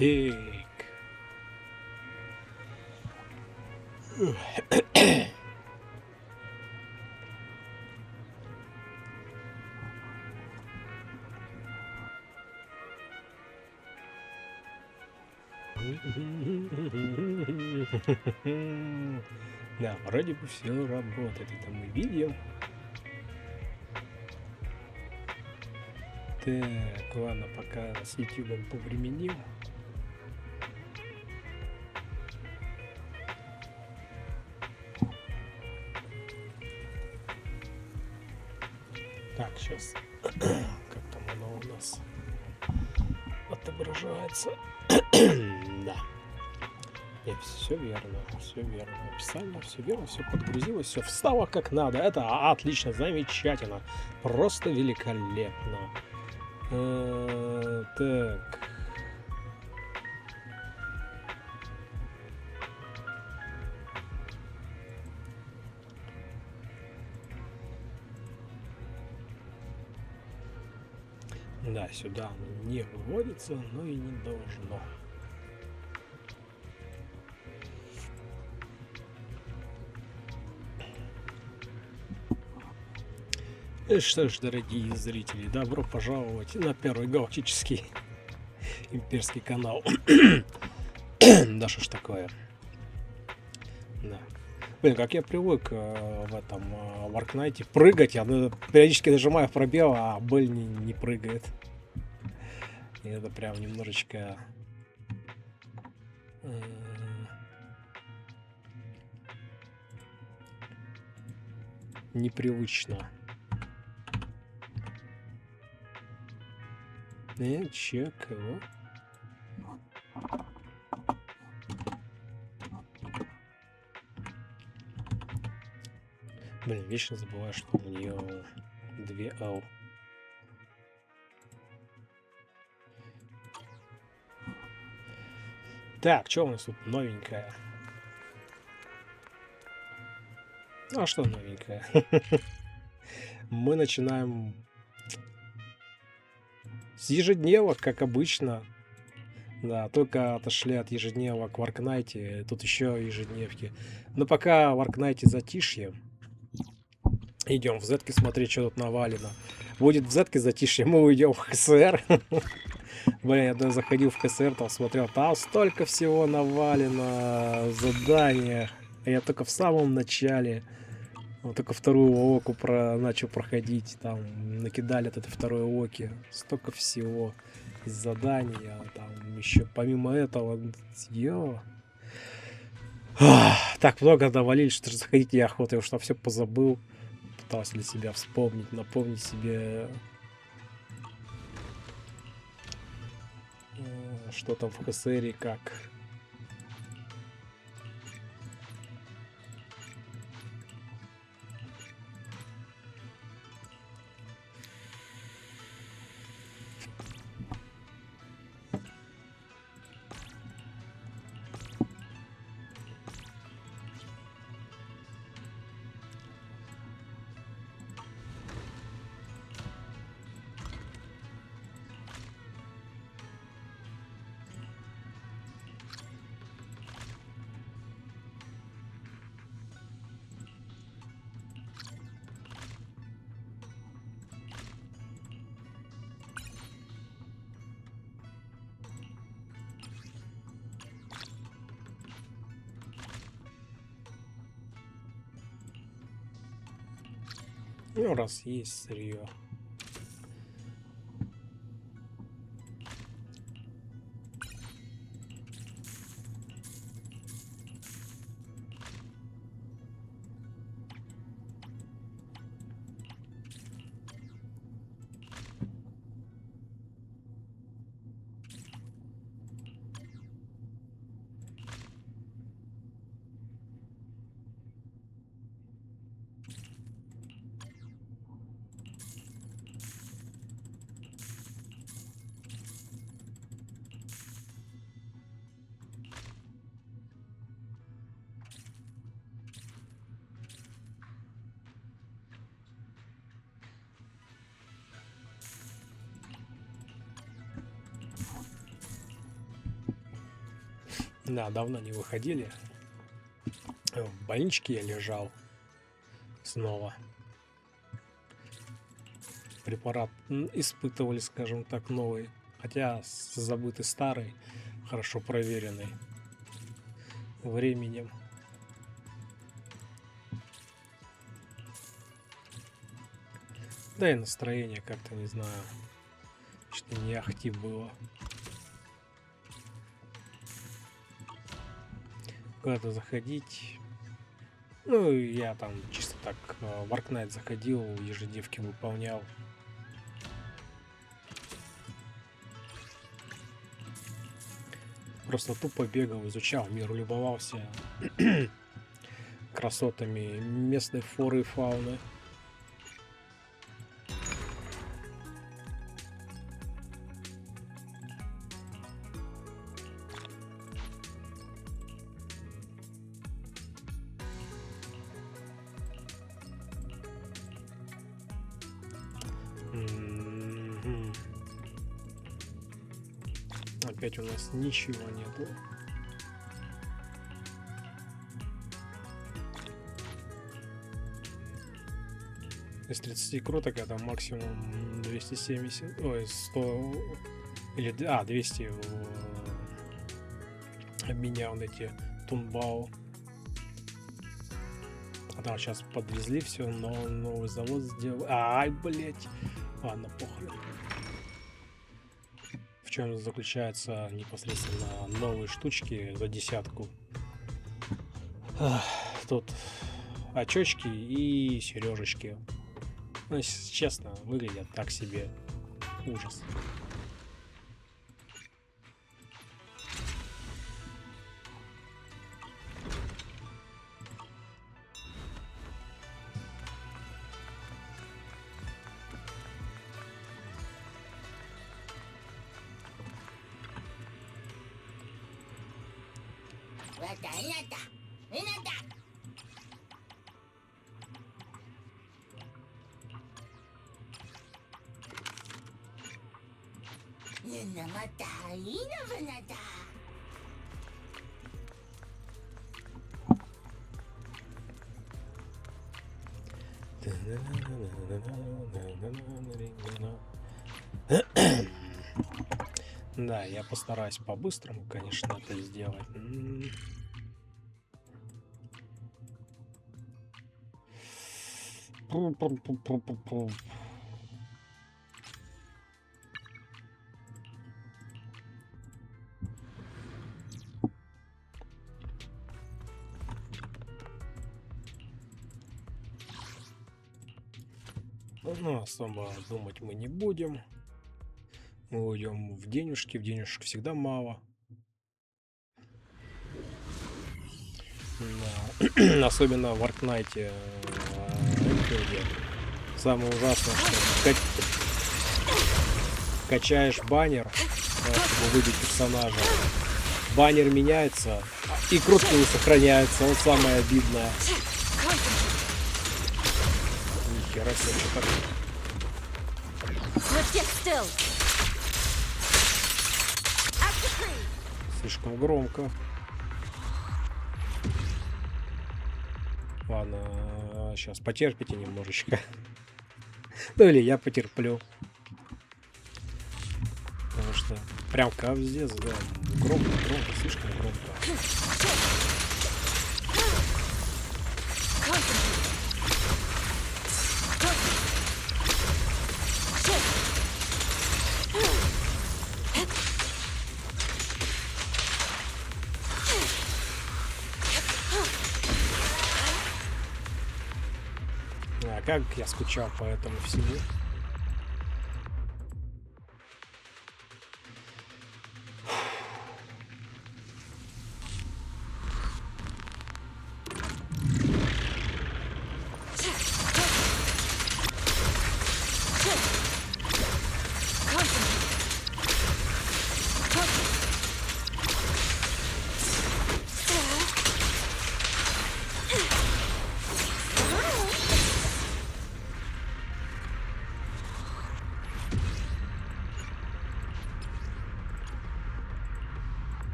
Так. Да, вроде бы все работает. Это мы видим. Так, ладно, пока с YouTube повременим. Так, сейчас как там оно у нас отображается. Да. Нет, все верно, все верно. Описание, все верно, все подгрузилось, все встало как надо. Это отлично, замечательно, просто великолепно. Так. Да, сюда оно не выводится, но и не должно. Что ж, дорогие зрители, добро пожаловать на первый галактический имперский канал. Да что ж такое. Да. Блин, как я привык в этом в Аркнайте прыгать, я периодически нажимаю в пробел, а Белль не прыгает. И это прям немножечко непривычно. Чё, кого? Блин, вечно забываю, что у нее 2 ау. Так, что у нас тут новенькое? А что новенькое? Мы начинаем с ежедневок, как обычно. Да, только отошли от ежедневок в Аркнайте. Тут еще ежедневки. Но пока в Аркнайте затишье. Идем в зетке смотреть, что тут навалено. Будет в зетке затишье, мы уйдем в ХСР. Блин, я даже заходил в ХСР, там смотрел, там столько всего навалено в заданиях. А я только в самом начале, вот только вторую оку начал проходить, там накидали от этой второй оки. Столько всего из заданий, а там еще помимо этого, так много навалили, что заходить неохота, я уж там все позабыл. Пытался для себя вспомнить, напомнить себе, что там в ХСРе, как. Ну, раз есть сырье. Да, давно не выходили. В больничке я лежал. Снова. Препарат испытывали, скажем так, новый. Хотя забытый старый, хорошо проверенный временем. Да и настроение как-то, не знаю, что не ахти было. Куда-то заходить. Ну, я там чисто так в Аркнайт заходил, ежедневки выполнял. Просто тупо бегал, изучал мир, любовался красотами местной флоры и фауны. Опять у нас ничего нету. Из 30 круток это максимум 270, ой, 100 или 200 обменял на эти тунбау. А там сейчас подвезли все, но новый завод сделал. Ай, блять. Ладно, похрен. В чем заключаются непосредственно новые штучки за 10. Тут очечки и сережечки. Ну, если честно, выглядят так себе. Ужас. Да, я постараюсь по-быстрому, конечно, это сделать. Ну, особо думать мы не будем. Мы уйдем в денежки всегда мало. Да. Особенно в Аркнайте. Самое ужасное, что качаешь баннер, чтобы выбить персонажа. Баннер меняется, и крутки не сохраняются. Вот самое обидное. Нихера себе, что такое. Слишком громко. Ладно, сейчас потерпите немножечко. Ну или я потерплю. Потому что прям капздец, да. Громко, слишком громко. Как я скучал по этому всему.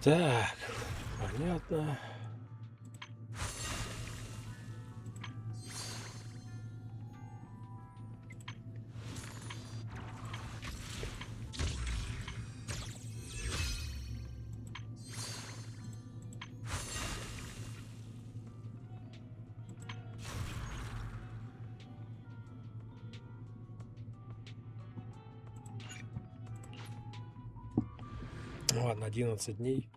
Так, понятно. Ладно, 11 дней.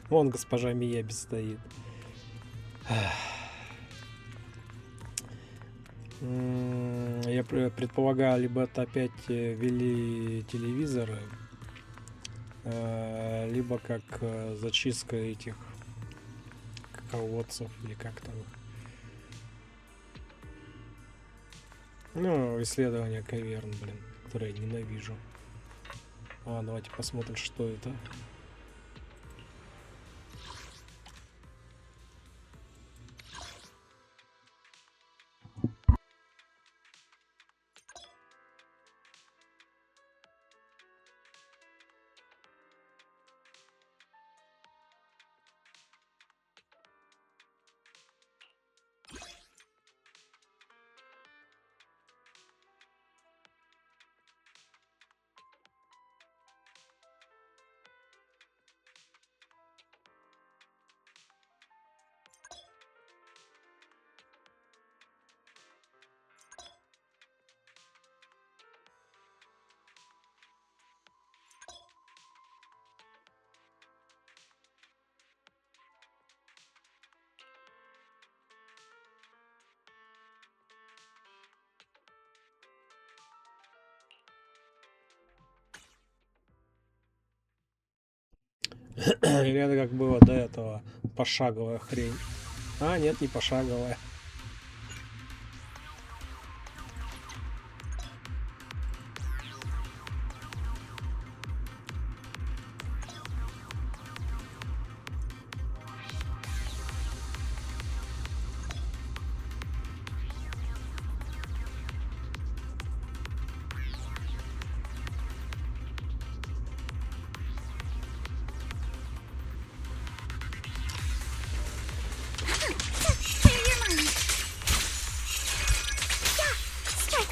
Вон госпожа Мияби стоит. Я предполагаю, либо это опять ввели телевизоры, либо как зачистка этих колодцев, или как там. Ну, исследование каверн, блин, которые я ненавижу. Давайте посмотрим, что это. Или это как было до этого, пошаговая хрень. Нет, не пошаговая.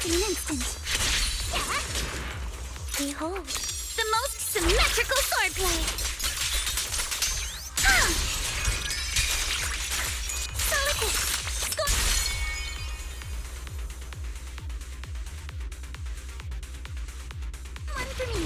in an instant. Behold, the most symmetrical swordplay. Solid hit. One for me.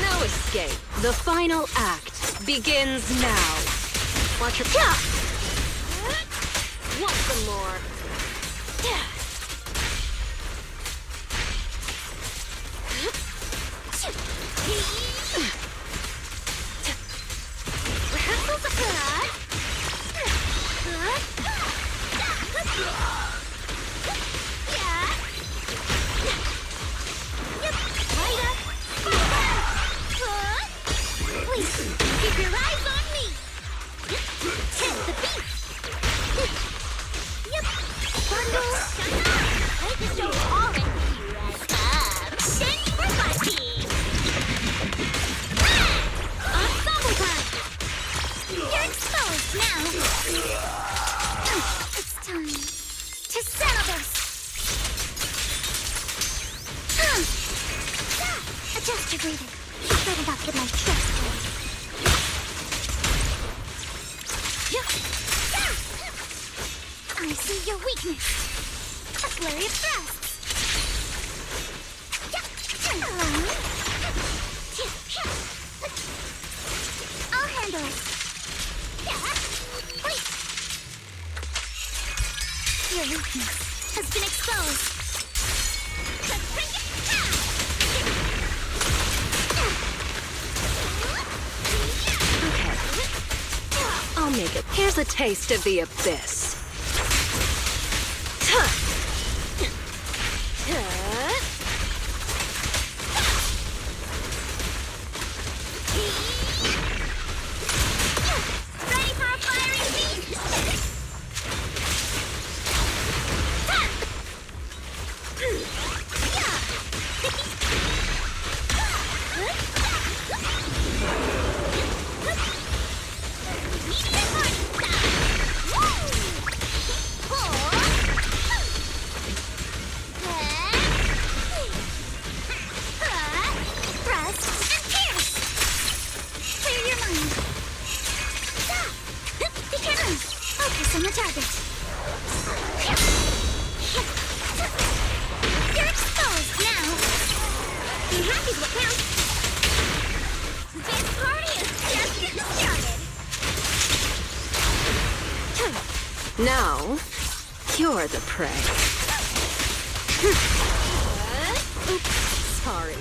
No escape. The final act begins now. Watch your shot. Want some more? Rehearsals occur. Keep your eyes on me. Hit the beat. Yep. Bundle. I just don't all in you as then for fighting. Ensemble time. You're exposed now. It's time to settle this. Adjust your breathing. Better not get my chest hurt. I see your weakness. A flurry of thrusts. I'll handle it. Your weakness has been exposed. I'll make it. Here's a taste of the abyss. Ready for a firing feast? On the target. You're exposed now. Be happy what counts. This party is just getting started. Now, you're the prey. Oops, sorry.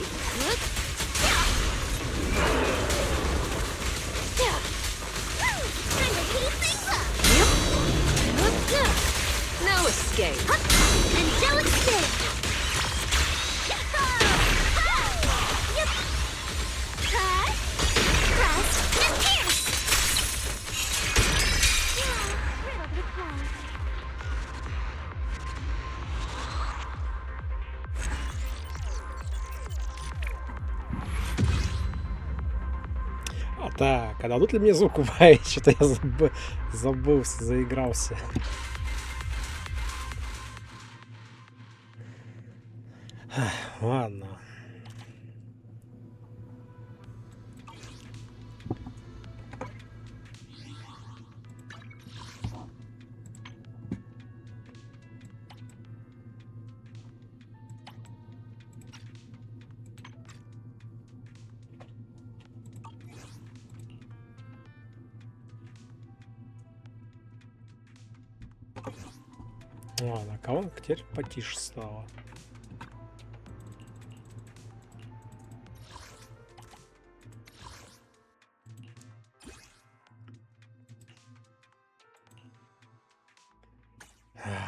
No escape. Angelic spin. Yep. Cut, thrust, and pierce. Riddled with blood. Так, а дадут ли мне звук убавить? Что-то я забылся, заигрался. Ладно. Ладно, колонка теперь потише стала.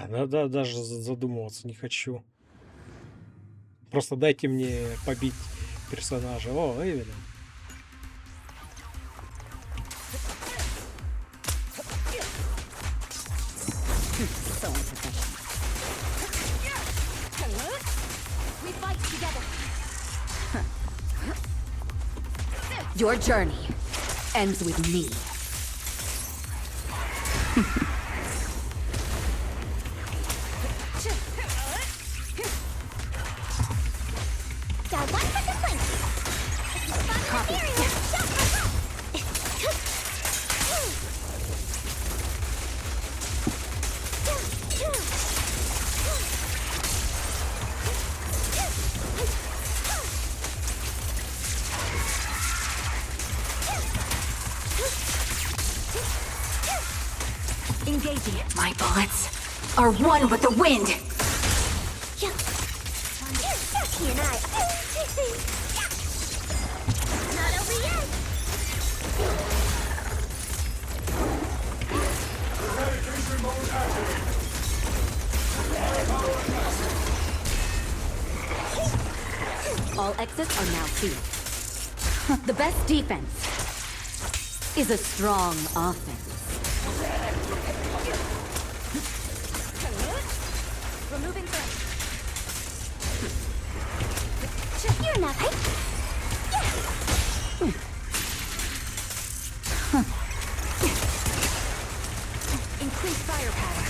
Да, даже задумываться не хочу. Просто дайте мне побить персонажа. О, Велина. Your journey ends with me. Engaging. My bullets are one with the wind. Not over yet. All exits are now free. The best defense is a strong offense. Removing threat. You're not right. Increase firepower.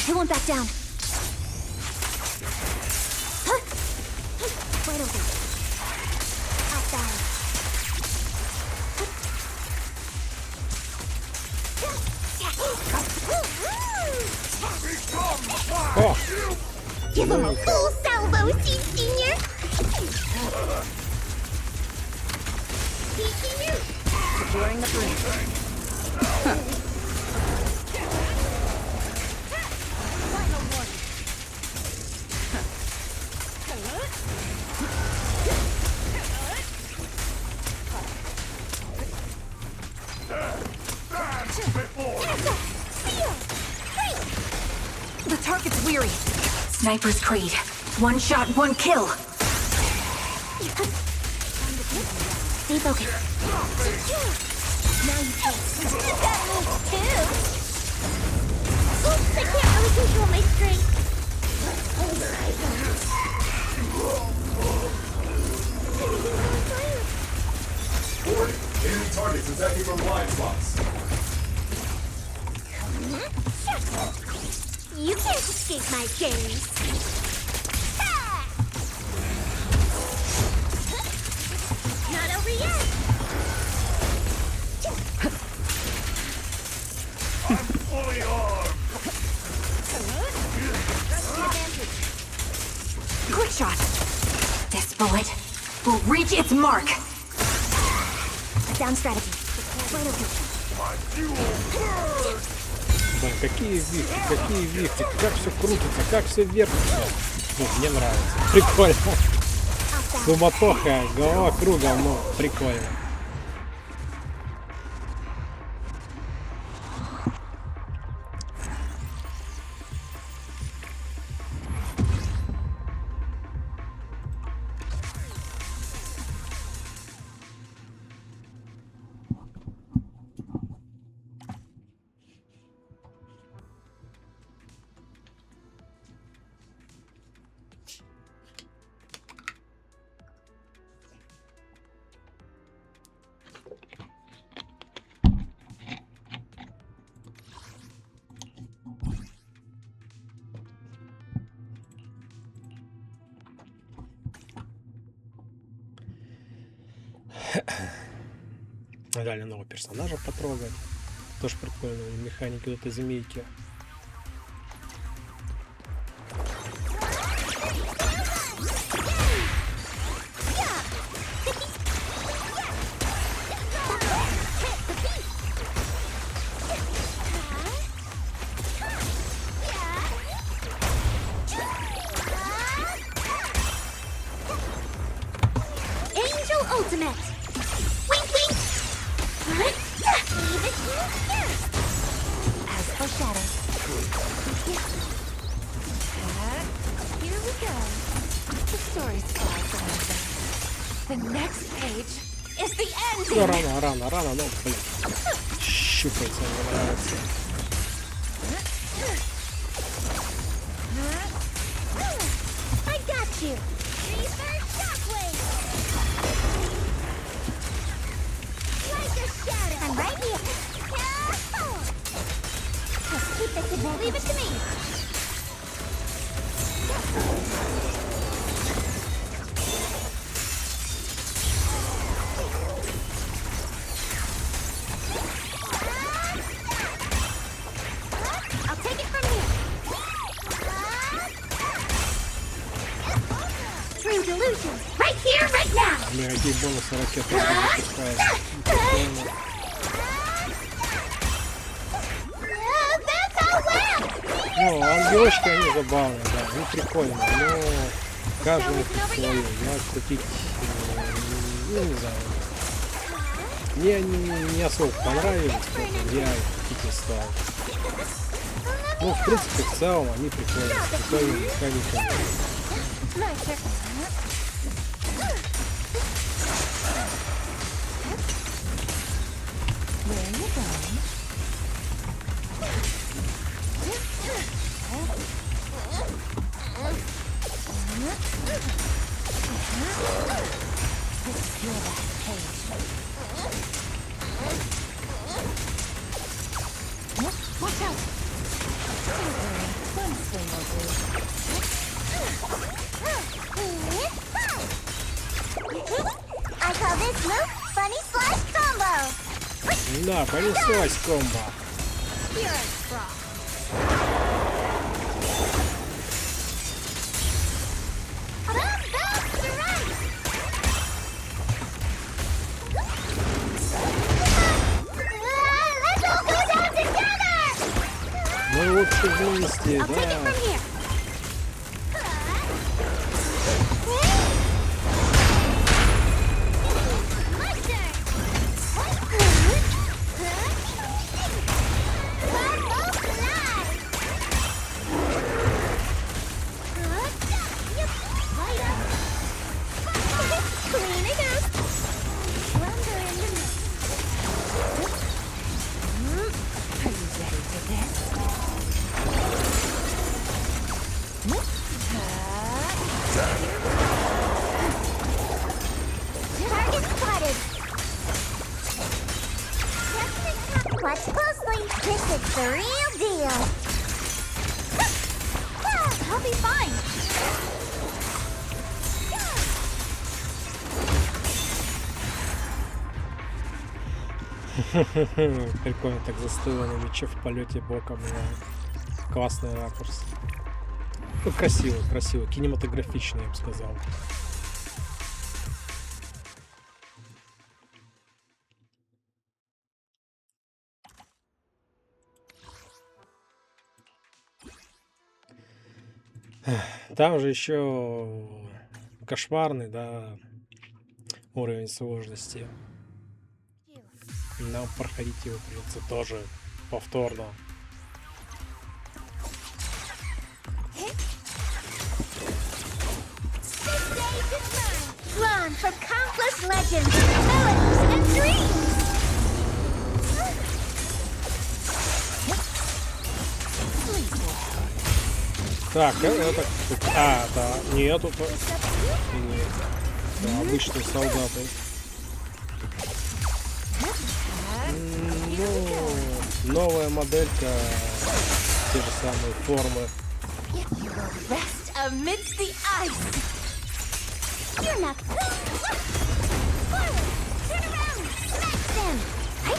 I won't back down. Wide open. Outbound. О! Give him a full salvo, senior. Senior. Securing the bridge. Final warning. The target's weary. Sniper's creed. One shot, one kill. Stay focused. Now you can. You got me too. Oops, I can't really control my strength. Enemy targets attacking from blind spots. You can't escape my gaze. Ha! Not over yet. I'm fully armed. Quick shot. This bullet will reach its mark. Down strategy. Right over. My fuel burns. Блин, какие вихти, как все крутится, как все вертится. Ну, мне нравится. Прикольно. Суматоха, голова кругом, но прикольно. Дали нового персонажа потрогать. Тоже прикольно, механики вот этой змейки. Angel Ultimate. Wink, wink. As foreshadowed. Here we go. The story's far from over. The next page is the Ну, ending. рано, ну, блин. Щупается, мне нравится. fix it. Leave it to me. I'll take it from here. True delusion. Right here, right now. Какие бонусы ракеты запускают. Прикольно. That's how well. Ну, ангелочки, они забавные, да, они прикольные, но каждому свое. Я, кстати, ну, не знаю. Мне они не особо понравились, поэтому я их купить не стал. Ну, в принципе, в целом они прикольные, с прикольными механиками. Where are you going? Secure that page. Watch out! Don't worry, one swing will do. I call this move funny slice combo. Да, понеслась комбо. You're a fraud. Let's all go down together. Ну вот вместе, I'll take it да. from here. My turn. Clean it up. Wonder in the Are you ready for this? target spotted. Watch closely. This is the real deal. I'll be fine. Прикольно так застыло на мече в полете боком. Классный ракурс. Ну, красиво, красиво. Кинематографично, я бы сказал. Там же еще кошмарный, да, уровень сложности. Нам проходить его придется тоже повторно. Drawn from countless legends, melodies, and dreams. Так, это... А, да, нет, тут... Нет, это обычные солдаты. Ну, новая моделька, те же самые формы. You will rest amidst the ice. You're not. Forward, turn around, smash them. Hey.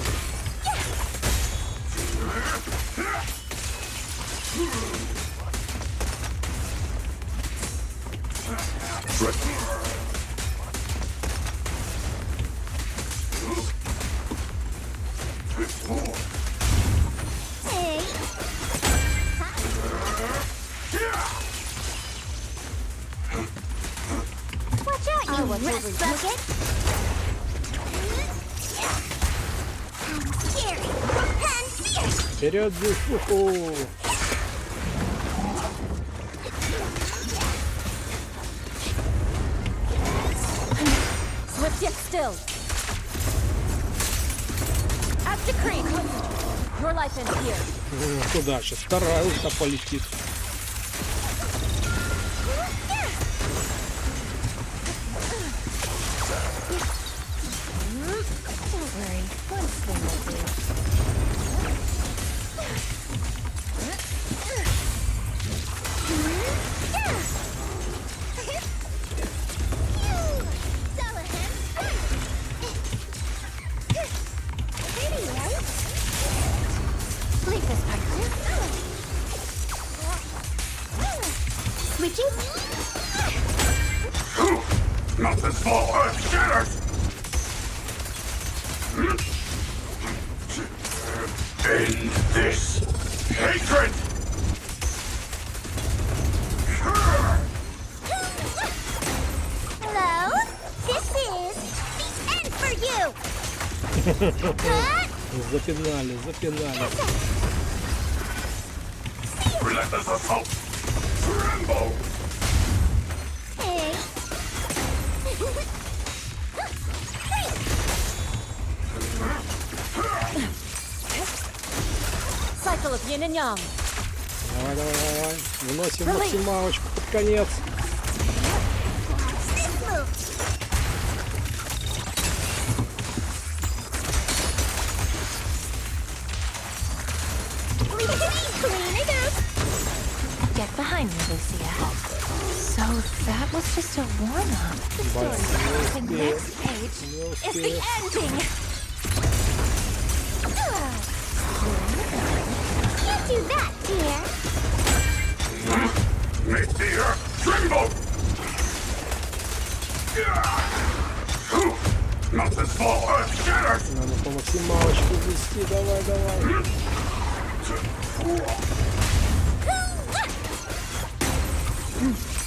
Watch out, you rust bucket. I'm scary and fierce. Вперед, дюфуху! Swift yet still. As decreed. Your life ends here. Куда сейчас? Вторая ульта полетит. Don't worry, one swing will do. Switching. Nothing small earth shatters! End this hatred! Hello. This is the end for you. Запинали, запинали. Relentless assault! Tremble! Hey. Cycle of yin and yang. Давай, давай, давай. Выносим максималочку под конец. This move. Clean it up. Get behind me, Lucia. So that was just a warm-up. The story. The next page is the ending. Can't do that, dear. Make the earth tremble! Nothing small earth shatters! Надо по максималочку ввести. Давай, давай.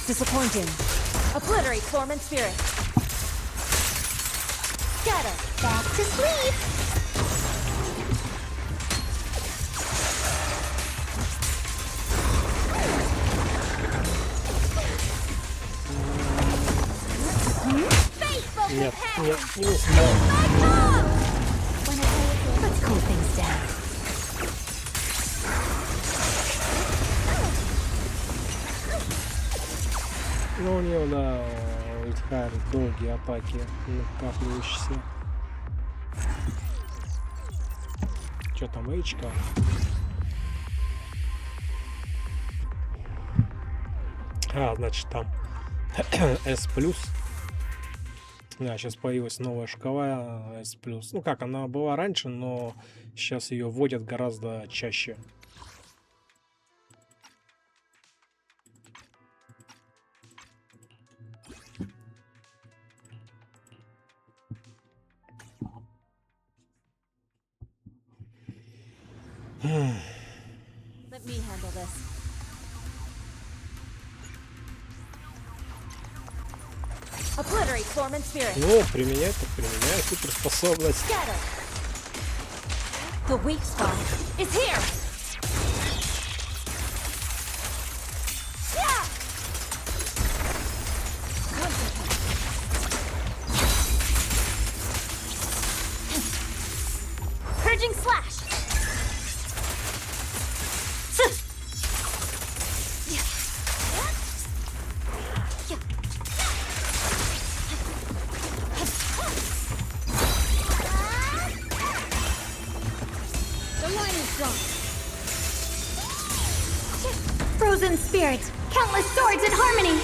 Disappointing. Obliterate form and spirit. Scatter. Back to sleep. Faithful Нет, companion. нет, не успел. Let's cool things down. Ну, у него, да, Ультхайр, долгие атаки, накапливающиеся. Что там, эйчка? А, значит, там S+. Да, сейчас появилась новая шкала S+. Ну как, она была раньше, но сейчас ее вводят гораздо чаще. Let me handle this. Obliterate form and spirit. Ну, применять, так применяю суперспособность. Scatter. The weak spot is here. Yeah. Purging slash. The line is drawn. Frozen spirits, countless swords in harmony.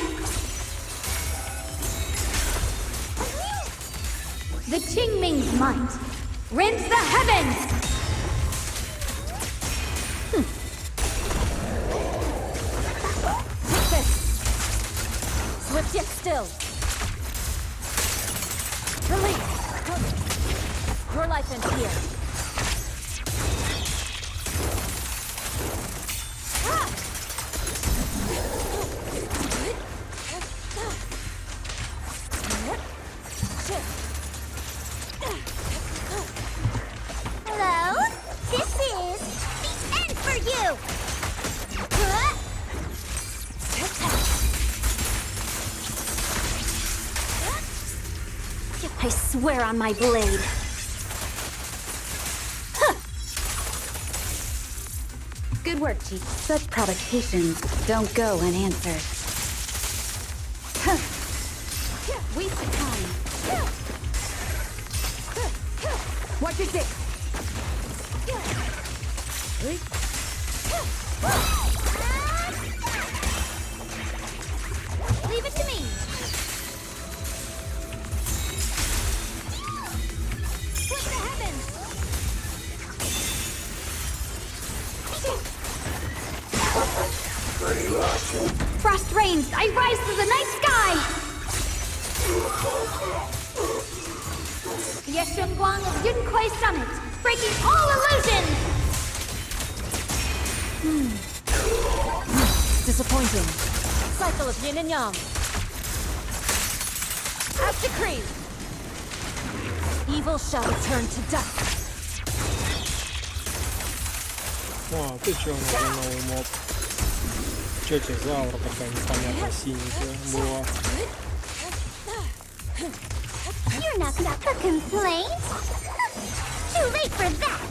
The Qingming's might rends the heavens. Take this. Swift yet still. Release. Your life ends here. Hello. This is the end for you. I swear on my blade. Good work, Chief. Such provocations don't go unanswered. We succumb. Watch your six. Leave it to me. Split the heavens. Pretty lucky. Frost reigns, I rise through the night sky! Yeshunguang of Yunquai Summit, breaking all illusions! Disappointing. Cycle of yin and yang. As decreed. Evil shall return to dust. О, ты чё, уже новый моб? Чё тебе за аура такая непонятная, синенькая была? You're not up for complaint. Too late for that.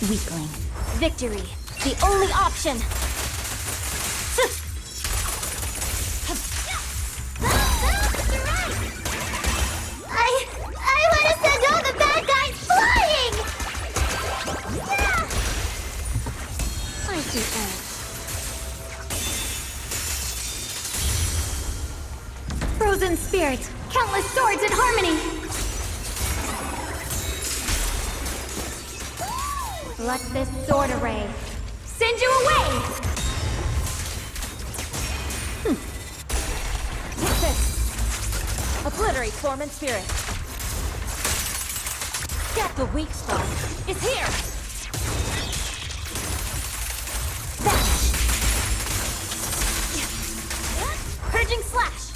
Weakling. Victory, the only option. I want to send all the bad guys flying. I see that. Frozen spirit, countless swords in harmony! Let this sword array send you away! Take this. Obliterate form and spirit. Get the weak spot. Is here. Vanish. Purging slash.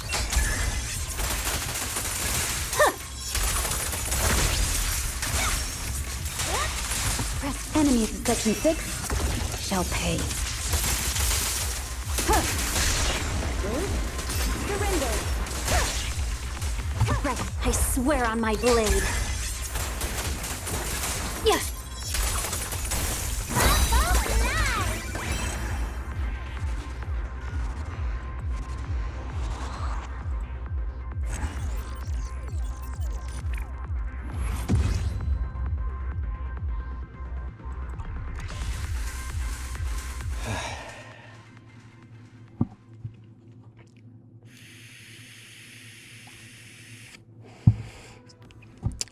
Enemies of Section 6 shall pay. Surrender. Right, I swear on my blade. Yeah.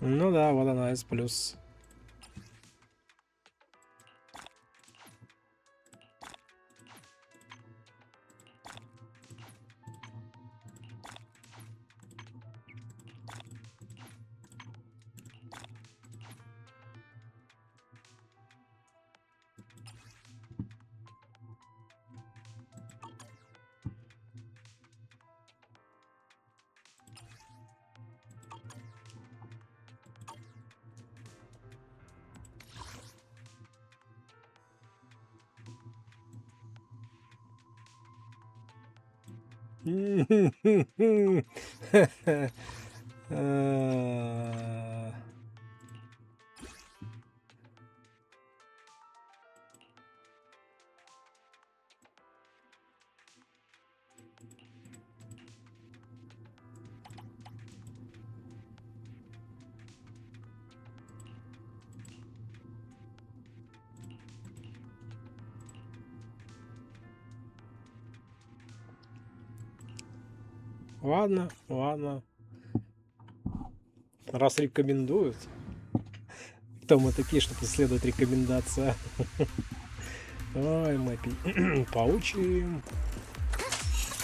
Ну да, вот она, S+. Ладно, ладно. Раз рекомендуют. Кто мы такие, чтобы следовать рекомендация? Ой, мы поучим.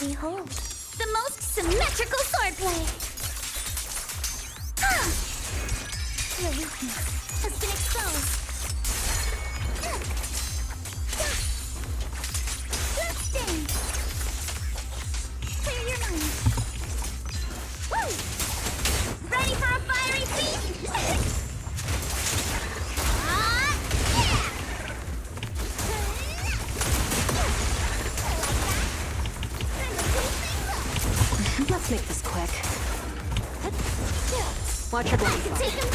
Behold, the most symmetrical swordplay. Your weakness has been exposed. Bloodstained. Clear your mind. Woo! Ready for a fiery feast? Let's make this quick. Watch your blind spot. Take him.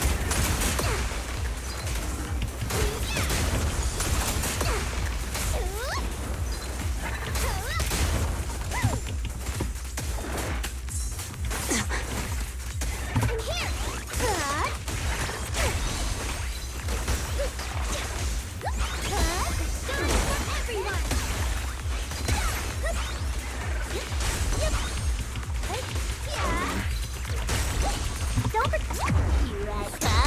Don't forget. Here I come.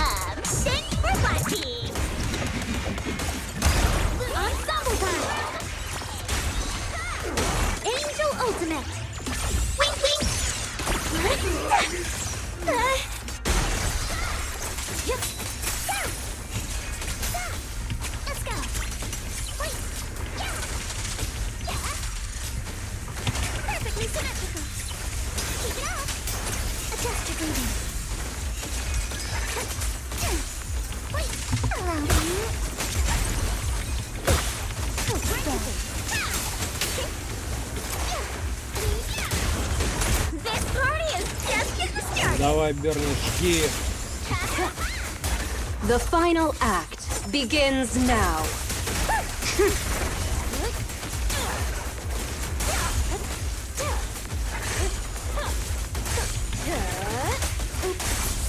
Let's go. Wait. Yeah. Yeah. Perfectly symmetrical. Keep it up. Adjust your breathing. Wait. Allow me. This party is just getting started. Давай, Берни, жги. The final act begins now.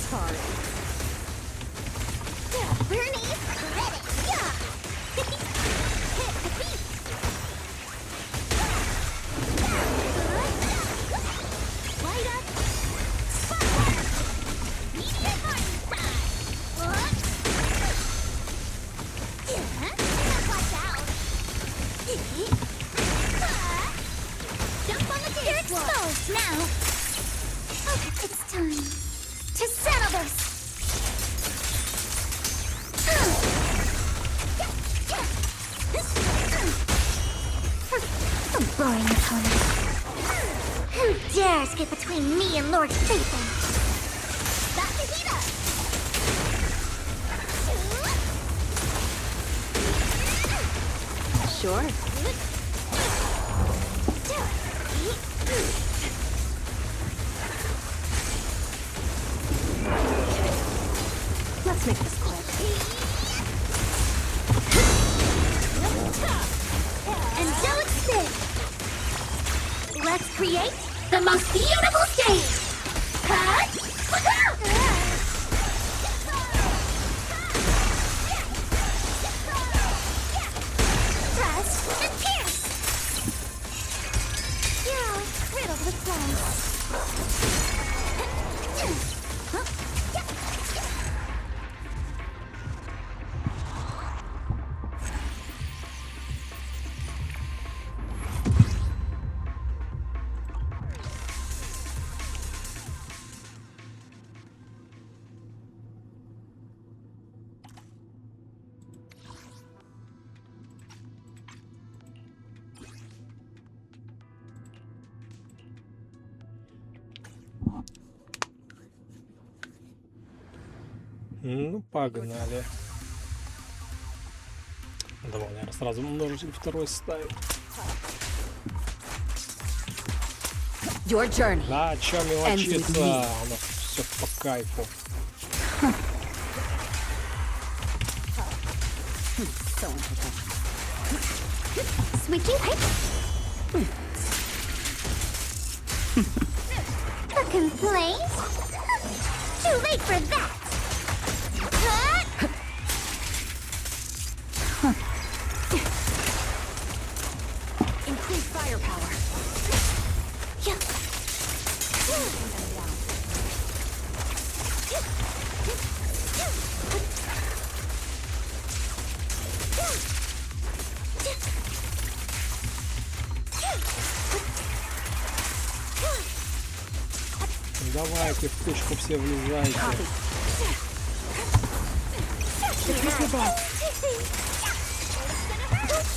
Sorry. Bernie, ready. Yeah. Hit the beat. Light up. Meteor party time. Watch out. Jump on the dance floor. You're exposed now. Okay, it's time to settle this. A boring opponent. Who dares get between me and Lord Satan? Sure. Let's make this quick. And so it's this. Let's create the most beautiful stage. Cut. Press and pierce. Yeah, riddled with flaws. Ну, погнали. Давай, наверное, сразу множитель второй ставим. Your journey. Да, чё мелочиться? У нас все по кайфу. So interesting. Switching height. A complaint? Too late for that. Increase firepower. Yeah. Давайте в кучку все влезайте.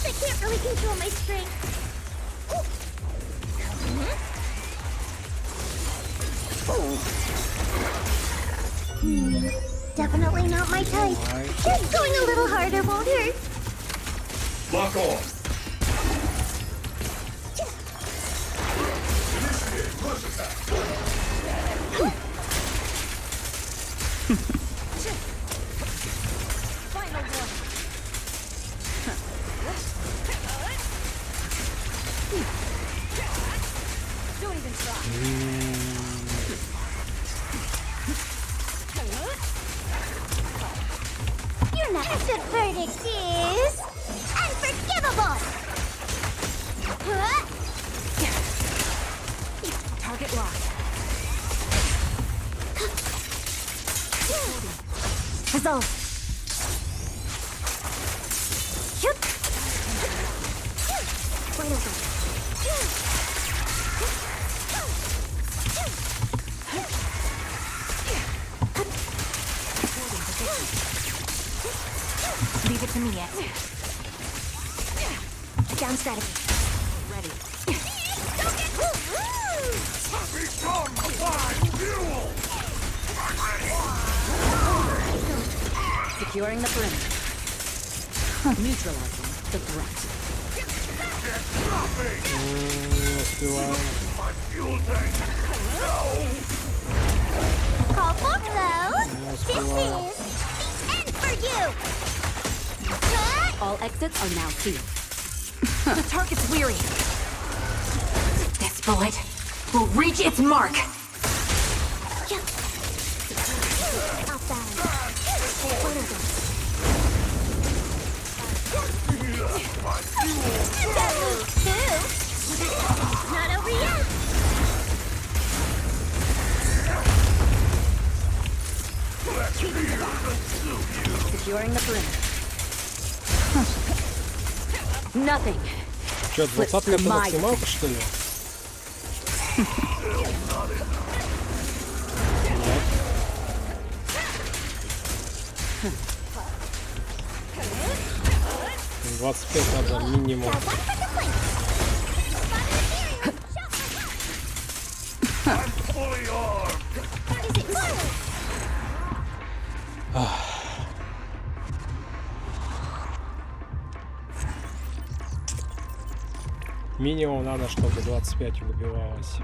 I can't really control my strength. Definitely not my type. Just going a little harder won't hurt. Lock on. Final one. Don't even try. Your next verdict is unforgivable. Target locked. Resolve. Shoot. Right over. Leave it to me yet. Down strategy. Ready. Become my fuel! Securing the perimeter. Neutralizing the threat. Не успеваем. My fuel tank! Call for those. Не This успеваем. is the end for you. All exits are now sealed. The target's weary. This bullet will reach its mark. Outbound. One of them. That moves too. Not over yet. Securing the perimeter. Nothing. Че, 20-ка это максималка, что ли? Нет. 25 надо минимум. Got one for the plate. I'm fully armed! Is it forward? Минимум надо, чтобы 25 выбивалось.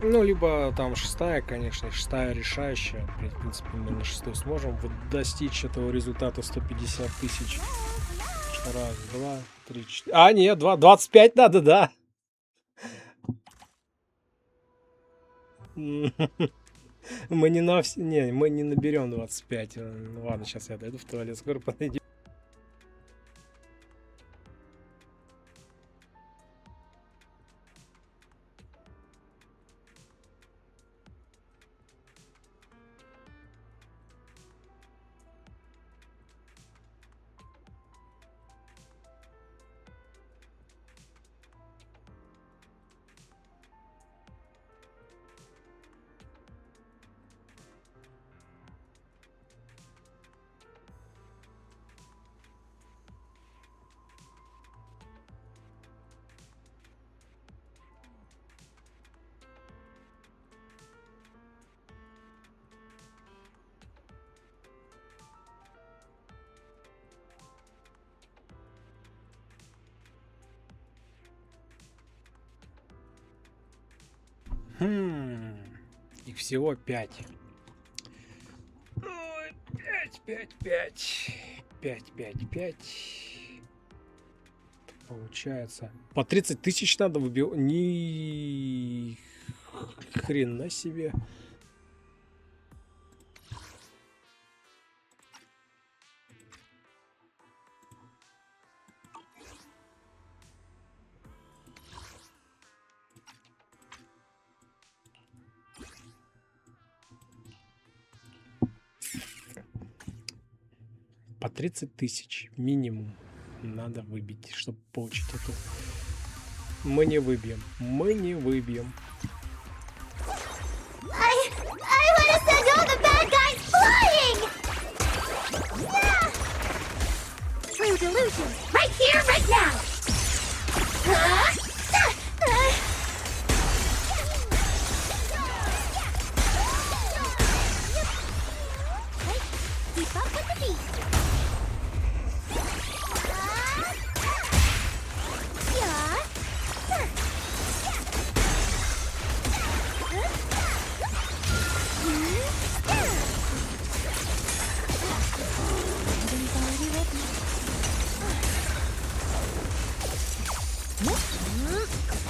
Ну, либо там 6-я, конечно, 6-я решающая. В принципе, мы на 6-ю сможем достичь этого результата 150 тысяч. Раз, два, три, четыре. А, нет, 25 надо, да. Мы не на все. Не, мы не наберем 25. Ну, ладно, сейчас я дойду в туалет, скоро подойдем. Их всего 5. 5, 5. Получается. По 30 тысяч надо выбивать. Ни хрена себе. По 30 тысяч минимум надо выбить, чтобы получить эту. Мы не выбьем. Мы не выбьем. I want to send all the bad guys flying! Yeah! True delusion. Right here, right now! Keep up with the beat.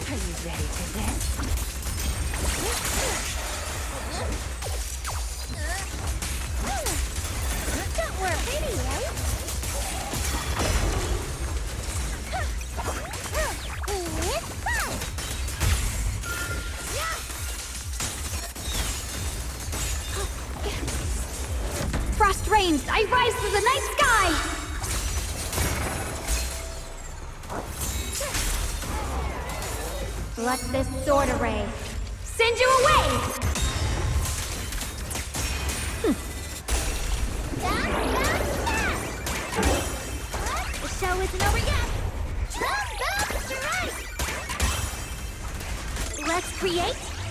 Are you ready for this? Don't work video. Frost reigns! I rise to the night sky! Let this sword array send you away!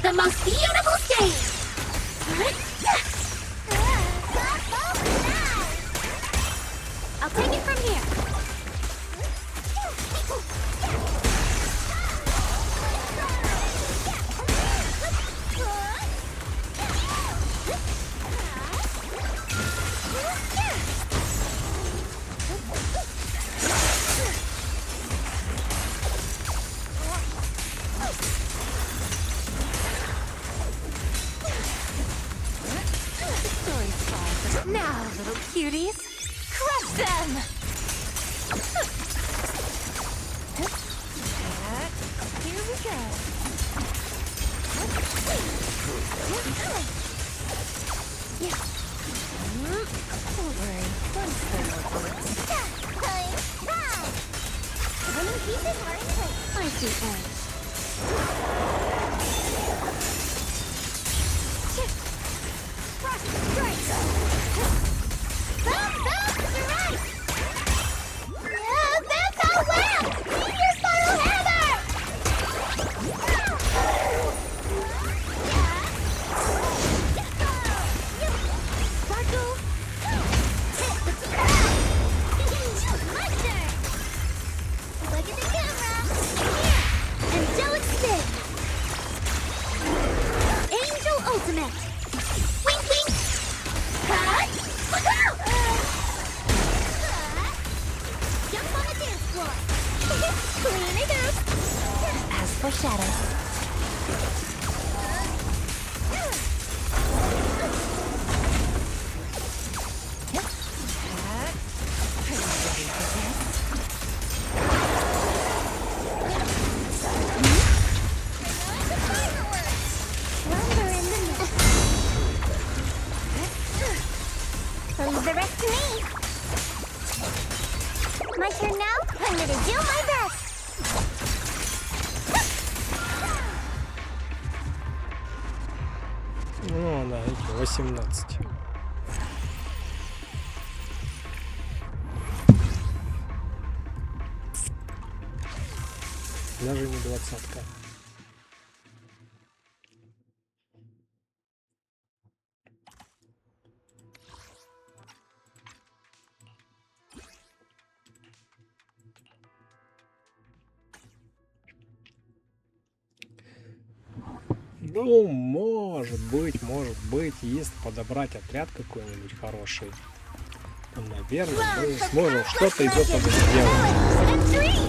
The most beautiful stage! I'll take it from here. Now, little cuties, crush them! Here we go. Don't worry, once they're over. Winning pieces are in place. I see orange. Strike! Boom, strike! That's how well! Meteor spiral hammer! Sparkle! Monster! Look at the camera! Here! Angelic spin! Angel ultimate! Wink, wink! Cut! Jump on the dance floor! Clean it up! As for shadows, Lumber in the middle. Leave the rest to me. My turn now? I'm gonna do my best. Ну, да, эти 18. Даже не 20-ка. Ну, может быть, если подобрать отряд какой-нибудь хороший, то, наверное, мы сможем что-то из этого сделать.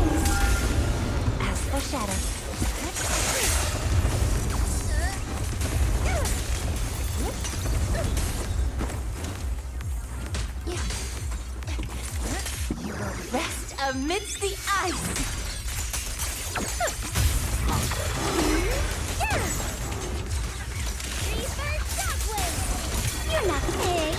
as for shadows, you will rest amidst the ice. You're not big.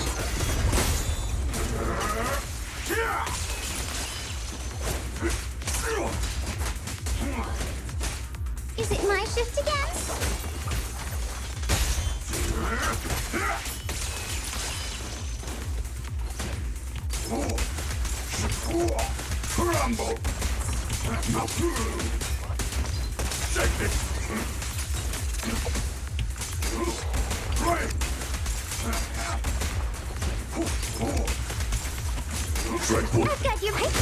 Is it my shift again? Crumble! Shake it! Right! Dreadful! I've got your pick.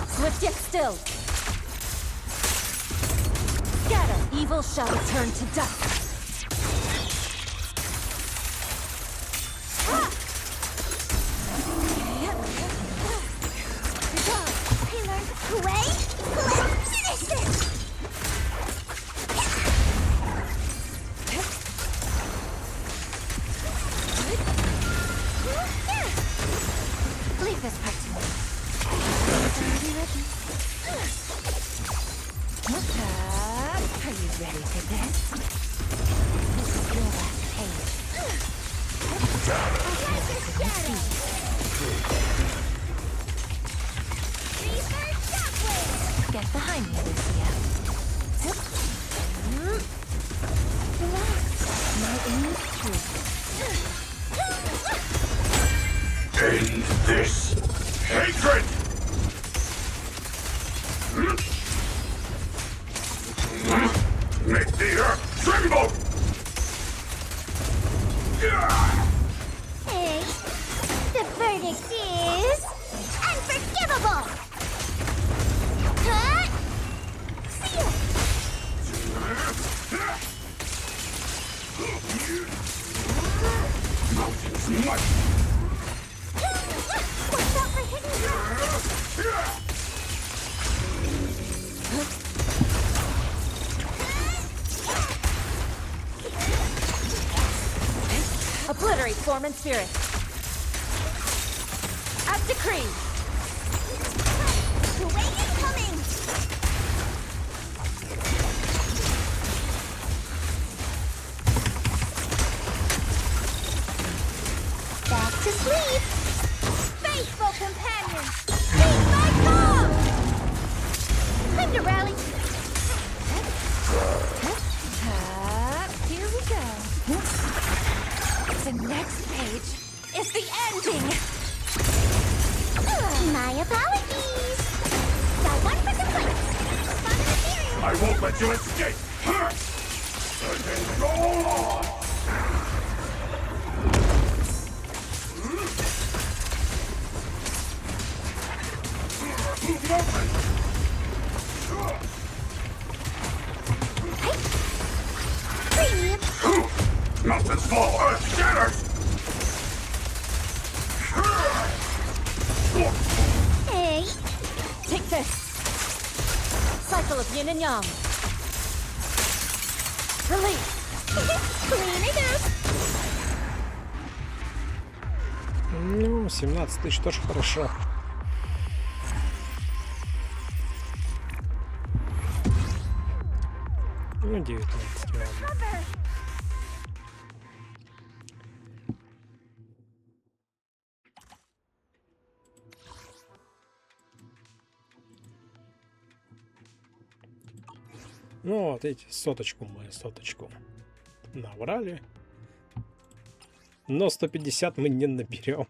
Swift yet still. Scatter, evil shall return to dust. I learned play. Let's finish this. Leave this part to me. Are you ready for this? This is your last page. Get behind me, Lucia. Relax. My aim is true. End this hatred! Make the earth tremble! Hey, the verdict is unforgivable. Huh? See ya. Mountains must. Watch out for hidden traps. Obliterate form and spirit. As decreed. The way is coming. Back to sleep. Faithful companions. Lead my call. Time to rally. Here we go. The next page is the ending. My apologies. Got one for complaints. Fun and ethereal. I won't let you escape! And then go on! Movement! Breathe. Mountains fall, earth shatters! Hey. Take this. Cycle of yin and yang. Release. Clean it up. Ну, 17 тысяч тоже хорошо. Ну, 19, ладно. Cover. Ну, вот эти соточку мы, соточку набрали. Но 150 мы не наберем.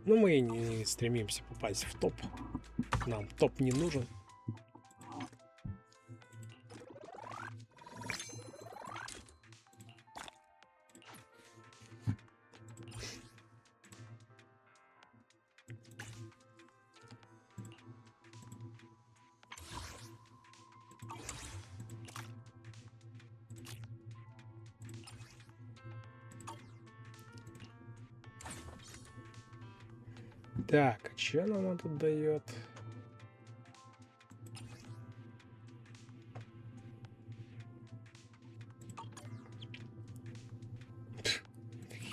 Но мы не стремимся попасть в топ. Нам топ не нужен. Так, а что нам тут дает?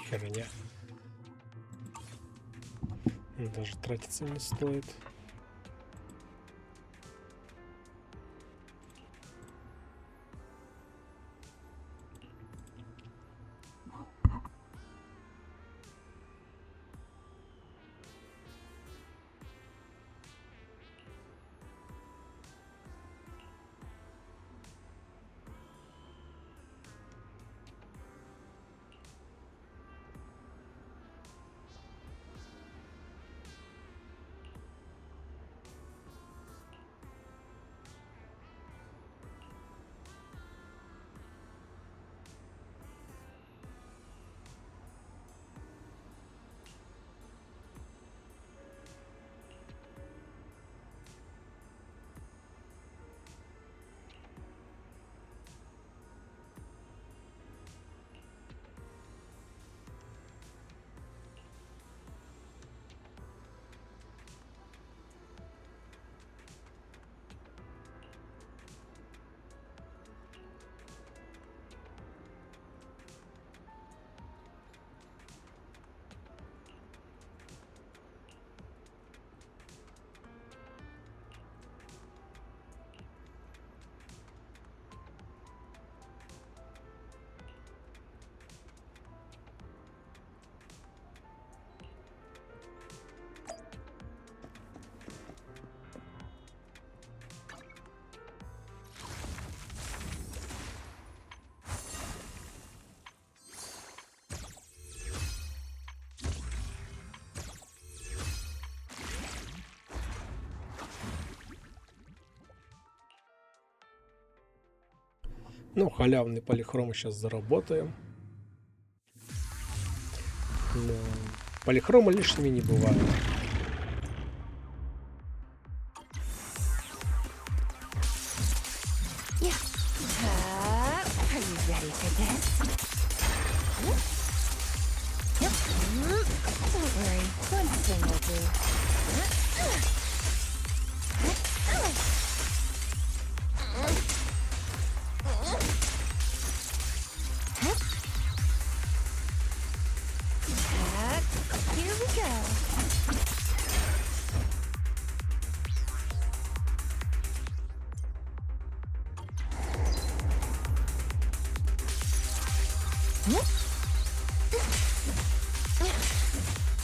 Херня. Даже тратиться не стоит. Ну, халявный полихром сейчас заработаем. Но полихрома лишними не бывает. Are you ready for this? Yep. Don't worry, one thing will do. Here we go.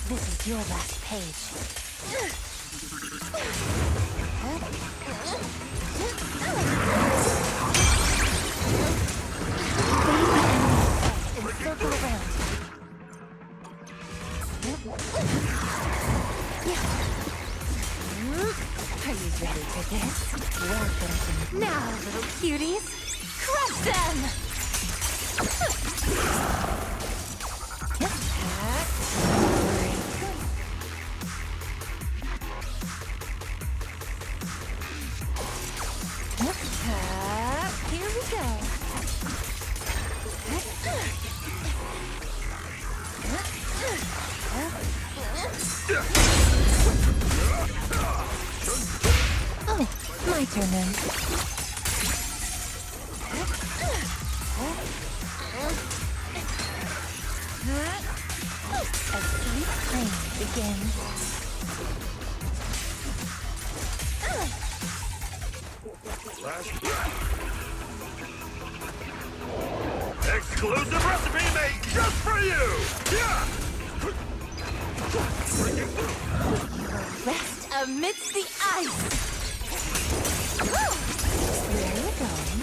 This is your last page. And circle around. Are you ready for this? Welcome. Now, little cuties, crush them! Here we go. Oh, my turn then. A sweet flame begins. Exclusive recipe made just for you! Yeah! Rest amidst the ice. Where are you going?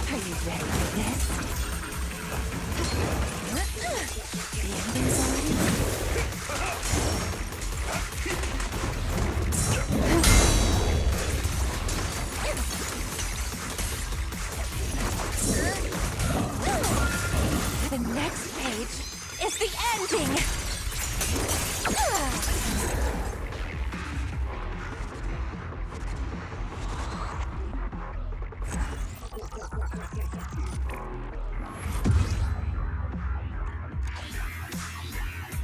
Are you ready for this? The ending's already. The next page is the ending!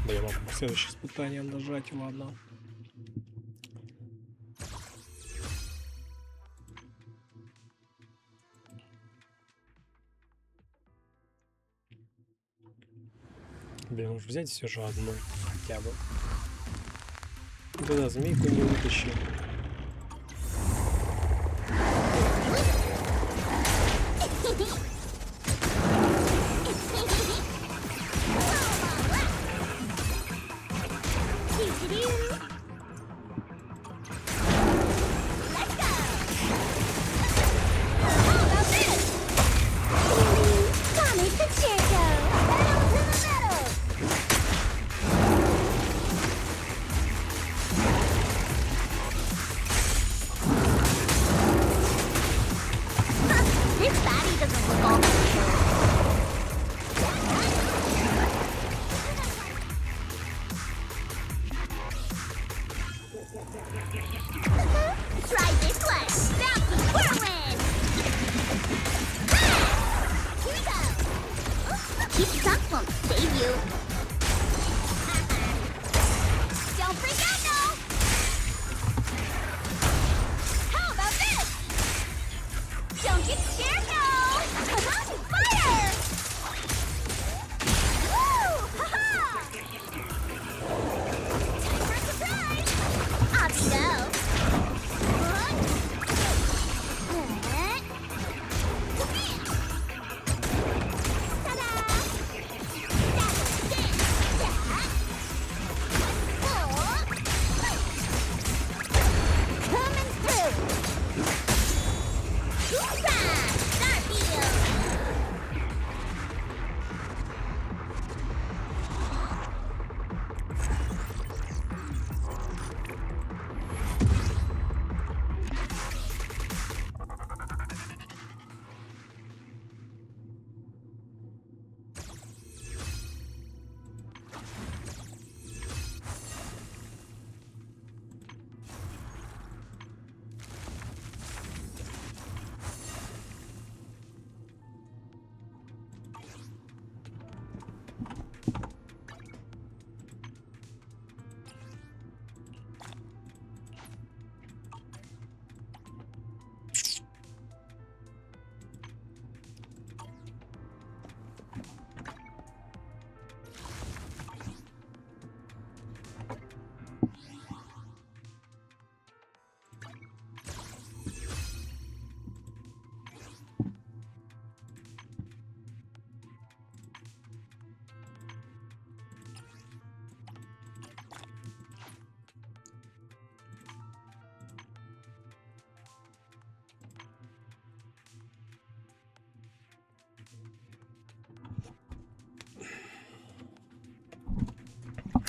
Да, я могу следующее испытание нажать, ладно. Блин, уж взять все же одну хотя бы. Да, змейку не вытащил.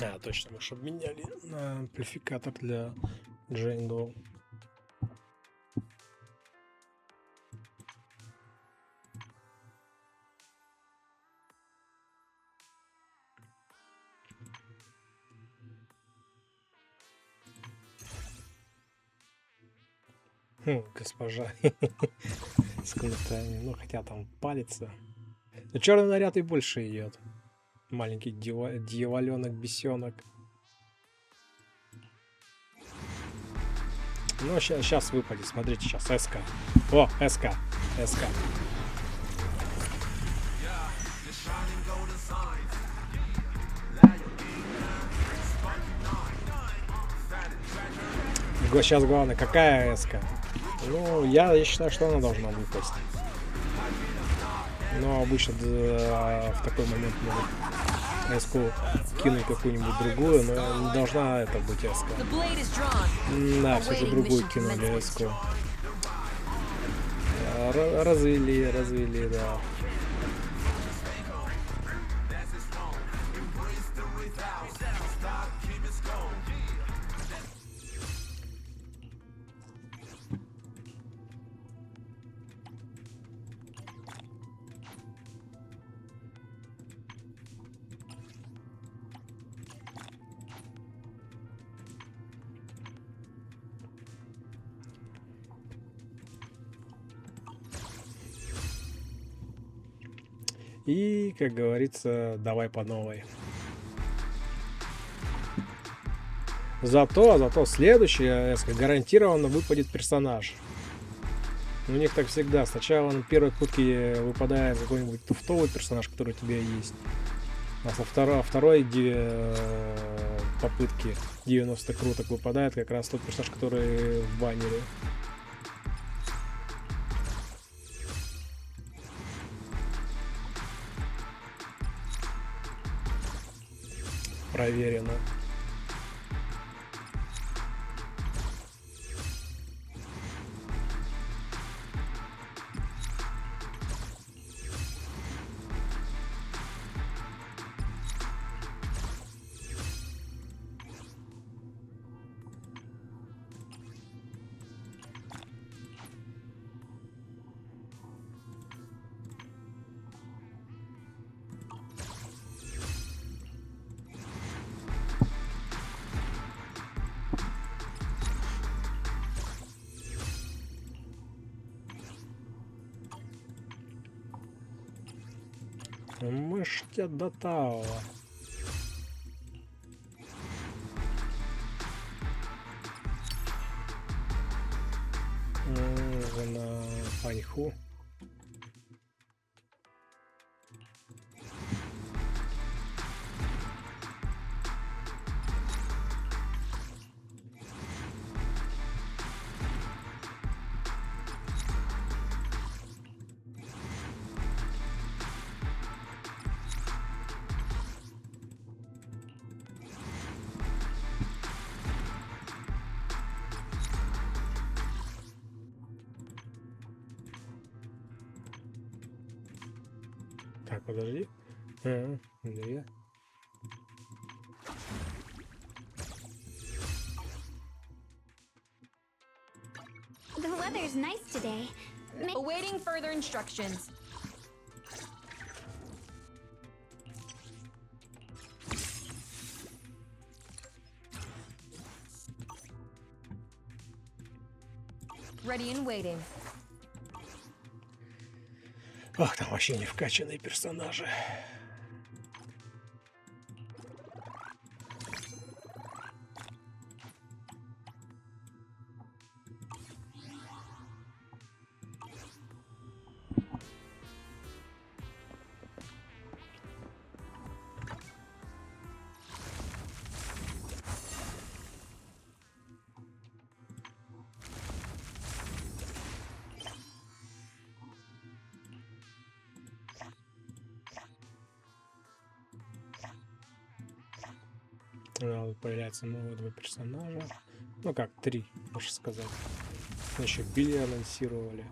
А, точно, мы же обменяли на амплификатор для Джейндо. Госпожа с кнутами. Ну, хотя там палится. Но черный наряд и больше идет. Маленький дьяволенок, бесенок. Ну, сейчас выпадет. Смотрите, сейчас СК. О, СК. СК. Сейчас главное, какая СК? Ну, я считаю, что она должна выпасть. Но обычно в такой момент могут СК кинуть какую-нибудь другую, но не должна это быть СК. Да, все-таки другую кинули СК. Развели, да. И, как говорится, давай по новой. Зато следующая СК гарантированно выпадет персонаж. У них так всегда. Сначала на первой кутке выпадает какой-нибудь туфтовый персонаж, который у тебя есть. А со второй попытки 90 круток выпадает как раз тот персонаж, который в баннере. Проверено. Мышья до Тауа. На паньху. Так, подожди. Две. The weather's nice today. Awaiting further instructions. Ready and waiting. Ах, там вообще не вкачанные персонажи. Появляются новые два персонажа. Ну как, три, можно сказать. Еще Белль анонсировали.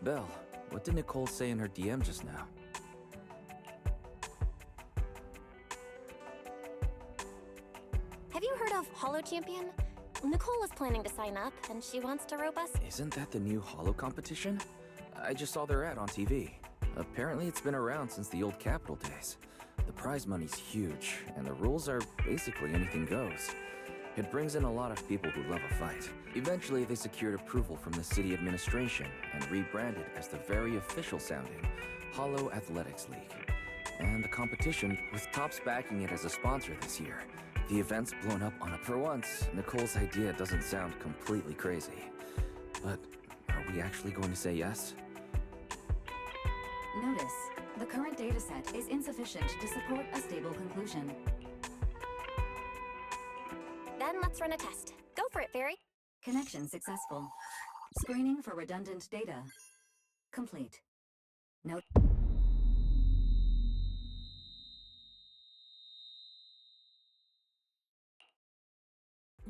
Belle, what did Nicole say in her DM just now? Have you heard of Holo Champion? Nicole is planning to sign up, and she wants to rope us. Isn't that the new Holo competition? I just saw their ad on TV. Apparently it's been around since the old Capital days. The prize money's huge, and the rules are basically anything goes. It brings in a lot of people who love a fight. Eventually, they secured approval from the city administration and rebranded as the very official sounding Holo Athletics League. And the competition, with Topps backing it as a sponsor this year. The event's blown up on it. For once, Nicole's idea doesn't sound completely crazy. But are we actually going to say yes? Notice, the current dataset is insufficient to support a stable conclusion. Then let's run a test. Go for it, Fairy. Connection successful. Screening for redundant data. Complete. Note.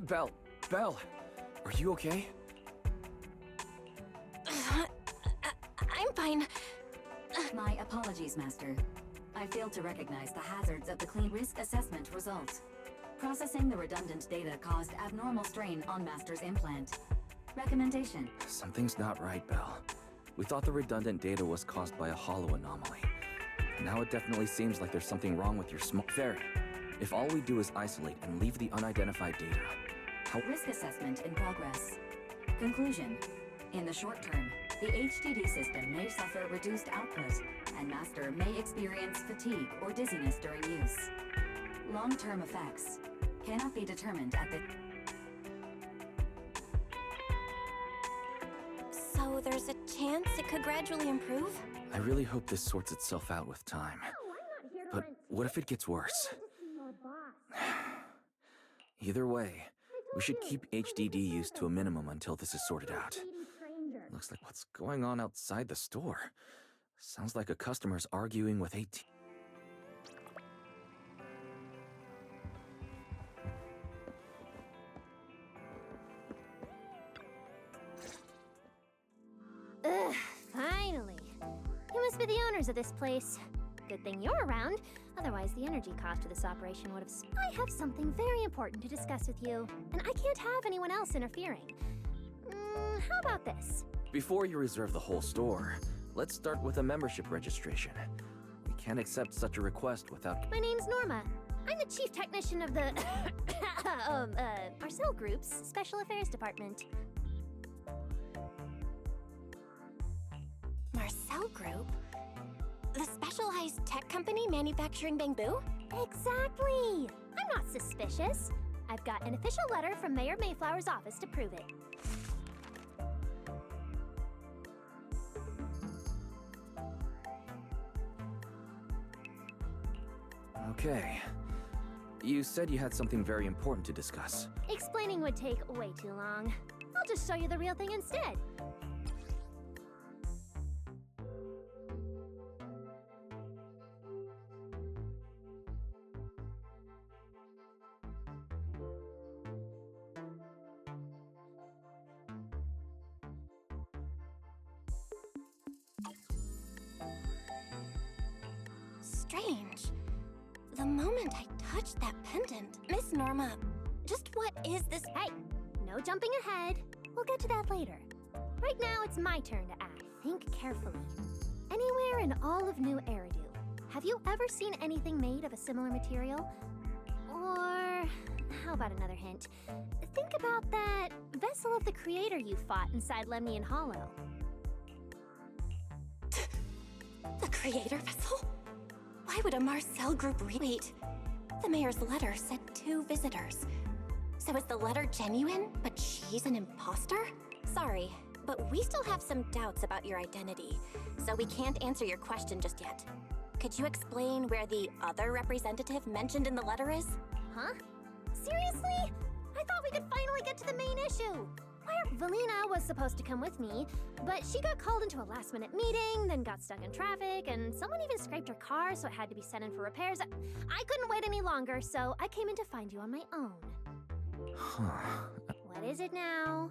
Belle, are you okay? I'm fine. My apologies, Master. I failed to recognize the hazards of the clean risk assessment results. Processing the redundant data caused abnormal strain on Master's implant. Recommendation. Something's not right, Belle. We thought the redundant data was caused by a Holo anomaly. Now it definitely seems like there's something wrong with your Fairy. If all we do is isolate and leave the unidentified data, how— Risk assessment in progress. Conclusion. In the short term, the HDD system may suffer reduced output, and Master may experience fatigue or dizziness during use. Long-term effects cannot be determined at the— So there's a chance it could gradually improve? I really hope this sorts itself out with time. But what if it gets worse? Either way, we should keep HDD use to a minimum until this is sorted out. Looks like what's going on outside the store. Sounds like a customer's arguing with 18. Ugh, finally. You must be the owners of this place. Good thing you're around, otherwise the energy cost of this operation would have... I have something very important to discuss with you, and I can't have anyone else interfering. How about this? Before you reserve the whole store, let's start with a membership registration. We can't accept such a request without— My name's Norma. I'm the chief technician of the... Marcel Group's Special Affairs Department. Marcel Group? The specialized tech company manufacturing bamboo? Exactly! I'm not suspicious. I've got an official letter from Mayor Mayflower's office to prove it. Okay. You said you had something very important to discuss. Explaining would take way too long. I'll just show you the real thing instead. Strange. The moment I touched that pendant, Miss Norma, just what is this? Hey, no jumping ahead. We'll get to that later. Right now, it's my turn to act. Think carefully. Anywhere in all of New Eridu, have you ever seen anything made of a similar material? Or, how about another hint? Think about that vessel of the creator you fought inside Lemnian Hollow. The creator vessel? Why would a Marcel Group wait? The mayor's letter said 2 visitors. So is the letter genuine, but she's an imposter? Sorry, but we still have some doubts about your identity, so we can't answer your question just yet. Could you explain where the other representative mentioned in the letter is? Huh? Seriously? I thought we could finally get to the main issue. Velina was supposed to come with me, but she got called into a last-minute meeting, then got stuck in traffic, and someone even scraped her car, so it had to be sent in for repairs. I couldn't wait any longer, so I came in to find you on my own. Huh. What is it now?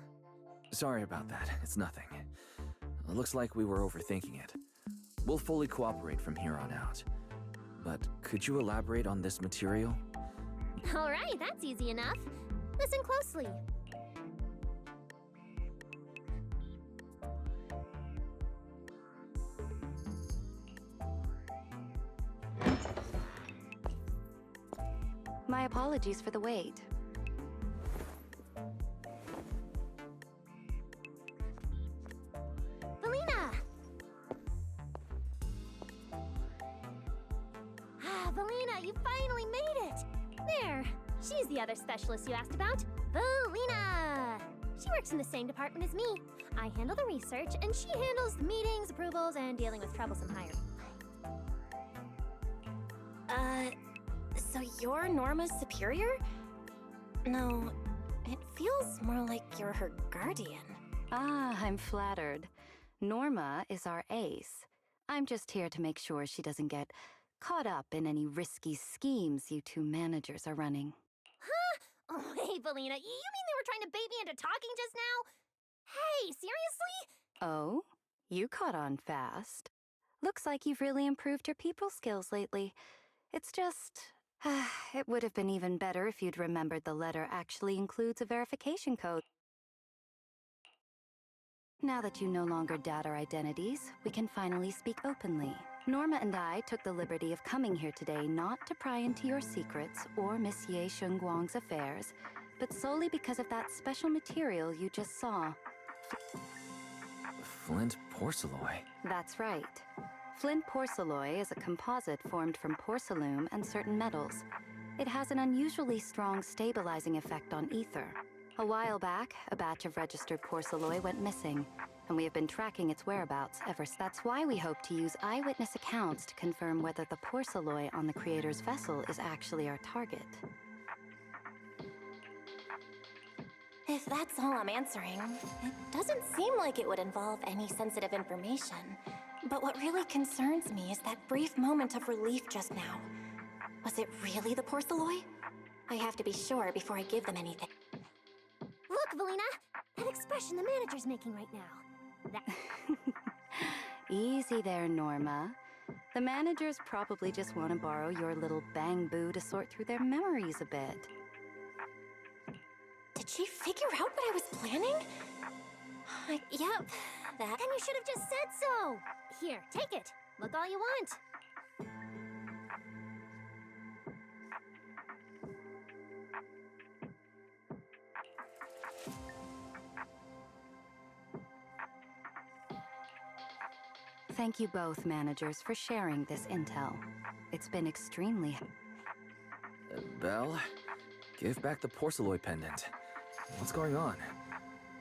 Sorry about that. It's nothing. It looks like we were overthinking it. We'll fully cooperate from here on out. But could you elaborate on this material? All right, that's easy enough. Listen closely. My apologies for the wait. Velina! Velina, you finally made it! There, she's the other specialist you asked about. Velina! She works in the same department as me. I handle the research, and she handles the meetings, approvals, and dealing with troublesome hiring. So you're Norma's superior? No, it feels more like you're her guardian. Ah, I'm flattered. Norma is our ace. I'm just here to make sure she doesn't get caught up in any risky schemes you two managers are running. Huh? Oh, hey, Velina, you mean they were trying to bait me into talking just now? Hey, seriously? Oh, you caught on fast. Looks like you've really improved your people skills lately. It's just... it would have been even better if you'd remembered the letter actually includes a verification code. Now that you no longer doubt our identities, we can finally speak openly. Norma and I took the liberty of coming here today not to pry into your secrets or Miss Ye Shengguang's affairs, but solely because of that special material you just saw. Flint porcelain. That's right. Flint porcelain is a composite formed from porcelain and certain metals. It has an unusually strong stabilizing effect on ether. A while back, a batch of registered porcelain went missing, and we have been tracking its whereabouts ever since. That's why we hope to use eyewitness accounts to confirm whether the porcelain on the creator's vessel is actually our target. If that's all I'm answering, it doesn't seem like it would involve any sensitive information. But what really concerns me is that brief moment of relief just now. Was it really the porcelain? I have to be sure before I give them anything. Look, Velina! That expression the manager's making right now. That... Easy there, Norma. The managers probably just want to borrow your little bang-boo to sort through their memories a bit. Did she figure out what I was planning? Yep, that... Then you should have just said so! Here, take it. Look all you want. Thank you both, managers, for sharing this intel. It's been extremely... Belle, give back the porcelain pendant. What's going on?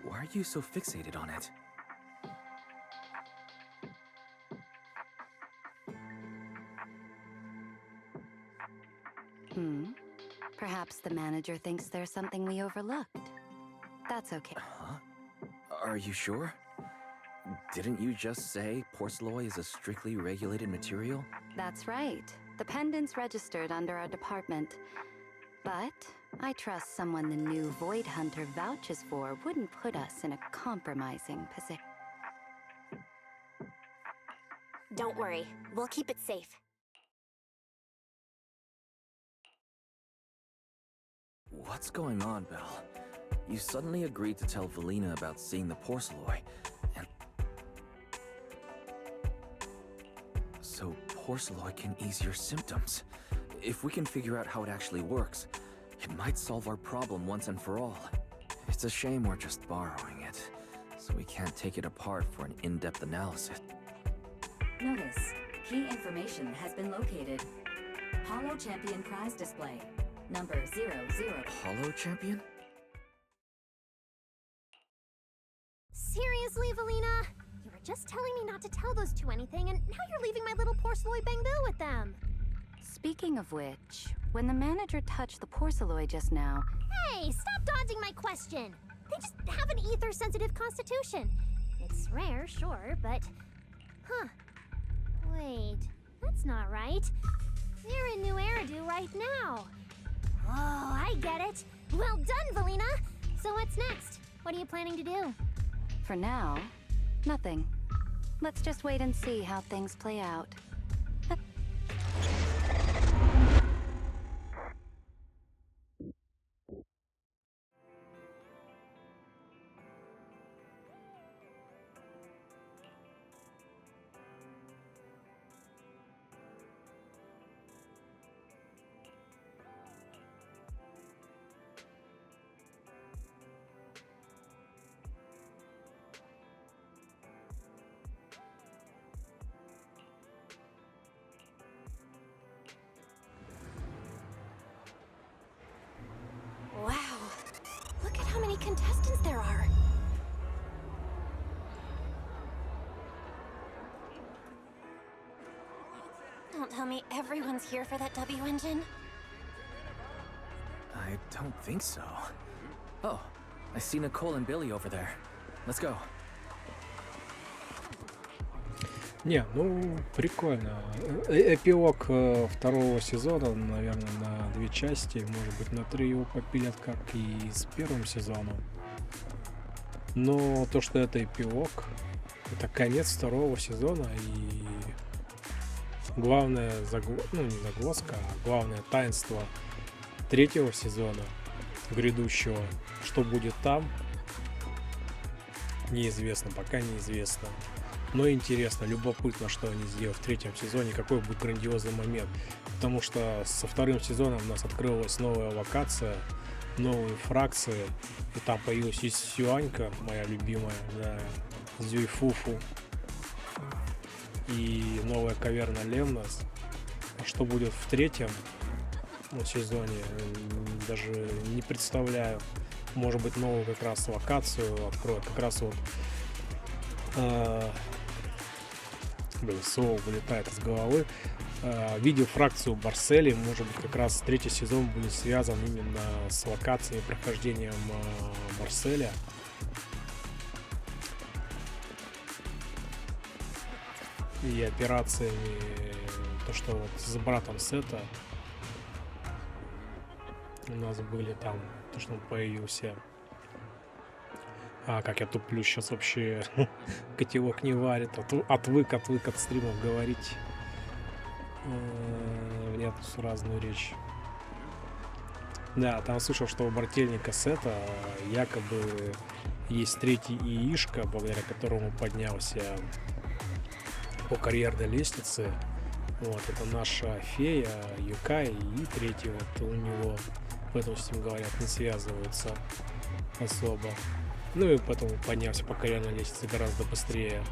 Why are you so fixated on it? Perhaps the manager thinks there's something we overlooked. That's okay. Huh? Are you sure? Didn't you just say porcelain is a strictly regulated material? That's right. The pendant's registered under our department. But I trust someone the new Void Hunter vouches for wouldn't put us in a compromising position. Don't worry, we'll keep it safe. What's going on, Belle? You suddenly agreed to tell Velina about seeing the porcelain, and... So porcelain can ease your symptoms. If we can figure out how it actually works, it might solve our problem once and for all. It's a shame we're just borrowing it, so we can't take it apart for an in-depth analysis. Notice, key information has been located. Hollow Champion prize display. Number 00. Hollow Champion? Seriously, Velina? You were just telling me not to tell those two anything, and now you're leaving my little porcelain bang-boo with them. Speaking of which, when the manager touched the porcelain just now... Hey, stop dodging my question! They just have an ether-sensitive constitution. It's rare, sure, but... Huh. Wait, that's not right. They're in New Eridu right now. Oh, I get it. Well done, Velina! So what's next? What are you planning to do? For now, nothing. Let's just wait and see how things play out. Wow. Look at how many contestants there are. Don't tell me everyone's here for that W engine. I don't think so. Oh, I see Nicole and Billy over there. Let's go. Не, ну, прикольно. Эпилог второго сезона, наверное, на 2 части, может быть, на 3 его попилят, как и с первым сезоном. Но то, что это эпилог, это конец второго сезона, и главное, ну, не загвоздка, а главное таинство 3-го сезона грядущего, что будет там, неизвестно, пока неизвестно. Но интересно, любопытно, что они сделают в 3-м сезоне, какой будет грандиозный момент. Потому что со 2-м сезоном у нас открылась новая локация, новые фракции. И там появилась Сюанька, моя любимая, да, Зюйфуфу. И новая каверна Лемнос. А что будет в 3-м сезоне, даже не представляю. Может быть, новую как раз локацию откроют. Как раз вот... слово вылетает из головы. Видел фракцию Марсели, может быть, как раз 3-й сезон будет связан именно с локациями прохождением Марселя. И операциями, то, что вот с братом Сета у нас были там, то, что он появился. Как я туплю сейчас вообще. Котелок не варит. Отвык от стримов говорить в разную речь. Да, там слышал, что у брательника Сета якобы есть 3-й яишко, благодаря которому поднялся по карьерной лестнице. Вот, это наша фея, Юкай, и 3-й вот у него, поэтому с ним, говорят, не связываются особо. Ну и потом поднялся по карьерной лестнице гораздо быстрее.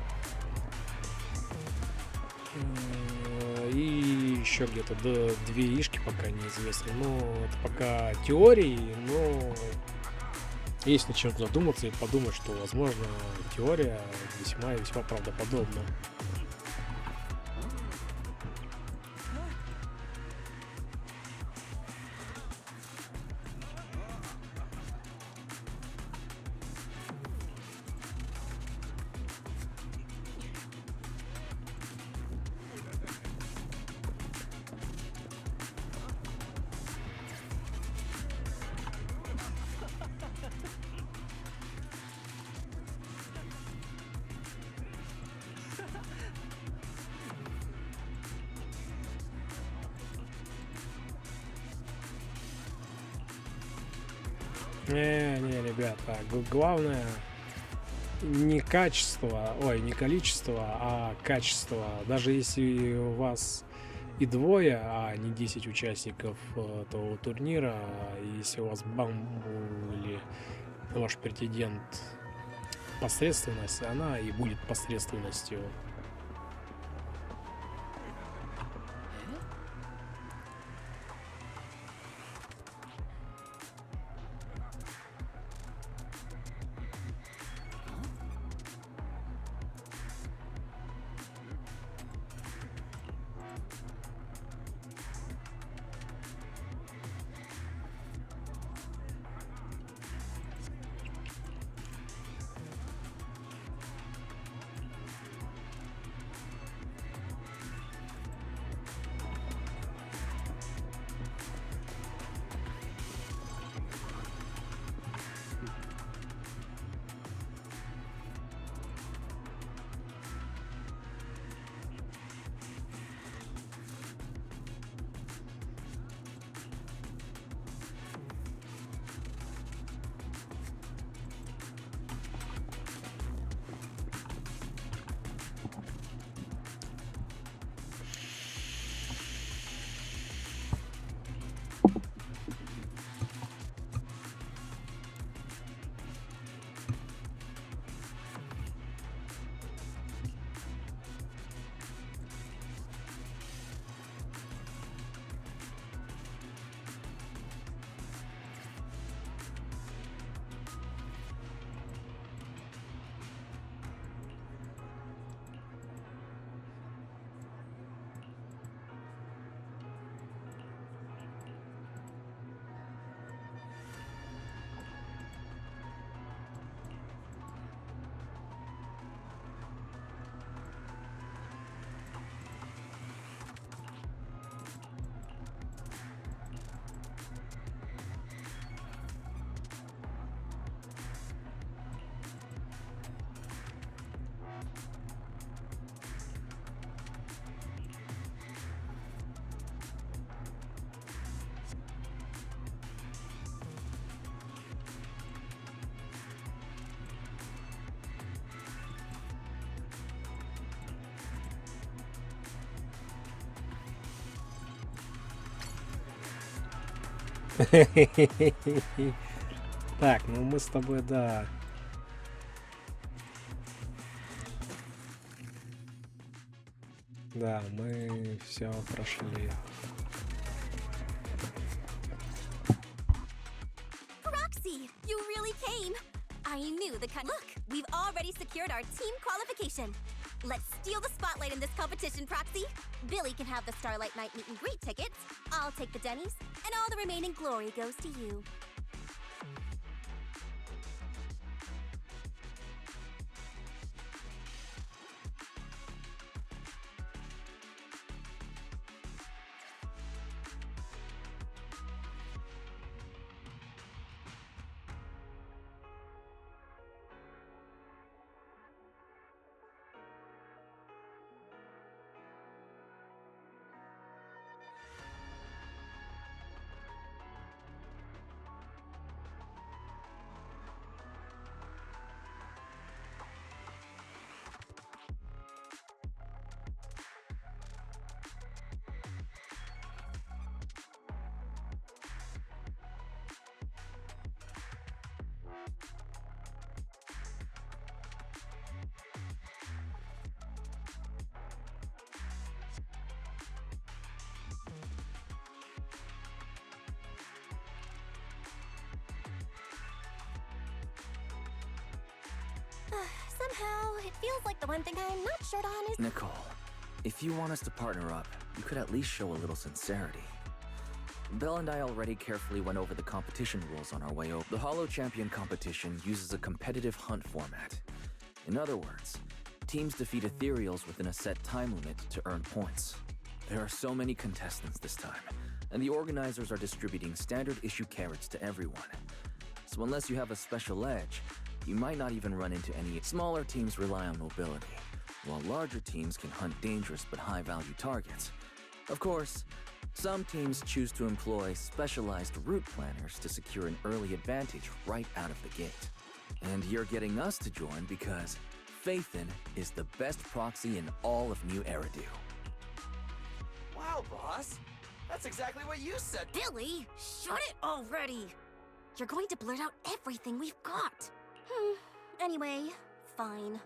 И еще где-то 2 яишки пока неизвестны. Ну, это пока теории, но есть над чем задуматься и подумать, что, возможно, теория весьма и весьма правдоподобна. Не, ребята, главное не качество, не количество, а качество. Даже если у вас и 2, а не 10 участников того турнира, если у вас или ваш претендент посредственность, она и будет посредственностью. Так, ну мы с тобой, да. Да, мы все прошли. Roxy, you really came. I knew the kind. Look, we've already secured our team qualification. Let's steal the spotlight in this competition, Proxy. Billy can have the Starlight Night meet and greet tickets. I'll take the Denny's, and all the remaining glory goes to you. Somehow, it feels like the one thing I'm not sure on is... Nicole, if you want us to partner up, you could at least show a little sincerity. Belle and I already carefully went over the competition rules on our way over. The Hollow Champion competition uses a competitive hunt format. In other words, teams defeat ethereals within a set time limit to earn points. There are so many contestants this time, and the organizers are distributing standard issue carrots to everyone. So unless you have a special edge, you might not even run into any. Smaller teams rely on mobility, while larger teams can hunt dangerous but high-value targets. Of course, some teams choose to employ specialized route planners to secure an early advantage right out of the gate. And you're getting us to join because Faithin is the best proxy in all of New Eridu. Wow, boss. That's exactly what you said. Billy, shut it already! You're going to blurt out everything we've got. Anyway, fine.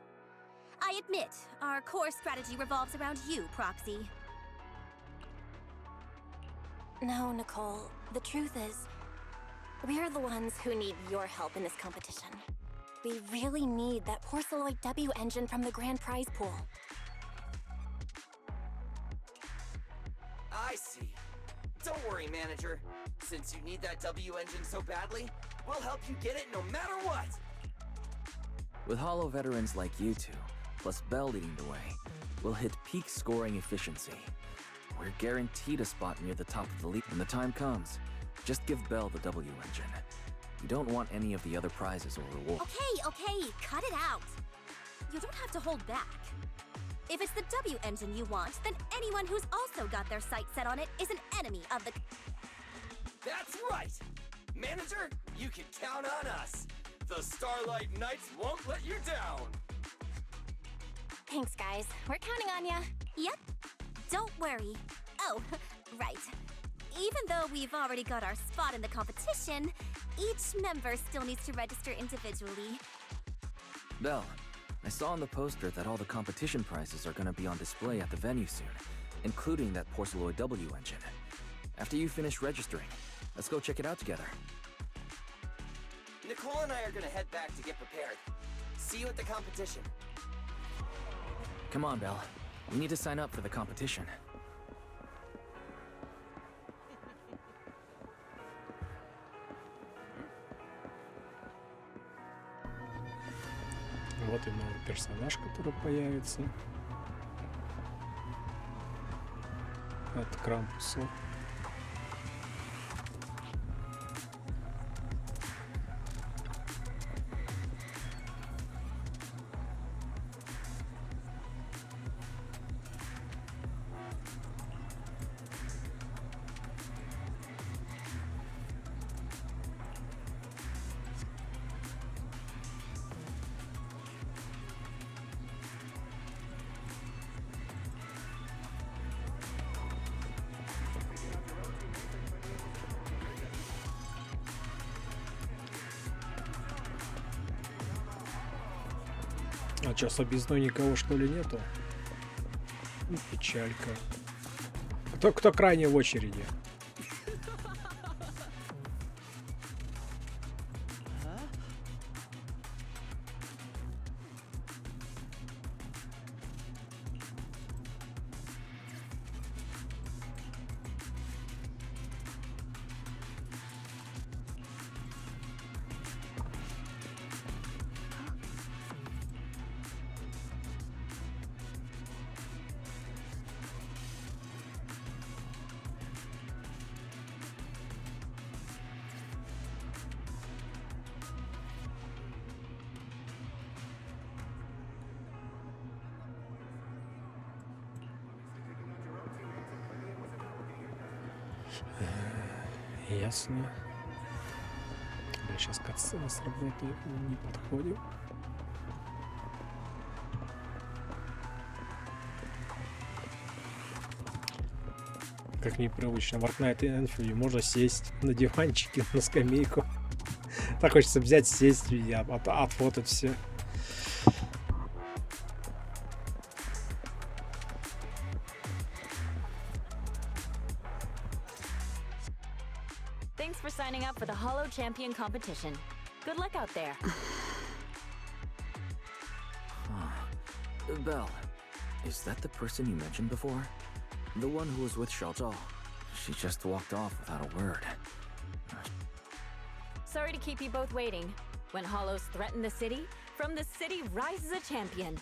I admit, our core strategy revolves around you, Proxy. No, Nicole. The truth is, we're the ones who need your help in this competition. We really need that Porceloid W engine from the grand prize pool. I see. Don't worry, manager. Since you need that W engine so badly, we'll help you get it no matter what. With Hollow veterans like you two, plus Belle leading the way, we'll hit peak scoring efficiency. We're guaranteed a spot near the top of the league. When the time comes, just give Belle the W engine. You don't want any of the other prizes or rewards. Okay, cut it out. You don't have to hold back. If it's the W engine you want, then anyone who's also got their sights set on it is an enemy of the... That's right! Manager, you can count on us. The Starlight Knights won't let you down. Thanks, guys. We're counting on ya. Yep. Don't worry. Oh, right. Even though we've already got our spot in the competition, each member still needs to register individually. Belle, I saw on the poster that all the competition prizes are going to be on display at the venue soon, including that Porceloid W engine. After you finish registering, let's go check it out together. Nicole and I are gonna head back to get prepared. See you at the competition. Come on, Belle. We need to sign up for the competition. Вот и новый персонаж, который появится от Крампуса. А что, с объездной никого что ли нету? Печалька. Кто крайне в очереди? Ясно. Бля, сейчас катсцена сработает, не подходим. Как непривычно. В Fortnite и Энфилде можно сесть на диванчике, на скамейку. Так хочется взять, сесть и отфотать все. Thanks for signing up for the Hollow Champion competition. Good luck out there. Bell, is that the person you mentioned before? The one who was with Xiaozhao? She just walked off without a word. Sorry to keep you both waiting. When Hollows threaten the city, from the city rises a champion.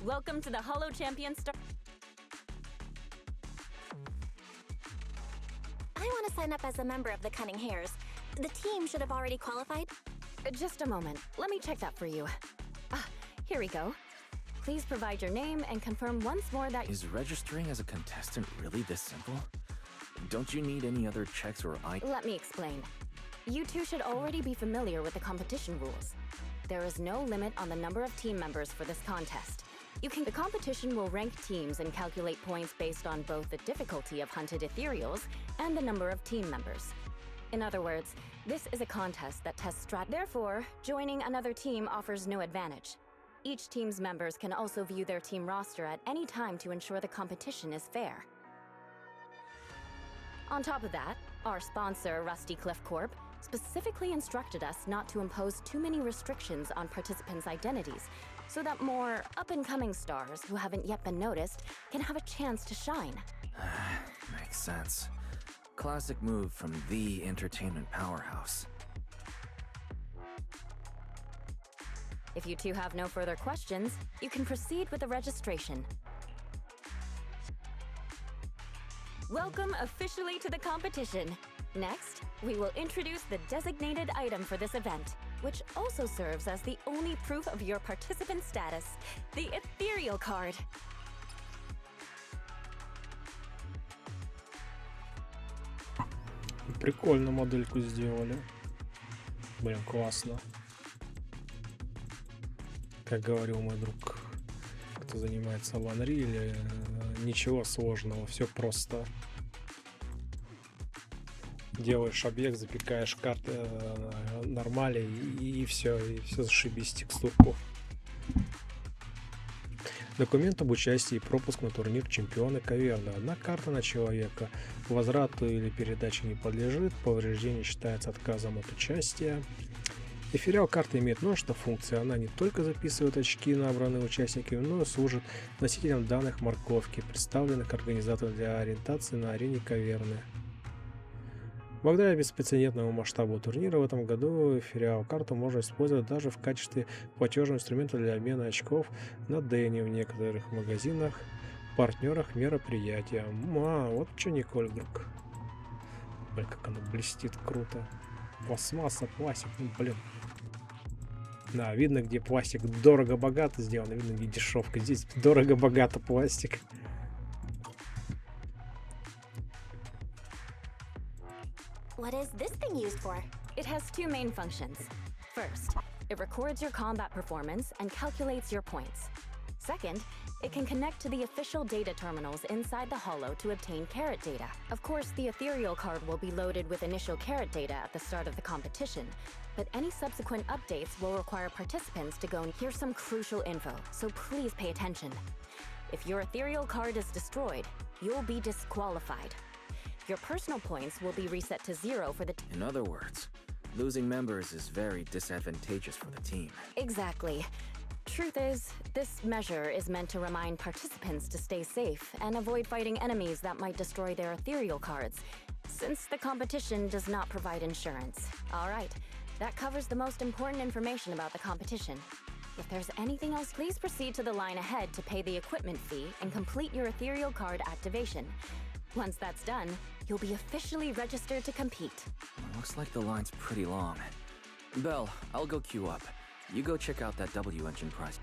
Welcome to the Hollow Champion Star. I want to sign up as a member of the Cunning Hares. The team should have already qualified. Just a moment. Let me check that for you. Here we go. Please provide your name and confirm once more that... Is registering as a contestant really this simple? Don't you need any other checks or Let me explain. You two should already be familiar with the competition rules. There is no limit on the number of team members for this contest. The competition will rank teams and calculate points based on both the difficulty of hunted ethereals and the number of team members. In other words, this is a contest that tests Therefore, joining another team offers no advantage. Each team's members can also view their team roster at any time to ensure the competition is fair. On top of that, our sponsor, Rusty Cliff Corp, specifically instructed us not to impose too many restrictions on participants' identities, so that more up-and-coming stars who haven't yet been noticed can have a chance to shine. Makes sense. Classic move from the entertainment powerhouse. If you two have no further questions, you can proceed with the registration. Welcome officially to the competition. Next, we will introduce the designated item for this event, which also serves as the only proof of your participant status, the ethereal card. Прикольно модельку сделали. Блин, классно. Как говорил мой друг, кто занимается в Unreal, ничего сложного, все просто. Делаешь объект, запекаешь карты нормали и все зашибись текстурку. Документ об участии и пропуск на турнир Чемпионы каверны. Одна карта на человека. Возврату или передаче не подлежит. Повреждение считается отказом от участия. Эфириал карта имеет множество функций. Она не только записывает очки, набранные участниками, но и служит носителем данных морковки, представленных организатором для ориентации на арене каверны. Благодаря беспрецедентному масштабу турнира в этом году эфириал карту можно использовать даже в качестве платежного инструмента для обмена очков на Дэнни в некоторых магазинах, партнерах мероприятия. Вот что Николь вдруг. Блин, как оно блестит круто. Пластмасса, пластик, блин. Да, видно, где пластик дорого-богато сделан, видно, где дешевка. Здесь дорого-богато пластик. What is this thing used for? It has two main functions. First, it records your combat performance and calculates your points. Second, it can connect to the official data terminals inside the holo to obtain carrot data. Of course, the ethereal card will be loaded with initial carrot data at the start of the competition, but any subsequent updates will require participants to go and hear some crucial info, so please pay attention. If your ethereal card is destroyed, you'll be disqualified. Your personal points will be reset to 0 for the In other words, losing members is very disadvantageous for the team. Exactly. Truth is, this measure is meant to remind participants to stay safe and avoid fighting enemies that might destroy their ethereal cards, since the competition does not provide insurance. All right, that covers the most important information about the competition. If there's anything else, please proceed to the line ahead to pay the equipment fee and complete your ethereal card activation. Once that's done, you'll be officially registered to compete. Looks like the line's pretty long. Belle, I'll go queue up. You go check out that W engine prize.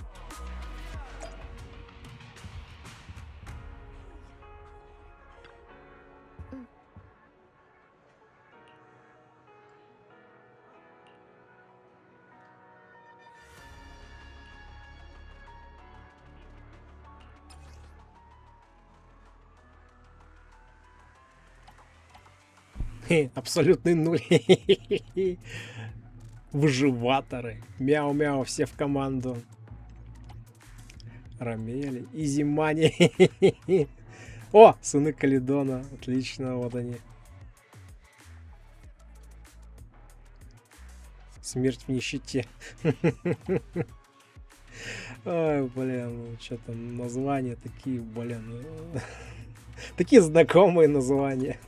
Абсолютный нуль. Выживаторы. Мяу-мяу, все в команду. Рамели. Изимани. О, сыны Каледона. Отлично, вот они. Смерть в нищете. Ой, блин, что там названия такие, блин. Такие знакомые названия.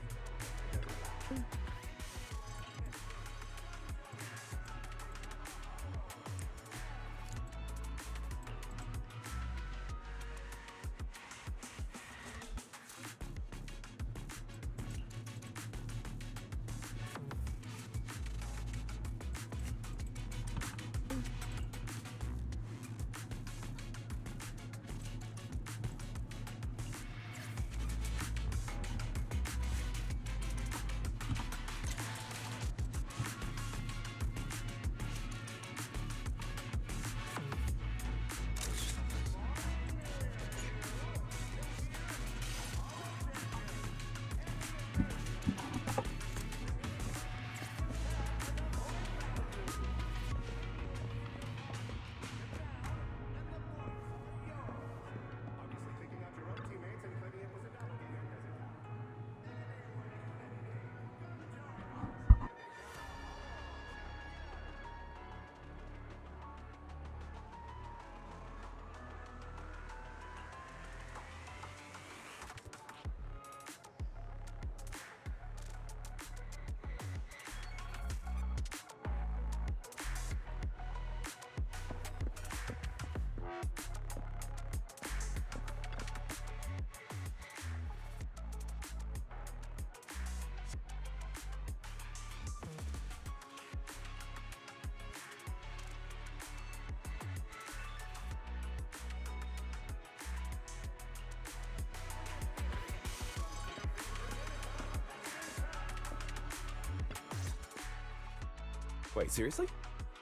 Wait, seriously?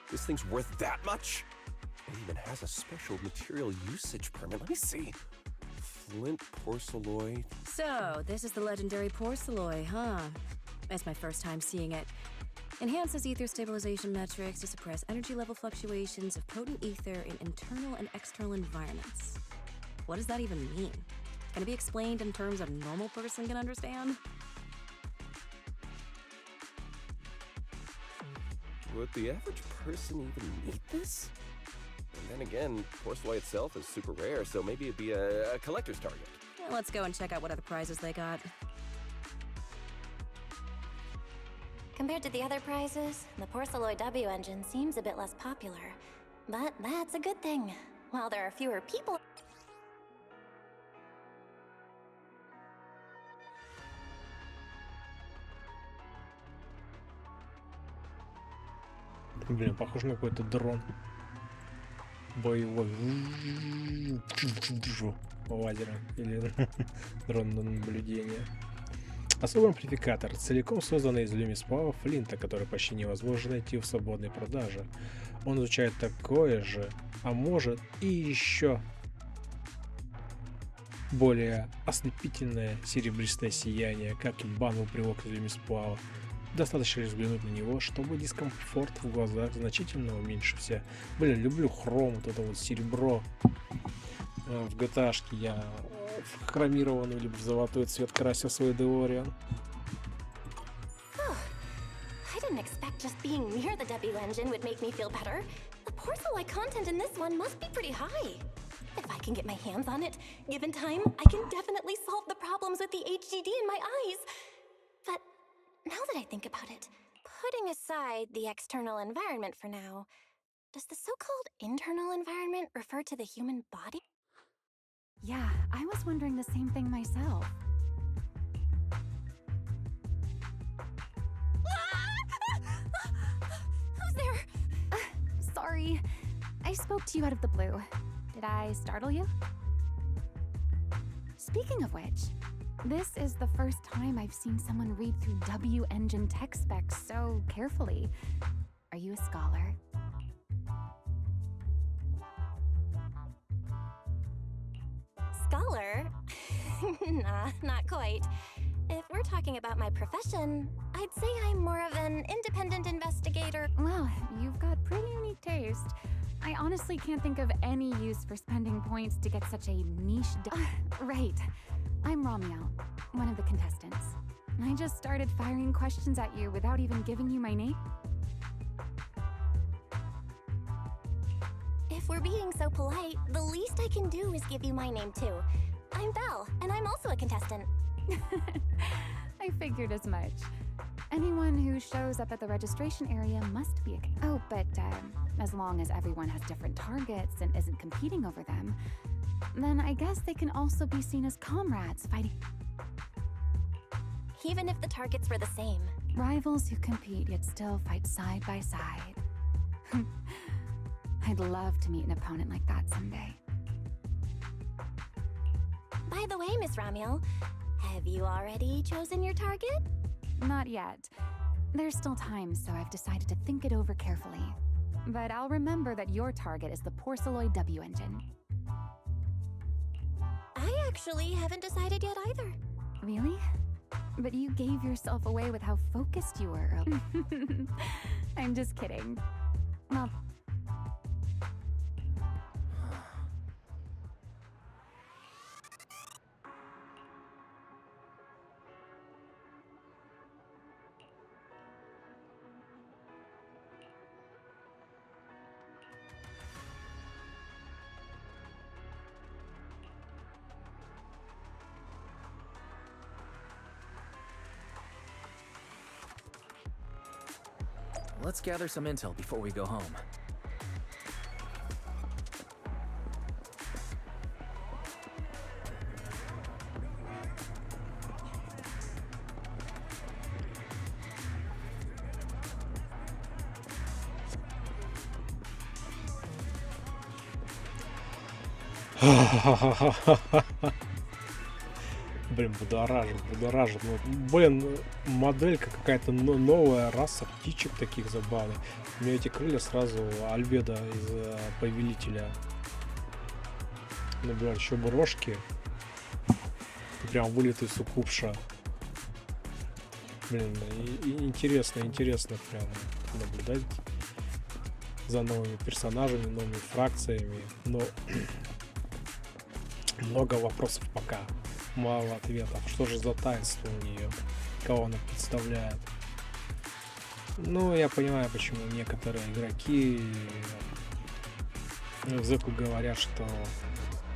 This thing's worth that much? It even has a special material usage permit. Let me see. Flint porcelloid. So, this is the legendary porcelloid, huh? It's my first time seeing it. Enhances ether stabilization metrics to suppress energy level fluctuations of potent ether in internal and external environments. What does that even mean? Can it be explained in terms a normal person can understand? Would the average person even need this? And then again, porcelloid itself is super rare, so maybe it'd be a collector's target. Well, let's go and check out what other prizes they got. Compared to the other prizes, the porcelloid W engine seems a bit less popular. But that's a good thing. While there are fewer people... Блин, похоже на какой-то дрон. Боевой. Лазера. Или дрон на наблюдение. Особый амплификатор, целиком созданный из люмисплава флинта, который почти невозможно найти в свободной продаже. Он изучает такое же, а может и еще более ослепительное серебристое сияние, как и банный приводителями сплава. Достаточно лишь взглянуть на него, чтобы дискомфорт в глазах значительно уменьшился. Блин, люблю хром, вот это вот серебро. В GTA-шке я в хромированный либо в золотой цвет красил свой Деориан. I didn't expect just being near the W engine would make me feel better. The porcelain content in this one must be pretty high. If I can get my hands on it, given time, I can definitely solve the problems with the HDD in my eyes. But now that I think about it, putting aside the external environment for now, does the so-called internal environment refer to the human body? Yeah, I was wondering the same thing myself. Who's there? Sorry, I spoke to you out of the blue. Did I startle you? Speaking of which, this is the first time I've seen someone read through W engine tech specs so carefully. Are you a scholar? Scholar? Nah, not quite. If we're talking about my profession, I'd say I'm more of an independent investigator. Well, you've got pretty unique taste. I honestly can't think of any use for spending points to get such a niche. Right. I'm Romeo, one of the contestants. I just started firing questions at you without even giving you my name. If we're being so polite, the least I can do is give you my name too. I'm Belle, and I'm also a contestant. I figured as much. Anyone who shows up at the registration area must be a... Oh, but as long as everyone has different targets and isn't competing over them, then I guess they can also be seen as comrades fighting... Even if the targets were the same. Rivals who compete yet still fight side by side. I'd love to meet an opponent like that someday. By the way, Miss Ramiel, have you already chosen your target? Not yet. There's still time, so I've decided to think it over carefully. But I'll remember that your target is the Porceloid W engine. I actually haven't decided yet either. Really? But you gave yourself away with how focused you were earlier. I'm just kidding. Well... Let's gather some intel before we go home. Блин, будоражит. Ну, блин, моделька какая-то новая, раса птичек таких забавных. У меня эти крылья сразу альбедо из повелителя. Ну, блин, еще бы рожки. Прям вылитый суккубша. Блин, интересно прям наблюдать за новыми персонажами, новыми фракциями. Но много вопросов пока. Мало ответов. Что же за таинство у нее? Кого она представляет? Ну, я понимаю, почему некоторые игроки в Зеку говорят, что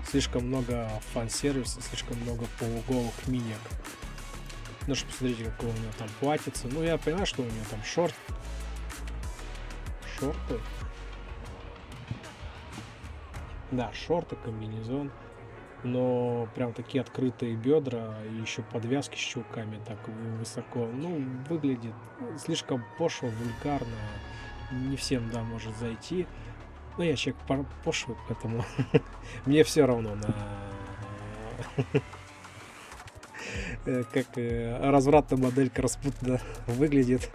слишком много фан-сервиса, слишком много полуголых минек. Ну что, посмотрите, какого у нее там платьице. Ну, я понимаю, что у нее там шорты. Да, шорты, комбинезон. Но прям такие открытые бедра и еще подвязки с чулками так высоко. Ну, выглядит слишком пошло, вульгарно. Не всем, да, может зайти. Но я человек пошлый, поэтому мне все равно на как развратная моделька распутно выглядит.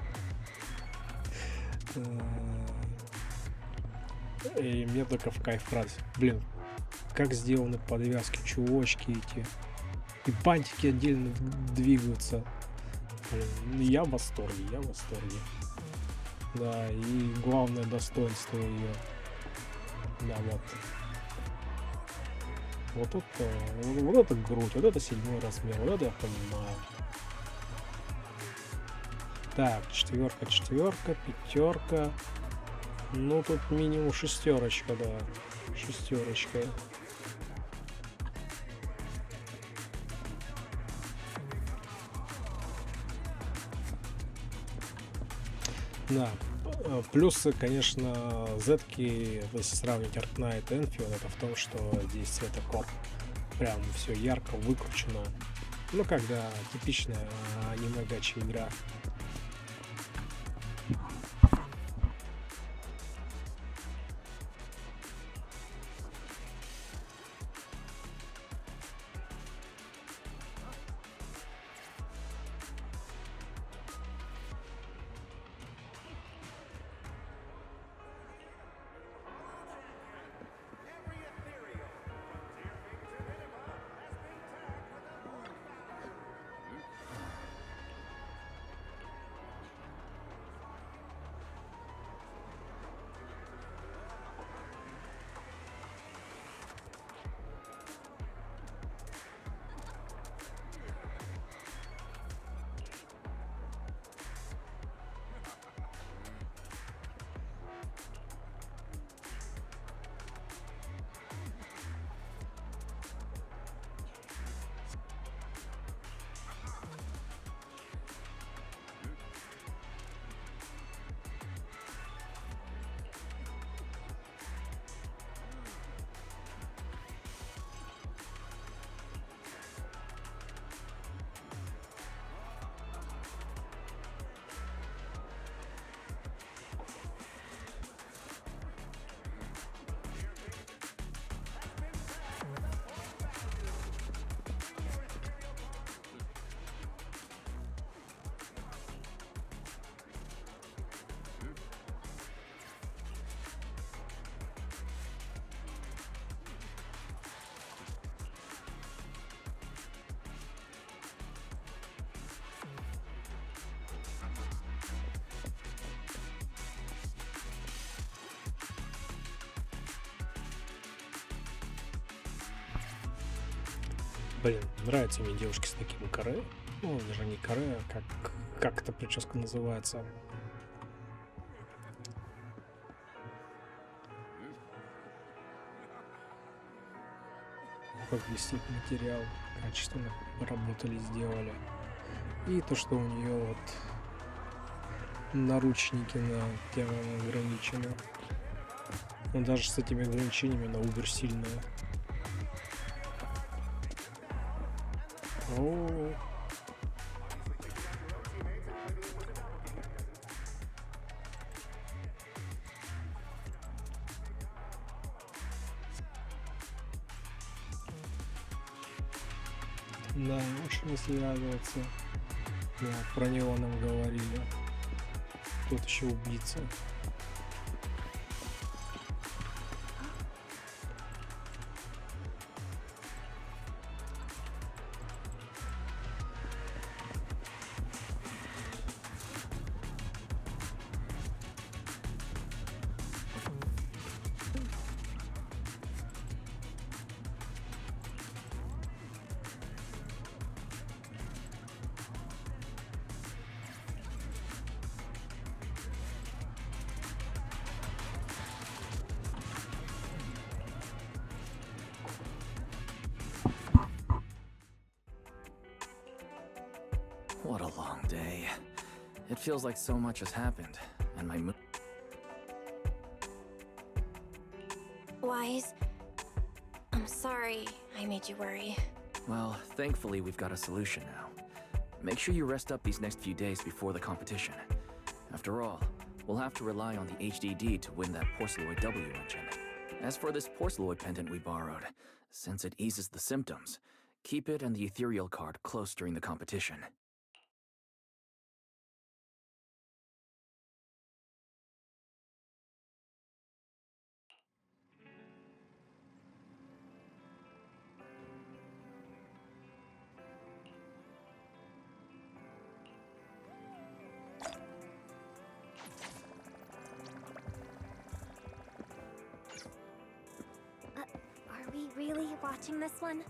И мне только в кайф фразе. Блин, как сделаны подвязки, чулочки эти. И бантики отдельно двигаются. Блин, я в восторге, я в восторге. Да, и главное достоинство ее. Да, вот. Вот это грудь, вот это 7 размер, вот это я понимаю. Так, 4, 4, 5. Ну, тут минимум 6, да. 6. Да. Плюсы, конечно, Z-ки, если сравнить Arknight и Enfield, это в том, что здесь цветокор прям все ярко выкручено. Ну, когда типичная аниме-гача игра. Блин, нравятся мне девушки с таким каре. Ну, даже не каре, а как эта прическа называется. Как вести материал, качественно поработали, сделали. И то, что у нее вот наручники на тему ограничены. Но даже с этими ограничениями она убер сильная. О. Да, лучше не связываться. Да, про него нам говорили. Тут еще убийца. What a long day. It feels like so much has happened, and my mood. Wise, I'm sorry I made you worry. Well, thankfully we've got a solution now. Make sure you rest up these next few days before the competition. After all, we'll have to rely on the HDD to win that Porceloid W engine. As for this Porceloid pendant we borrowed, since it eases the symptoms, keep it and the ethereal card close during the competition. really watching this one?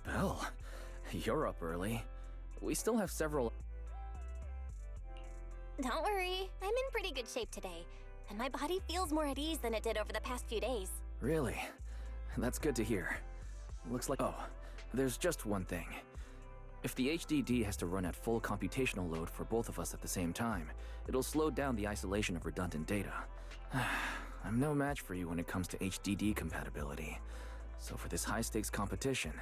Belle, you're up early. We still have several... Don't worry, I'm in pretty good shape today, and my body feels more at ease than it did over the past few days. Really? That's good to hear. Looks like... Oh, there's just one thing. If the HDD has to run at full computational load for both of us at the same time, it'll slow down the isolation of redundant data. I'm no match for you when it comes to HDD compatibility. So for this high-stakes competition...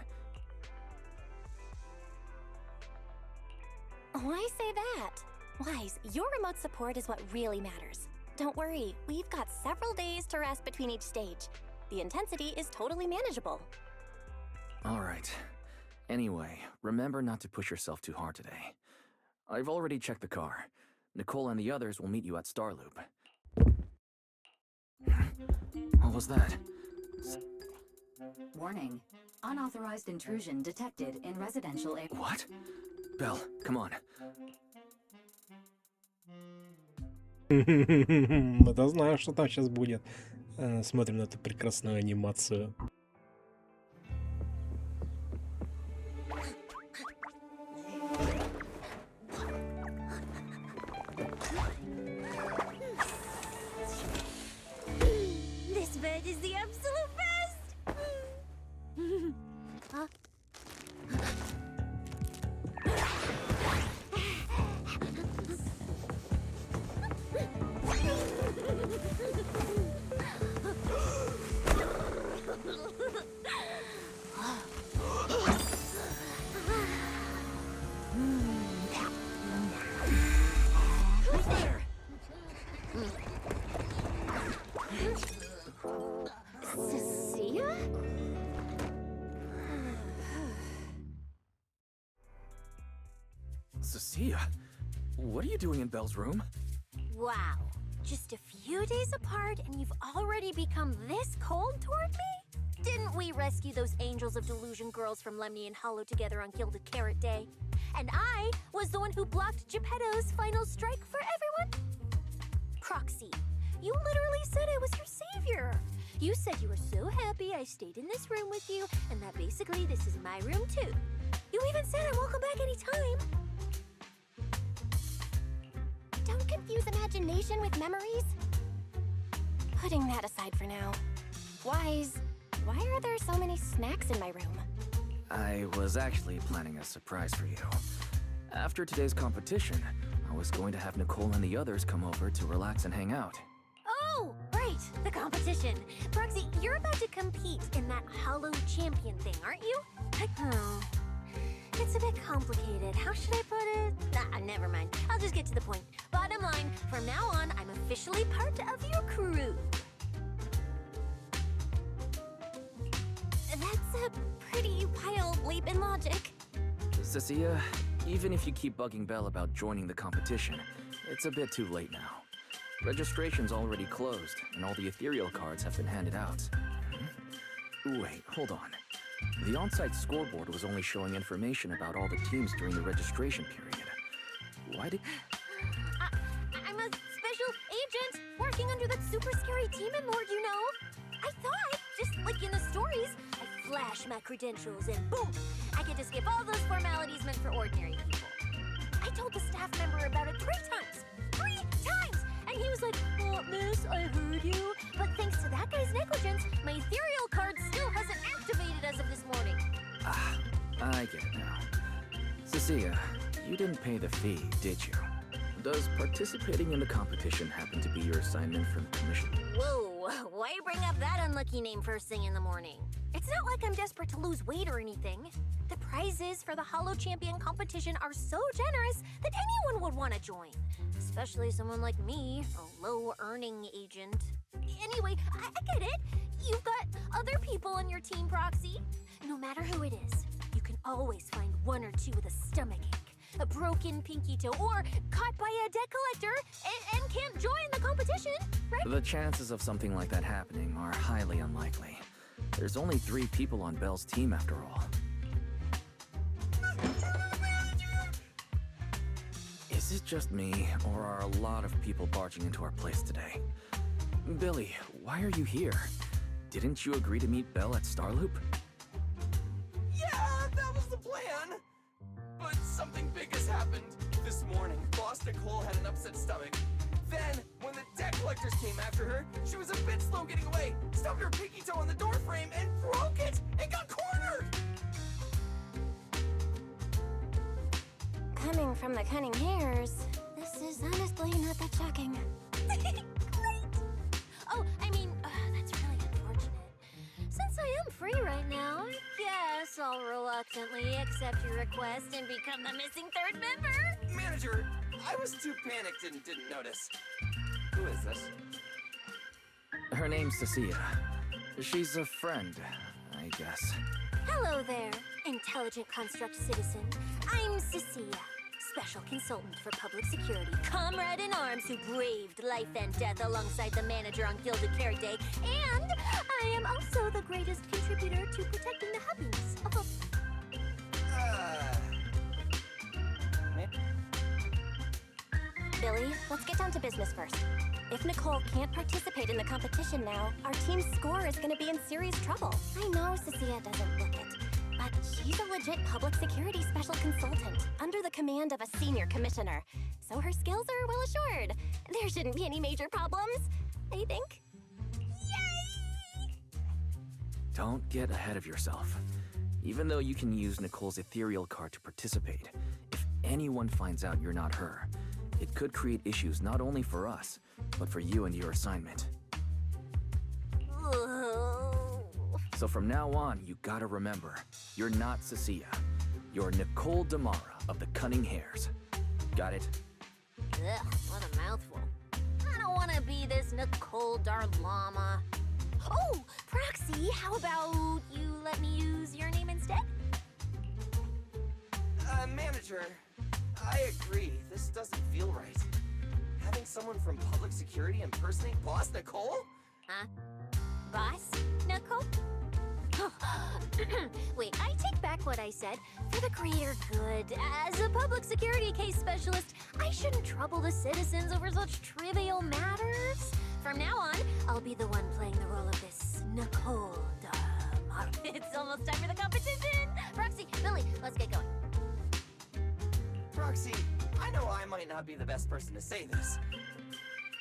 Why say that? Wise, your remote support is what really matters. Don't worry, we've got several days to rest between each stage. The intensity is totally manageable. Alright. Anyway, remember not to push yourself too hard today. I've already checked the car. Nicole and the others will meet you at Starloop. What was that? Warning. Unauthorized intrusion detected in residential area. What? Belle, come on. Это знаю, что там сейчас будет. Смотрим на эту прекрасную анимацию. This bed is the absolute best! Huh? Cecilia, what are you doing in Belle's room? Wow. Just a few days apart and you've already become this cold toward me? Didn't we rescue those angels of delusion girls from Lemny and Hollow together on Gilded Carrot Day? And I was the one who blocked Geppetto's final strike for everyone? Proxy, you literally said I was your savior. You said you were so happy I stayed in this room with you and that basically this is my room too. You even said I'm welcome back anytime. Don't confuse imagination with memories. Putting that aside for now. Wise, why are there so many snacks in my room? I was actually planning a surprise for you. After today's competition, I was going to have Nicole and the others come over to relax and hang out. Oh, right, the competition. Proxy, you're about to compete in that Hollow Champion thing, aren't you? Oh, it's a bit complicated. How should I put it? Never mind. I'll just get to the point. Bottom line, from now on, I'm officially part of your crew. That's a pretty wild leap in logic. Cecilia, even if you keep bugging Belle about joining the competition, it's a bit too late now. Registration's already closed, and all the ethereal cards have been handed out. Wait, hold on. The on-site scoreboard was only showing information about all the teams during the registration period. Why did... I'm a special agent working under that super scary demon lord, you know. I thought, just like in the stories, I flash my credentials and boom, I get to skip all those formalities meant for ordinary people. I told the staff member about it 3 times! 3 times! And he was like, oh, miss, I heard you. But thanks to that guy's negligence, my ethereal card still hasn't activated as of this morning. Ah, I get it now. Cecilia, you didn't pay the fee, did you? Does participating in the competition happen to be your assignment from the commission? Whoa, why bring up that unlucky name first thing in the morning? It's not like I'm desperate to lose weight or anything. The prizes for the Hollow Champion competition are so generous that anyone would want to join. Especially someone like me, a low-earning agent. Anyway, I get it. You've got other people on your team, Proxy. No matter who it is, you can always find one or two with a stomachache, a broken pinky toe, or caught by a debt collector and can't join the competition, right? The chances of something like that happening are highly unlikely. There's only 3 people on Belle's team after all. Is it just me, or are a lot of people barging into our place today? Billy, why are you here? Didn't you agree to meet Belle at Starloop? Yeah, that was the plan. But something big has happened. This morning, Boss Nicole had an upset stomach. Then, when the debt collectors came after her, she was a bit slow getting away, stubbed her pinky toe on the door frame, and broke it, and got cornered! Coming from the cunning hairs, this is honestly not that shocking. Great! Oh, I mean, that's really unfortunate. Since I am free right now, I guess I'll reluctantly accept your request and become the missing third member. Manager, I was too panicked and didn't notice. Who is this? Her name's Cecilia. She's a friend, I guess. Hello there, intelligent construct citizen. I'm Cecilia, special consultant for public security, comrade in arms who braved life and death alongside the manager on Gilded Carrot Day, and I am also the greatest contributor to protecting the happiness of a... Billy, let's get down to business first. If Nicole can't participate in the competition now, our team's score is going to be in serious trouble. I know Cecilia doesn't look it, but she's a legit public security special consultant under the command of a senior commissioner, so her skills are well assured. There shouldn't be any major problems, I think. Yay! Don't get ahead of yourself. Even though you can use Nicole's ethereal card to participate, if anyone finds out you're not her, it could create issues not only for us, but for you and your assignment. So from now on, you gotta remember, you're not Cecilia. You're Nicole Damara of the Cunning Hairs. Got it? Ugh, what a mouthful. I don't want to be this Nicole Darlama. Oh, Proxy, how about you let me use your name instead? Manager, I agree. This doesn't feel right. Having someone from public security impersonate Boss Nicole? Huh? Boss Nicole? Wait, I take back what I said. For the greater good, as a public security case specialist, I shouldn't trouble the citizens over such trivial matters. From now on, I'll be the one playing the role of this Nicole Darlama. It's almost time for the competition! Proxy, Billy, let's get going. Proxy, I know I might not be the best person to say this,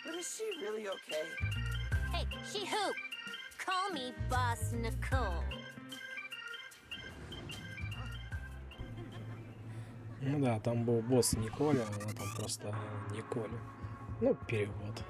but is she really okay? Hey, she who? Call me Boss Nicole. Ну да, там был босс Николя, она там просто Николь. Ну, перевод.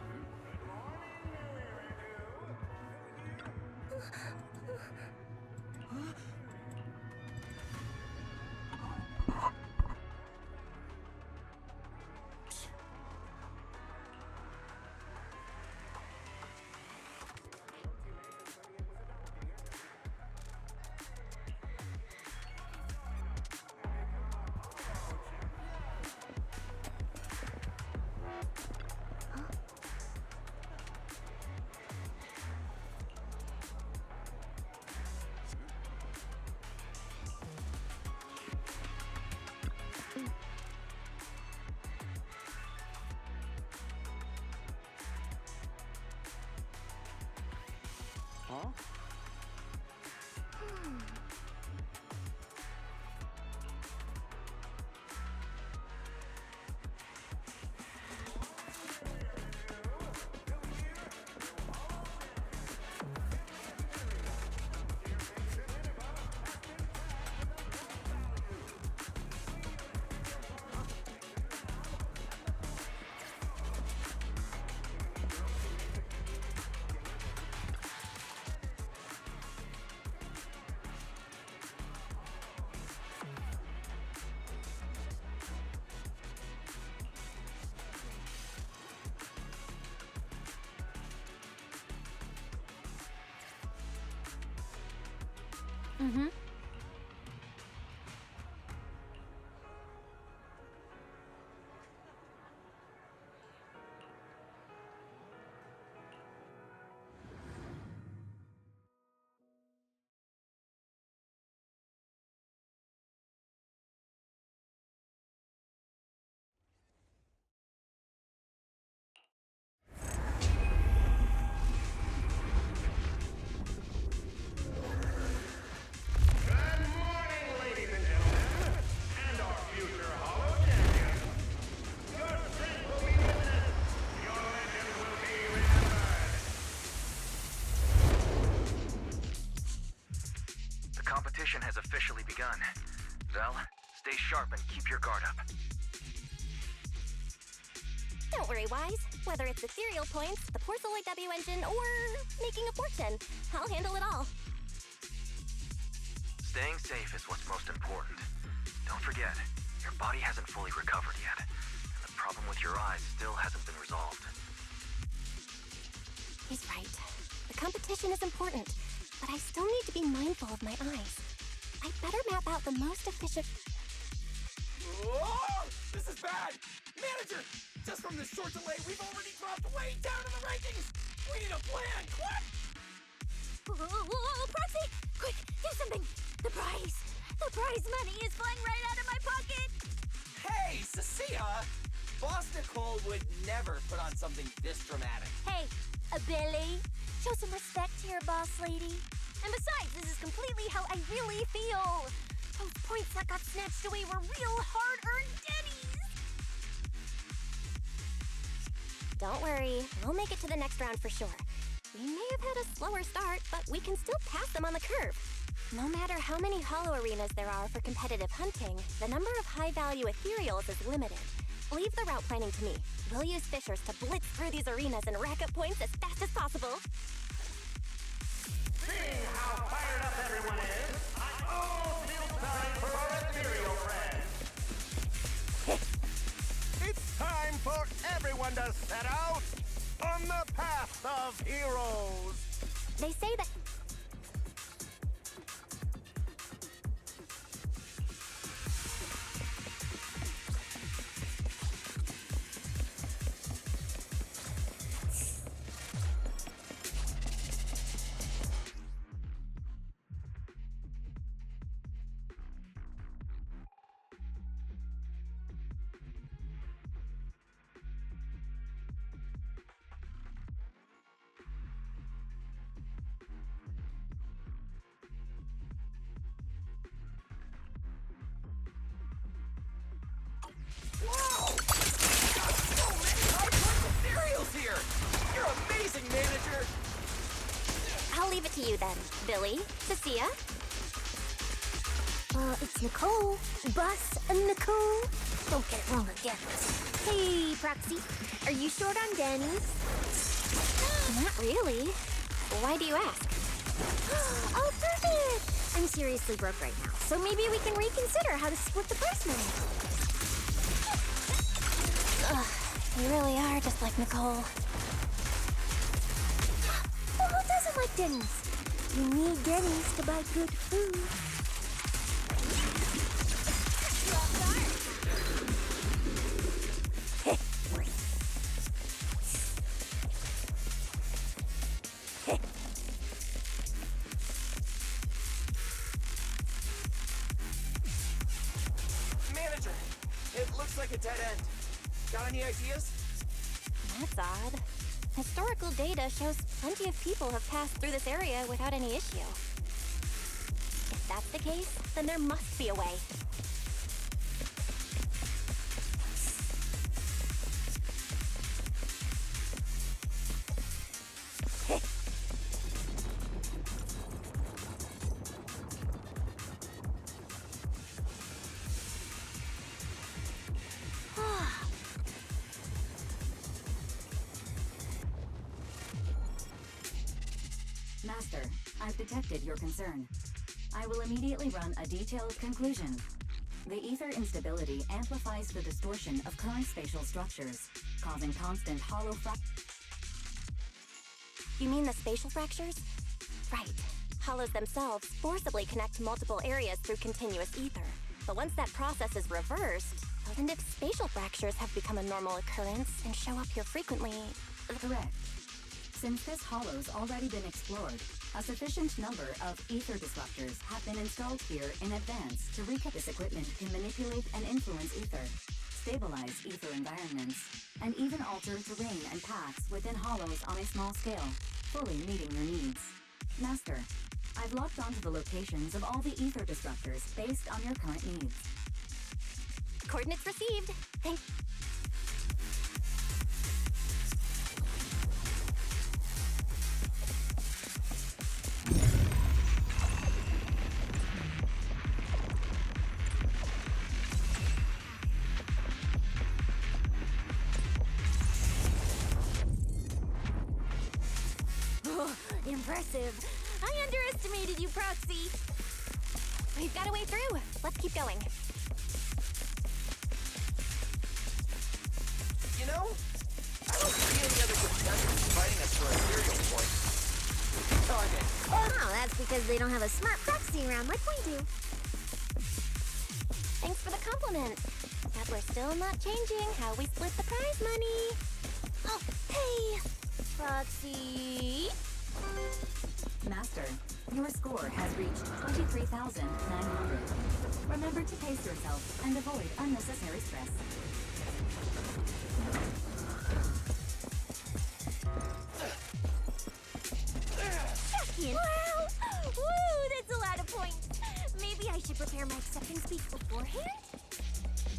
Mm-hmm. Competition has officially begun. Vel, stay sharp and keep your guard up. Don't worry, Wise. Whether it's ethereal points, the Porceloid W engine, or making a fortune, I'll handle it all. Staying safe is what's most important. Don't forget, your body hasn't fully recovered yet, and the problem with your eyes still hasn't been resolved. He's right. The competition is important, but I still need to be mindful of my eyes. I better map out the most efficient... Whoa! This is bad! Manager! Just from this short delay, we've already dropped way down in the rankings! We need a plan! Quick! Whoa, Proxy! Quick, do something! The prize! The prize money is flying right out of my pocket! Hey, Cecilia! Boss Nicole would never put on something this dramatic. Hey, Billy, show some respect to your boss lady. And besides, this is completely how I really feel. Those points that got snatched away were real hard-earned dennies. Don't worry, we'll make it to the next round for sure. We may have had a slower start, but we can still pass them on the curve. No matter how many hollow arenas there are for competitive hunting, the number of high-value ethereals is limited. Leave the route planning to me. We'll use fishers to blitz through these arenas and rack up points as fast as possible. Seeing how fired up everyone is, I almost feel sorry for our ethereal friends. It's time for everyone to set out on the path of heroes. They say that... Wow! We got so many high-class ethereals here! You're amazing, manager! I'll leave it to you then, Billy, Cecilia. It's Nicole. Boss Nicole. Don't get it wrong again. Hey, Proxy. Are you short on Danny's? Not really. Why do you ask? Oh, perfect! I'm seriously broke right now, so maybe we can reconsider how to split the price money. Ugh, you really are just like Nicole. Well, who doesn't like Denny's? You need Denny's to buy good food. Manager, it looks like a dead end. Got any ideas? That's odd. Historical data shows plenty of people have passed through this area without any issue. If that's the case, then there must be a way. Master, I've detected your concern. I will immediately run a detailed conclusion. The ether instability amplifies the distortion of current spatial structures, causing constant You mean the spatial fractures? Right. hollows themselves forcibly connect multiple areas through continuous ether. But once that process is reversed, and if spatial fractures have become a normal occurrence and show up here frequently... Correct. Since this hollow's already been explored, a sufficient number of ether disruptors have been installed here in advance to recap. This equipment can manipulate and influence ether, stabilize ether environments, and even alter terrain and paths within hollows on a small scale, fully meeting your needs. Master, I've locked onto the locations of all the ether disruptors based on your current needs. Coordinates received. Thank... Impressive. I underestimated you, Proxy. We've got a way through. Let's keep going. You know, I don't see any other contestants fighting us for a serial point. Target. Oh, that's because they don't have a smart proxy around like we do. Thanks for the compliment. But we're still not changing how we split the prize money. Oh, hey, Proxy. Master, your score has reached 23,900. Remember to pace yourself and avoid unnecessary stress. Wow! Woo, that's a lot of points. Maybe I should prepare my acceptance speech beforehand?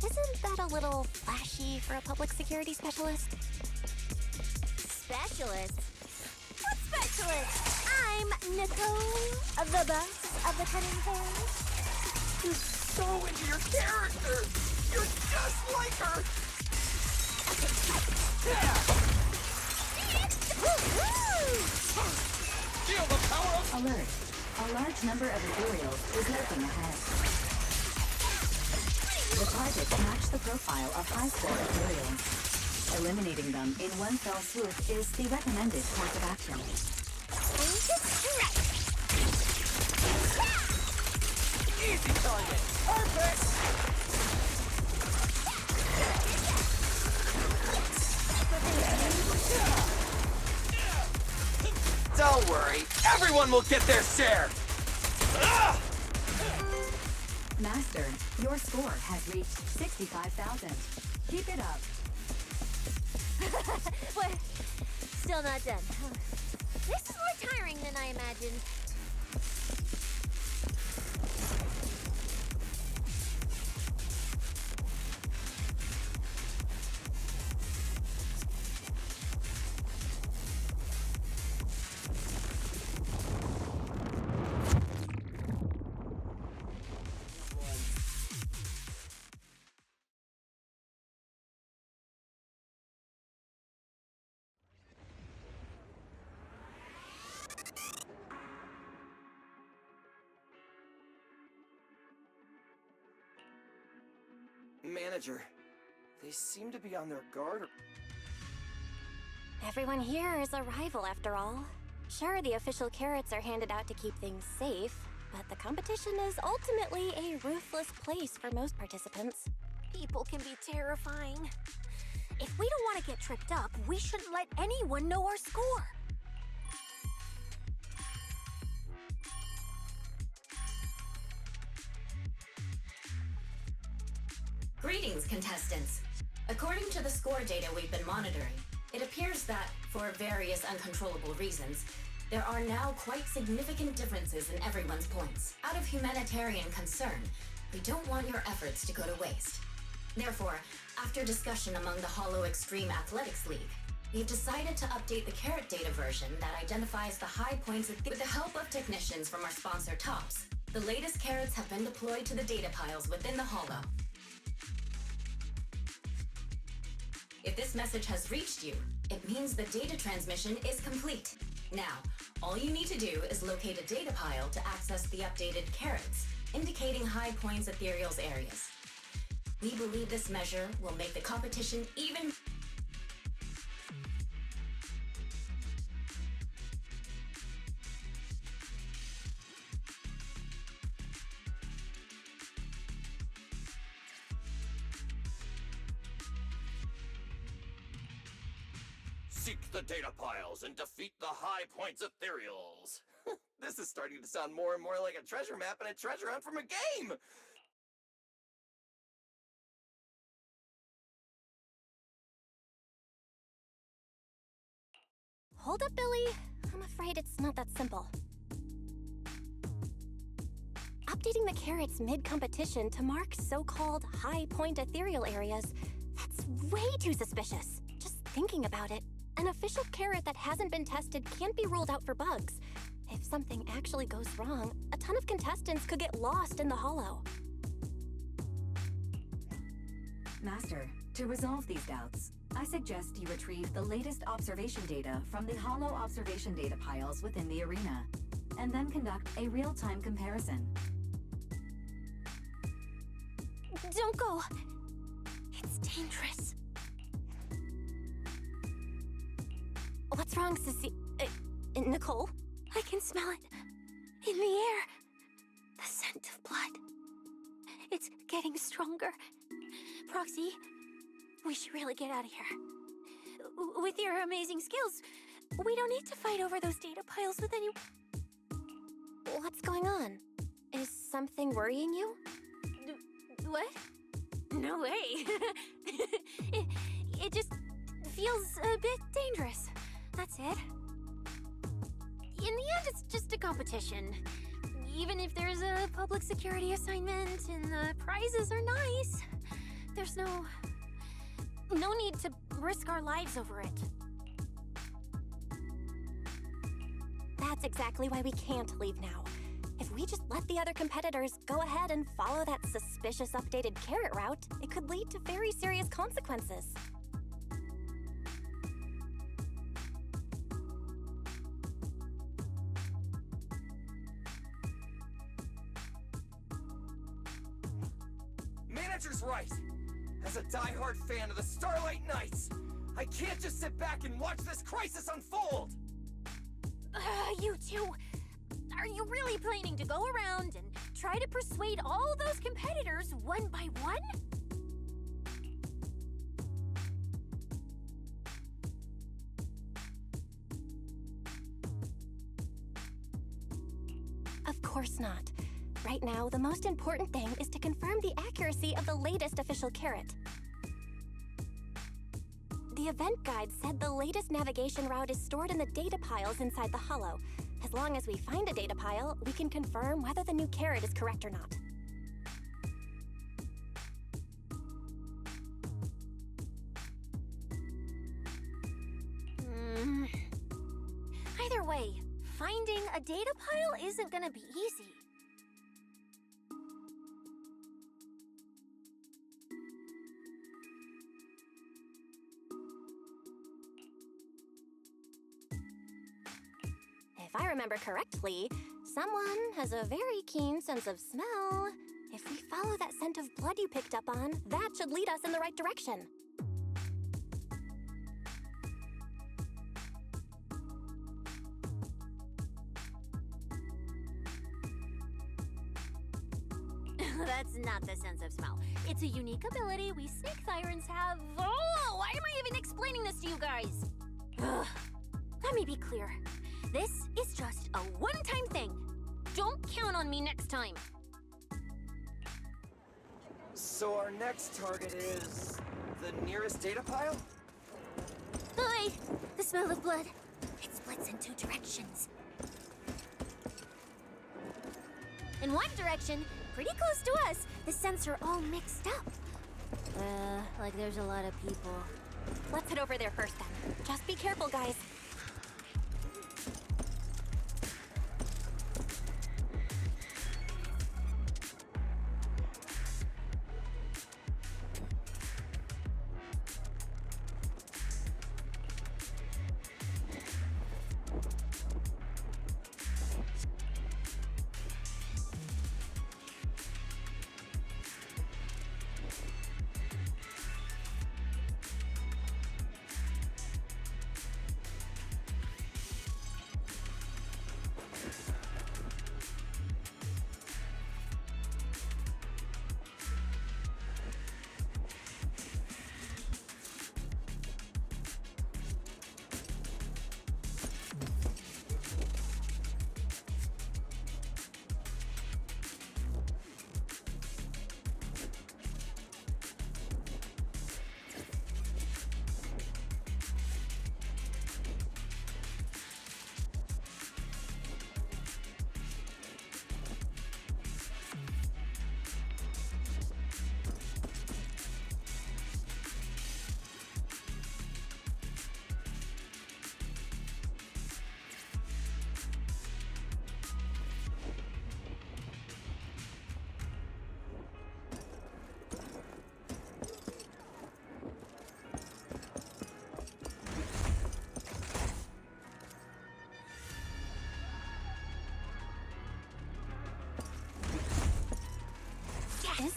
Isn't that a little flashy for a public security specialist? Specialist? What specialist? I'm Nicole, the boss of the Cunning Fairies. You're so into your character. You're just like her. Feel the power of... Alert. A large number of ethereals is lurking ahead. The targets match the profile of high-score ethereals. Eliminating them in one fell swoop is the recommended course of action. Easy target. Perfect. Don't worry. Everyone will get their share. Master, your score has reached 65,000. Keep it up. We're still not done. This is more tiring than I imagined. Manager, they seem to be on their guard. Everyone here is a rival, after all. Sure, the official carrots are handed out to keep things safe, but the competition is ultimately a ruthless place for most participants. People can be terrifying. If we don't want to get tripped up, we shouldn't let anyone know our score. Greetings, contestants. According to the score data we've been monitoring, it appears that, for various uncontrollable reasons, there are now quite significant differences in everyone's points. Out of humanitarian concern, we don't want your efforts to go to waste. Therefore, after discussion among the Hollow Extreme Athletics League, we've decided to update the carrot data version that identifies the high points with the help of technicians from our sponsor Tops. The latest carrots have been deployed to the data piles within the Hollow. If this message has reached you, it means the data transmission is complete. Now, all you need to do is locate a data pile to access the updated carrots, indicating high points ethereal's areas. We believe this measure will make the competition even... Seek the data piles and defeat the high points ethereals. This is starting to sound more and more like a treasure map and a treasure hunt from a game! Hold up, Billy. I'm afraid it's not that simple. Updating the carrots mid-competition to mark so-called high-point ethereal areas, that's way too suspicious. Just thinking about it, an official carrot that hasn't been tested can't be ruled out for bugs. If something actually goes wrong, a ton of contestants could get lost in the hollow. Master, to resolve these doubts, I suggest you retrieve the latest observation data from the hollow observation data piles within the arena, and then conduct a real-time comparison. Don't go! It's dangerous. What's wrong, Sissy? Nicole? I can smell it. In the air. The scent of blood. It's getting stronger. Proxy, we should really get out of here. With your amazing skills, we don't need to fight over those data piles with any... What's going on? Is something worrying you? What? No way. it just feels a bit dangerous. That's it. In the end, it's just a competition. Even if there's a public security assignment and the prizes are nice, there's no need to risk our lives over it. That's exactly why we can't leave now. If we just let the other competitors go ahead and follow that suspicious updated carrot route, it could lead to very serious consequences. Manager's right! As a die-hard fan of the Starlight Knights, I can't just sit back and watch this crisis unfold! You two, are you really planning to go around and try to persuade all those competitors one by one? Of course not. Right now, the most important thing is to confirm the accuracy of the latest official carrot. The event guide said the latest navigation route is stored in the data piles inside the hollow. As long as we find a data pile, we can confirm whether the new carrot is correct or not. Either way, finding a data pile isn't gonna be easy. If I remember correctly, someone has a very keen sense of smell. If we follow that scent of blood you picked up on, that should lead us in the right direction. That's not the sense of smell. It's a unique ability we snake sirens have. Oh, why am I even explaining this to you guys? Ugh. Let me be clear. This is just a one-time thing. Don't count on me next time. So our next target is the nearest data pile? Hi! The smell of blood. It splits in two directions. In one direction, pretty close to us, the scents are all mixed up. Like there's a lot of people. Let's head over there first then. Just be careful, guys.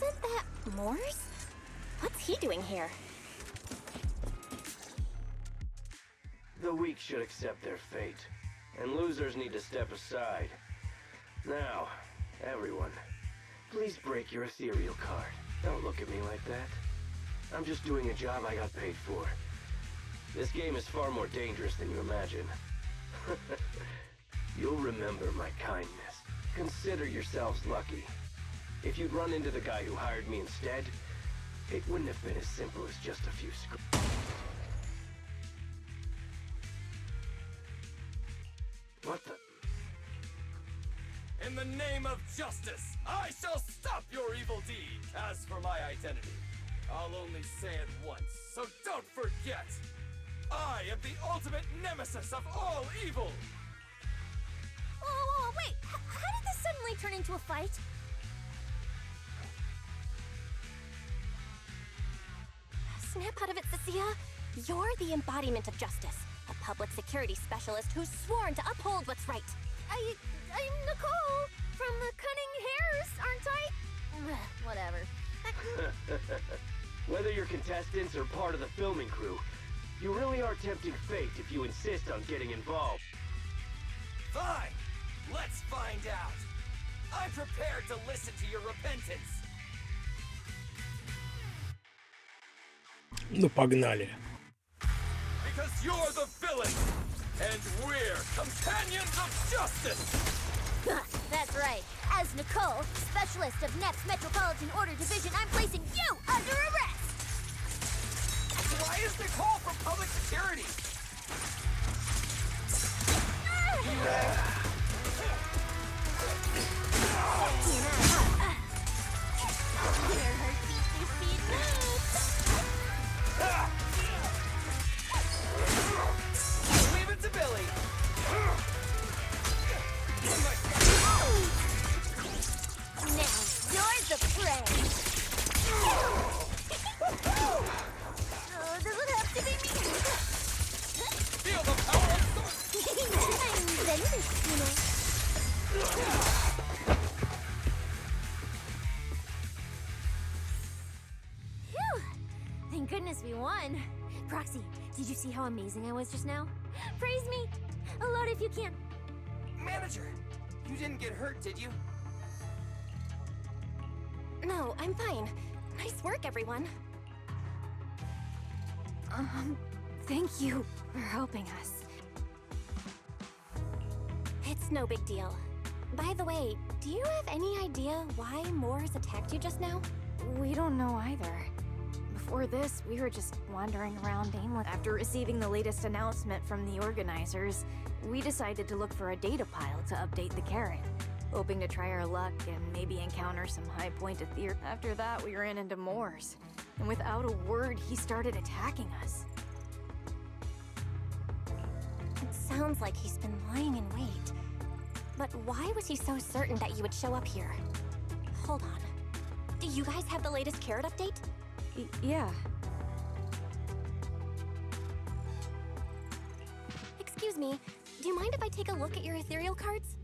Isn't that Morse? What's he doing here? The weak should accept their fate, and losers need to step aside. Now, everyone, please break your ethereal card. Don't look at me like that. I'm just doing a job I got paid for. This game is far more dangerous than you imagine. You'll remember my kindness. Consider yourselves lucky. If you'd run into the guy who hired me instead, it wouldn't have been as simple as just a few screws. What the? In the name of justice, I shall stop your evil deed. As for my identity, I'll only say it once, so don't forget. I am the ultimate nemesis of all evil. Whoa, wait! How did this suddenly turn into a fight? Snap out of it, Cecilia. You're the embodiment of justice. A public security specialist who's sworn to uphold what's right. I'm Nicole from the Cunning Hairs, aren't I? Whatever. Whether you're contestants or part of the filming crew, you really are tempting fate if you insist on getting involved. Fine, let's find out. I'm prepared to listen to your repentance. Ну, погнали. Because you're the villain, and we're companions of justice! That's right. As Nicole, specialist of NEP's Metropolitan Order Division, I'm placing you under arrest! Why is Nicole from public security? Your heartbeat is beating Leave it to Billy. Now, you're the prey! Oh, does it have to be me? Feel the power of sword. I'm venomous, you know. Phew! Thank goodness we won. Proxy, did you see how amazing I was just now? Praise me! A lot if you can. Manager, you didn't get hurt, did you? No, I'm fine. Nice work, everyone. Thank you for helping us. It's no big deal. By the way, do you have any idea why Moores attacked you just now? We don't know either. Before this, we were just wandering around aimless. After receiving the latest announcement from the organizers, we decided to look for a data pile to update the carrot, hoping to try our luck and maybe encounter some high-pointed theory. After that, we ran into Moores, and without a word, he started attacking us. It sounds like he's been lying in wait. But why was he so certain that you would show up here? Hold on. Do you guys have the latest carrot update? Yeah. Excuse me, do you mind if I take a look at your ethereal cards?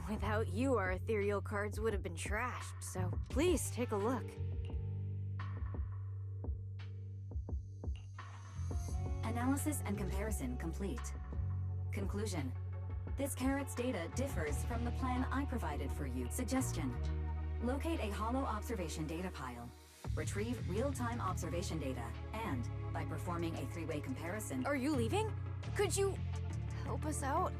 Without you, our ethereal cards would have been trashed, so please take a look. Analysis and comparison complete. Conclusion. This carrot's data differs from the plan I provided for you. Suggestion. Locate a hollow observation data pile. Retrieve real-time observation data, and, by performing a three-way comparison... Are you leaving? Could you help us out?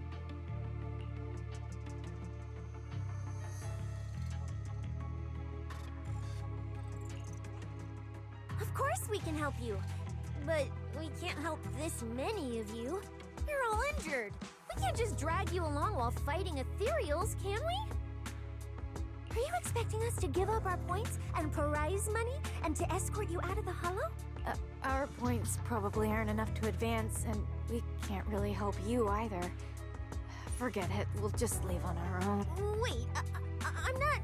Of course we can help you. But we can't help this many of you. You're all injured. We can't just drag you along while fighting ethereals, can we? Are you expecting us to give up our points and prize money and to escort you out of the hollow? Our points probably aren't enough to advance, and we can't really help you either. Forget it, we'll just leave on our own. Wait, I'm not...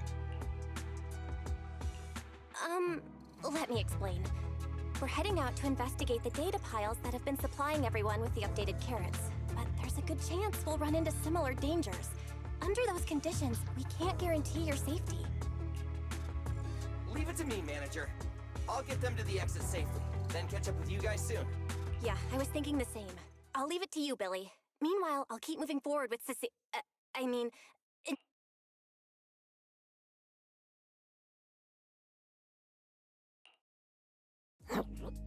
Let me explain. We're heading out to investigate the data piles that have been supplying everyone with the updated carrots. But there's a good chance we'll run into similar dangers. Under those conditions, we can't guarantee your safety. Leave it to me, manager. I'll get them to the exit safely, then catch up with you guys soon. Yeah, I was thinking the same. I'll leave it to you, Billy. Meanwhile, I'll keep moving forward with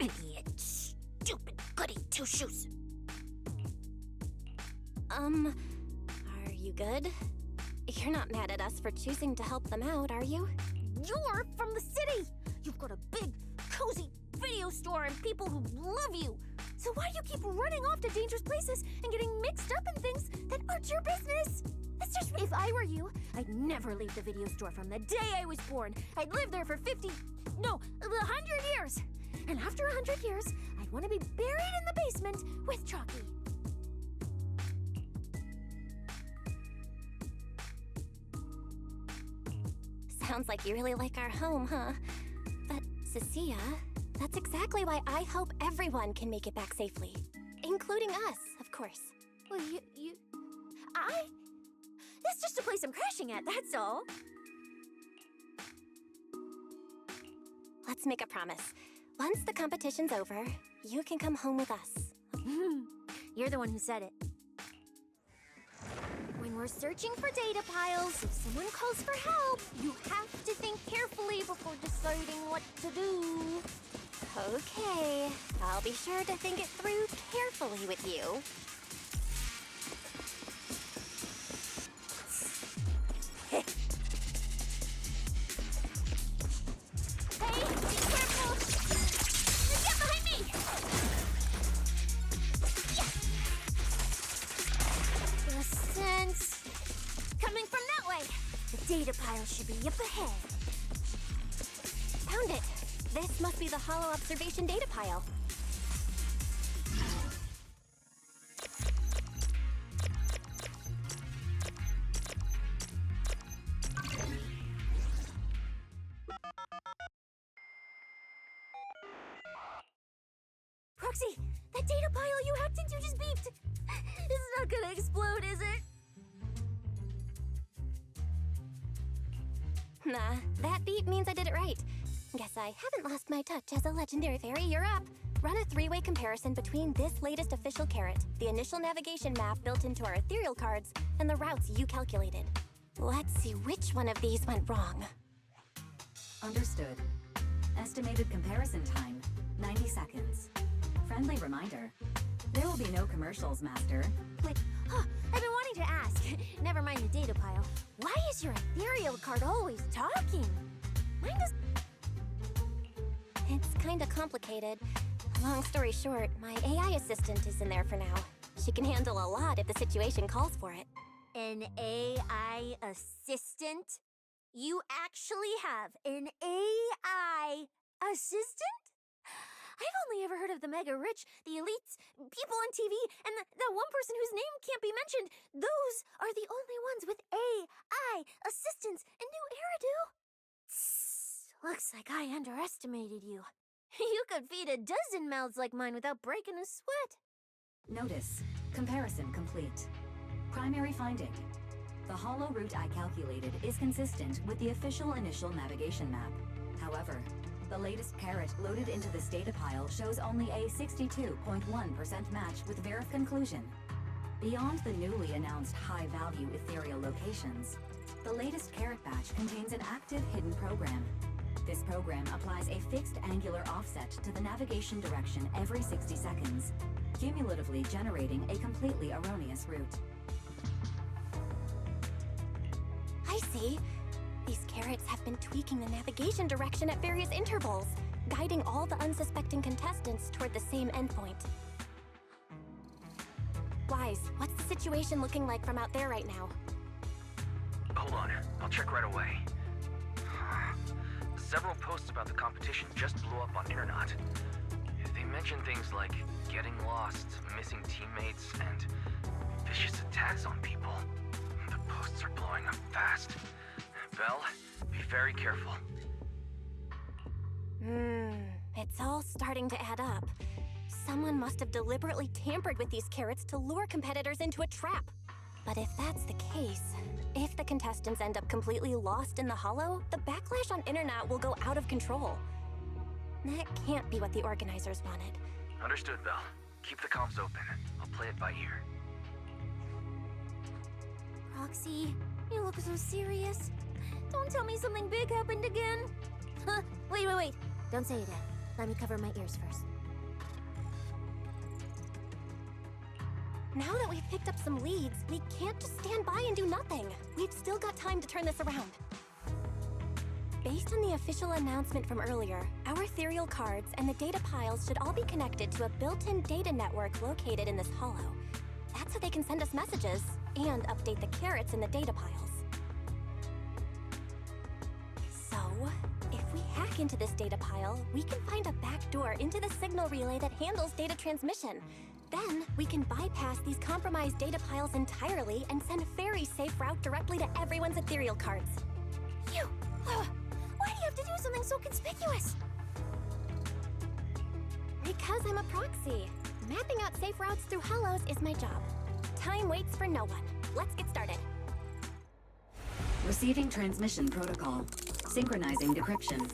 Idiot. Stupid goody two-shoes. Are you good? You're not mad at us for choosing to help them out, are you? You're from the city! You've got a big, cozy video store and people who love you! So why do you keep running off to dangerous places and getting mixed up in things that aren't your business? That's just... If I were you, I'd never leave the video store from the day I was born. I'd live there for 100 years! And after 100 years, I'd want to be buried in the basement with Chalky. Sounds like you really like our home, huh? But, Cecilia, that's exactly why I hope everyone can make it back safely. Including us, of course. Well, That's just a place I'm crashing at, that's all. Let's make a promise. Once the competition's over, you can come home with us. You're the one who said it. When we're searching for data piles, if someone calls for help, you have to think carefully before deciding what to do. Okay, I'll be sure to think it through carefully with you. Hey, be careful! Get behind me! Yeah. The sense coming from that way. The data pile should be up ahead. Found it! This must be the hollow observation data pile. Proxy, that data pile you hacked into just beeped. It's not gonna explode, is it? Nah, that beep means I did it right. Guess I haven't lost my touch as a legendary fairy. You're up. Run a three-way comparison between this latest official carrot, the initial navigation map built into our ethereal cards, and the routes you calculated. Let's see which one of these went wrong. Understood. Estimated comparison time, 90 seconds. Friendly reminder, there will be no commercials, Master. Wait, I've been wanting to ask. Never mind the data pile. Why is your ethereal card always talking? Mine does... It's kinda complicated. Long story short, my AI assistant is in there for now. She can handle a lot if the situation calls for it. An AI assistant? You actually have an AI assistant? I've only ever heard of the mega rich, the elites, people on TV, and that one person whose name can't be mentioned. Those are the only ones with AI assistants in New Eridu. Looks like I underestimated you. You could feed a dozen mouths like mine without breaking a sweat. Notice, comparison complete. Primary finding. The hollow route I calculated is consistent with the official initial navigation map. However, the latest carrot loaded into this data pile shows only a 62.1% match with Verif conclusion. Beyond the newly announced high-value ethereal locations, the latest carrot batch contains an active hidden program. This program applies a fixed angular offset to the navigation direction every 60 seconds, cumulatively generating a completely erroneous route. I see. These carrots have been tweaking the navigation direction at various intervals, guiding all the unsuspecting contestants toward the same endpoint. Wise, what's the situation looking like from out there right now? Hold on, I'll check right away. Several posts about the competition just blew up on Internet. They mention things like getting lost, missing teammates, and vicious attacks on people. The posts are blowing up fast. Belle, be very careful. It's all starting to add up. Someone must have deliberately tampered with these carrots to lure competitors into a trap. But if that's the case, If the contestants end up completely lost in the hollow, the backlash on internet will go out of control. That can't be what the organizers wanted. Understood, Belle. Keep the comms open. I'll play it by ear. Roxy, you look so serious. Don't tell me something big happened again. Huh? Wait. Don't say it yet. Let me cover my ears first. Now that we've picked up some leads, we can't just stand by and do nothing. We've still got time to turn this around. Based on the official announcement from earlier, our ethereal cards and the data piles should all be connected to a built-in data network located in this hollow. That's so they can send us messages and update the carrots in the data piles. So, if we hack into this data pile, we can find a back door into the signal relay that handles data transmission. Then, we can bypass these compromised data piles entirely and send a very safe route directly to everyone's ethereal cards. You! Why do you have to do something so conspicuous? Because I'm a proxy. Mapping out safe routes through hollows is my job. Time waits for no one. Let's get started. Receiving transmission protocol. Synchronizing decryption.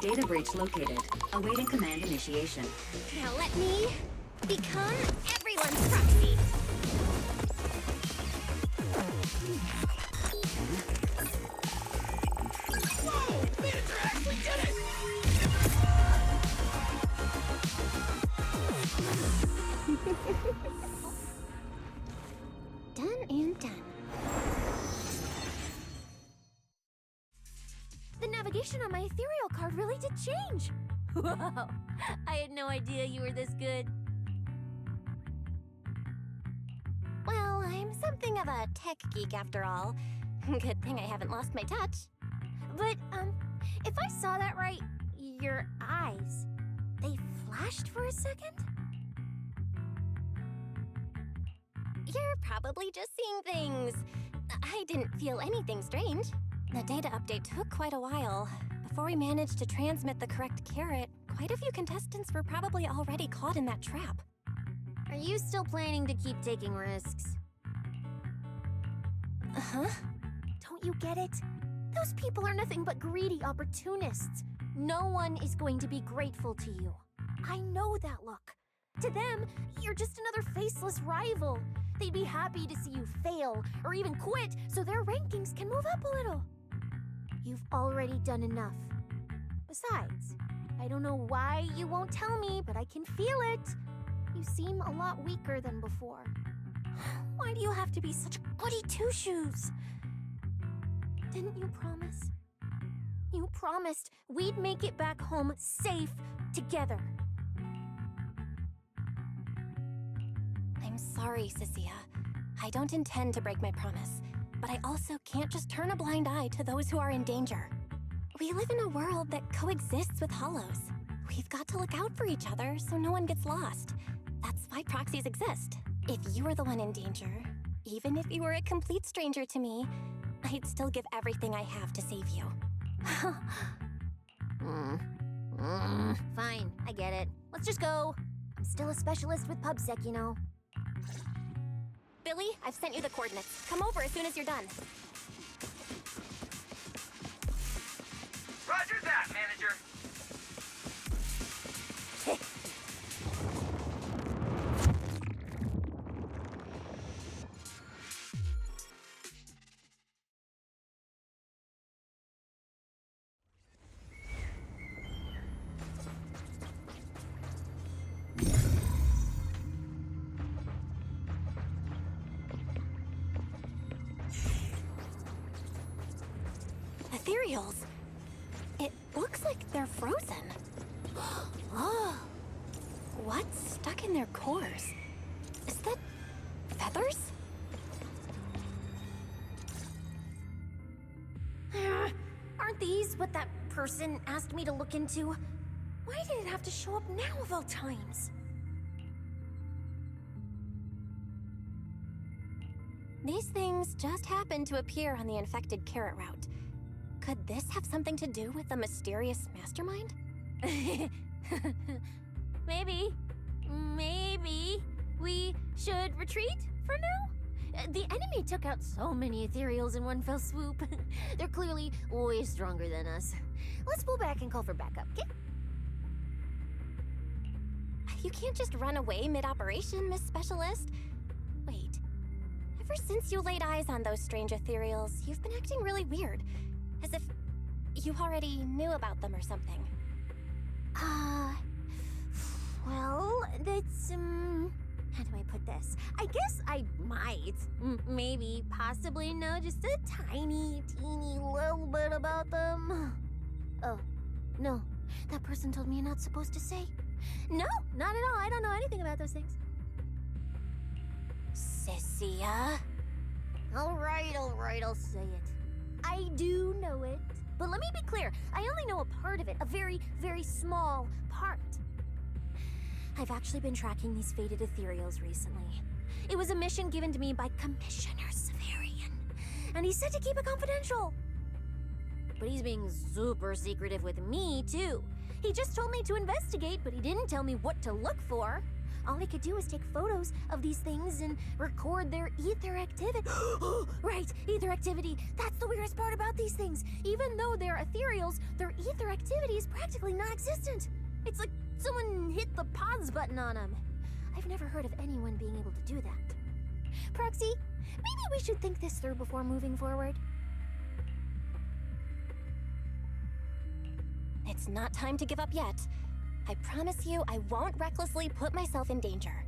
Data breach located. Awaiting command initiation. Now let me become everyone's proxy. Whoa! Manager actually did it! Done and done. The navigation on my ethereal card really did change. Wow, I had no idea you were this good. Well, I'm something of a tech geek after all. Good thing I haven't lost my touch. But, if I saw that right, your eyes, they flashed for a second? You're probably just seeing things. I didn't feel anything strange. The data update took quite a while. Before we managed to transmit the correct carrot, quite a few contestants were probably already caught in that trap. Are you still planning to keep taking risks? Uh-huh. Don't you get it? Those people are nothing but greedy opportunists. No one is going to be grateful to you. I know that look. To them, you're just another faceless rival. They'd be happy to see you fail, or even quit, so their rankings can move up a little. You've already done enough. Besides, I don't know why you won't tell me, but I can feel it. You seem a lot weaker than before. Why do you have to be such a goody two-shoes? Didn't you promise? You promised we'd make it back home safe together. I'm sorry, Cecilia. I don't intend to break my promise, but I also can't just turn a blind eye to those who are in danger. We live in a world that coexists with hollows. We've got to look out for each other so no one gets lost. That's why proxies exist. If you were the one in danger, even if you were a complete stranger to me, I'd still give everything I have to save you. Fine, I get it. Let's just go. I'm still a specialist with PubSec, you know. Billy, I've sent you the coordinates. Come over as soon as you're done. Roger that, manager. Ethereals. It looks like they're frozen. Oh, what's stuck in their cores? Is that feathers? Aren't these what that person asked me to look into? Why did it have to show up now of all times? These things just happened to appear on the infected carrot route. Could this have something to do with the mysterious mastermind? Maybe we should retreat for now? The enemy took out so many ethereals in one fell swoop. They're clearly way stronger than us. Let's pull back and call for backup, okay? You can't just run away mid-operation, Miss Specialist. Wait. Ever since you laid eyes on those strange ethereals, you've been acting really weird. As if you already knew about them or something. Well, that's, how do I put this? I guess I might, maybe, possibly know just a tiny, teeny little bit about them. Oh, no. That person told me you're not supposed to say. No, not at all. I don't know anything about those things. Sissia? All right, I'll say it. I do know it. But let me be clear, I only know a part of it, a very, very small part. I've actually been tracking these fated ethereals recently. It was a mission given to me by Commissioner Severian, and he said to keep it confidential. But he's being super secretive with me, too. He just told me to investigate, but he didn't tell me what to look for. All he could do was take photos of these things and record their ether activity. Right, ether activity. That's the weirdest part about these things. Even though they're ethereals, their ether activity is practically non-existent. It's like someone hit the pause button on them. I've never heard of anyone being able to do that. Proxy, maybe we should think this through before moving forward. It's not time to give up yet. I promise you I won't recklessly put myself in danger.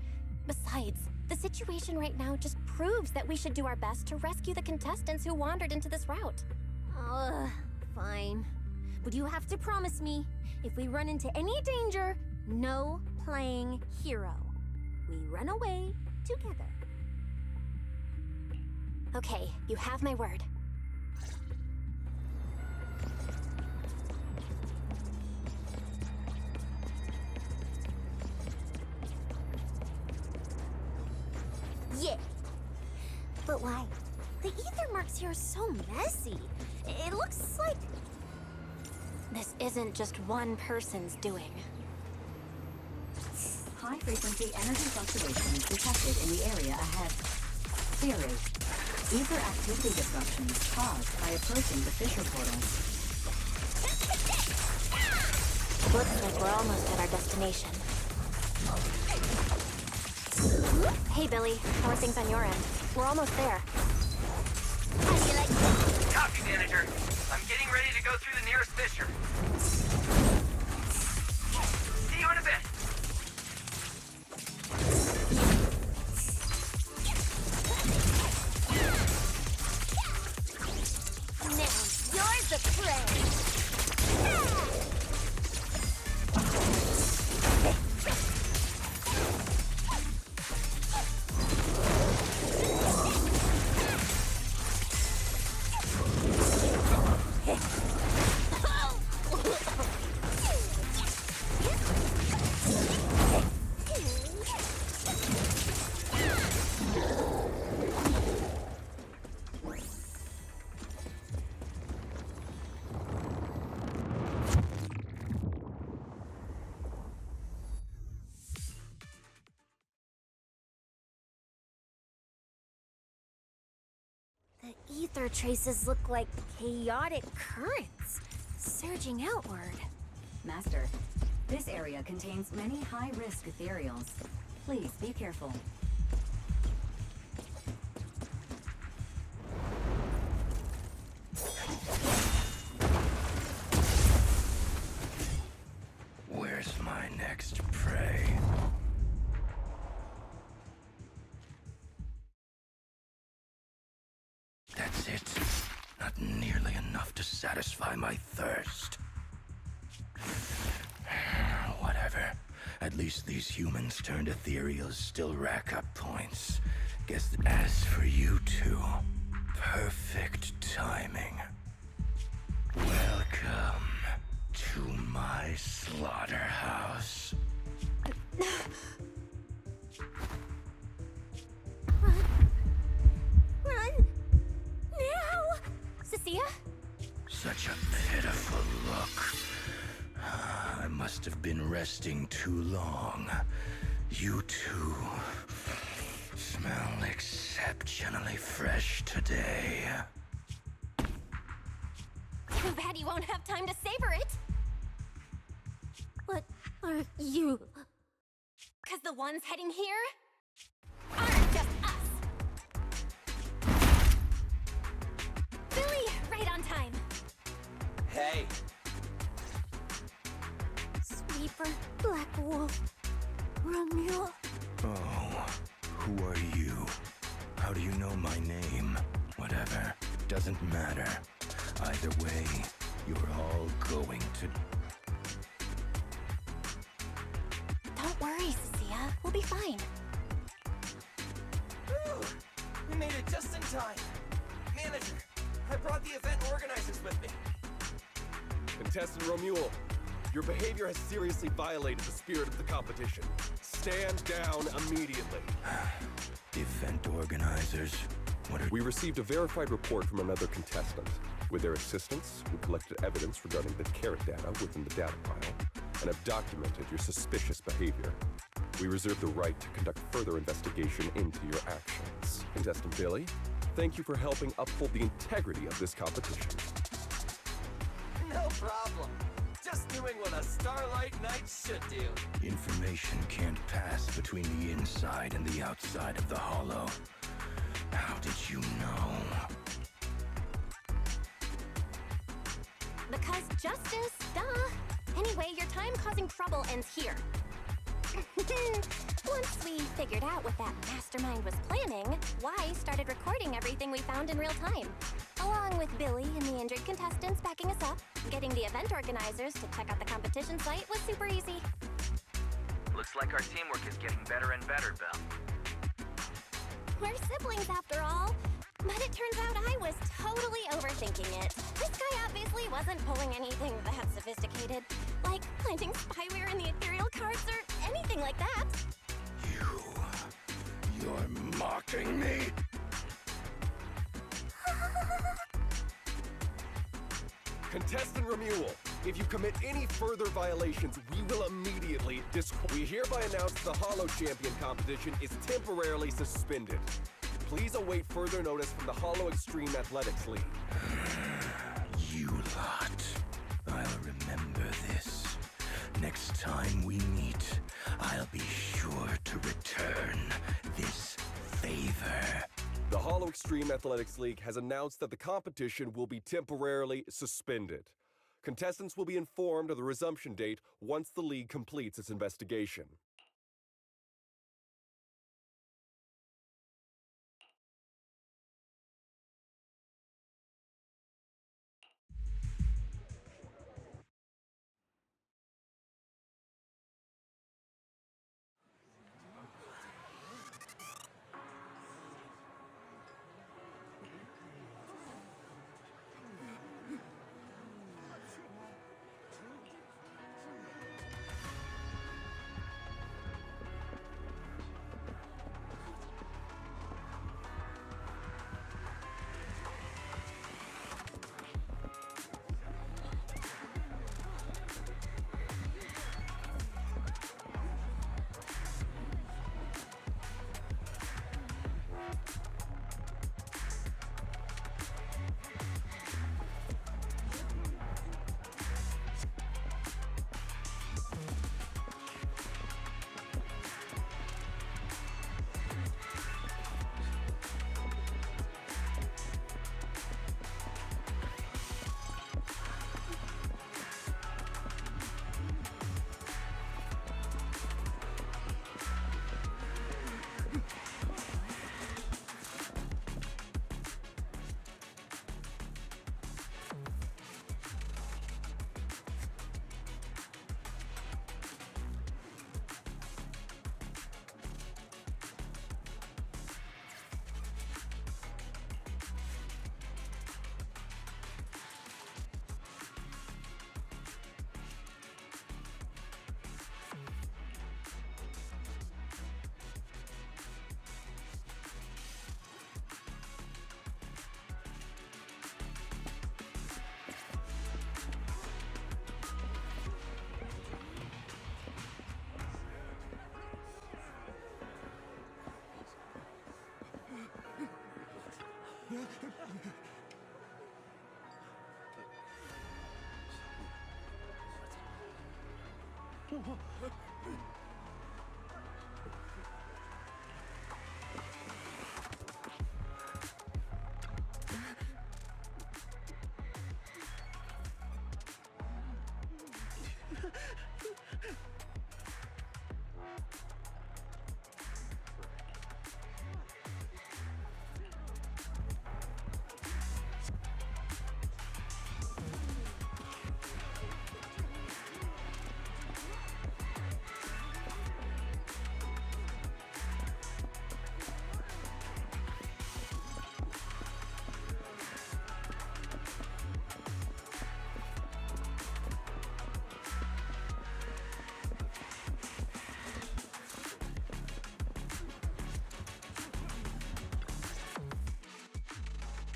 Besides, the situation right now just proves that we should do our best to rescue the contestants who wandered into this route. Fine. But you have to promise me, if we run into any danger, no playing hero. We run away together. Okay, you have my word. Yeah. But why? The ether marks here are so messy. It looks like... This isn't just one person's doing. High-frequency energy fluctuations detected in the area ahead. Theory: ether activity disruptions caused by approaching the fissure portals. Looks like we're almost at our destination. Hey, Billy. How are things on your end? We're almost there. How do you like that? Copy, manager. I'm getting ready to go through the nearest fissure. See you in a bit. Now, you're the prey. The ether traces look like chaotic currents, surging outward. Master, this area contains many high-risk ethereals. Please be careful. Where's my next prey? That's it. Not nearly enough to satisfy my thirst. Whatever. At least these humans turned ethereals still rack up points. Guess as for you two, perfect timing. Welcome to my slaughterhouse. Run! Now! Sissia? Such a pitiful look. I must have been resting too long. You two smell excessive. exceptionally fresh today. Too bad you won't have time to savor it. What are you? Because the ones heading here aren't just us. Billy, right on time. Hey. Sweeper, Black Wolf, Romeo. Oh, who are you? How do you know my name? Whatever, doesn't matter. Either way, you're all going to... Don't worry, Cecilia. We'll be fine. Whew. We made it just in time. Manager, I brought the event organizers with me. Contestant Romuald, your behavior has seriously violated the spirit of the competition. Stand down immediately. Event organizers? What are... We received a verified report from another contestant. With their assistance, we collected evidence regarding the carrot data within the data pile and have documented your suspicious behavior. We reserve the right to conduct further investigation into your actions. Contestant Billy, thank you for helping uphold the integrity of this competition. No problem. Just doing what a Starlight Knight should do. Information can't pass between the inside and the outside of the hollow. How did you know? Because justice, duh. Anyway, your time causing trouble ends here. Once we figured out what that mastermind was planning, Y started recording everything we found in real time. Along with Billy and the injured contestants backing us up, getting the event organizers to check out the competition site was super easy. Looks like our teamwork is getting better and better, Belle. We're siblings after all. But it turns out I was totally overthinking it. This guy obviously wasn't pulling anything that sophisticated, like planting spyware in the ethereal cards or anything like that. You're mocking me? Contestant Romuald, if you commit any further violations, we will immediately We hereby announce the Hollow Champion competition is temporarily suspended. Please await further notice from the Hollow Extreme Athletics League. You lot. I'll remember this. Next time we meet, I'll be sure to return this favor. The Hollow Extreme Athletics League has announced that the competition will be temporarily suspended. Contestants will be informed of the resumption date once the league completes its investigation.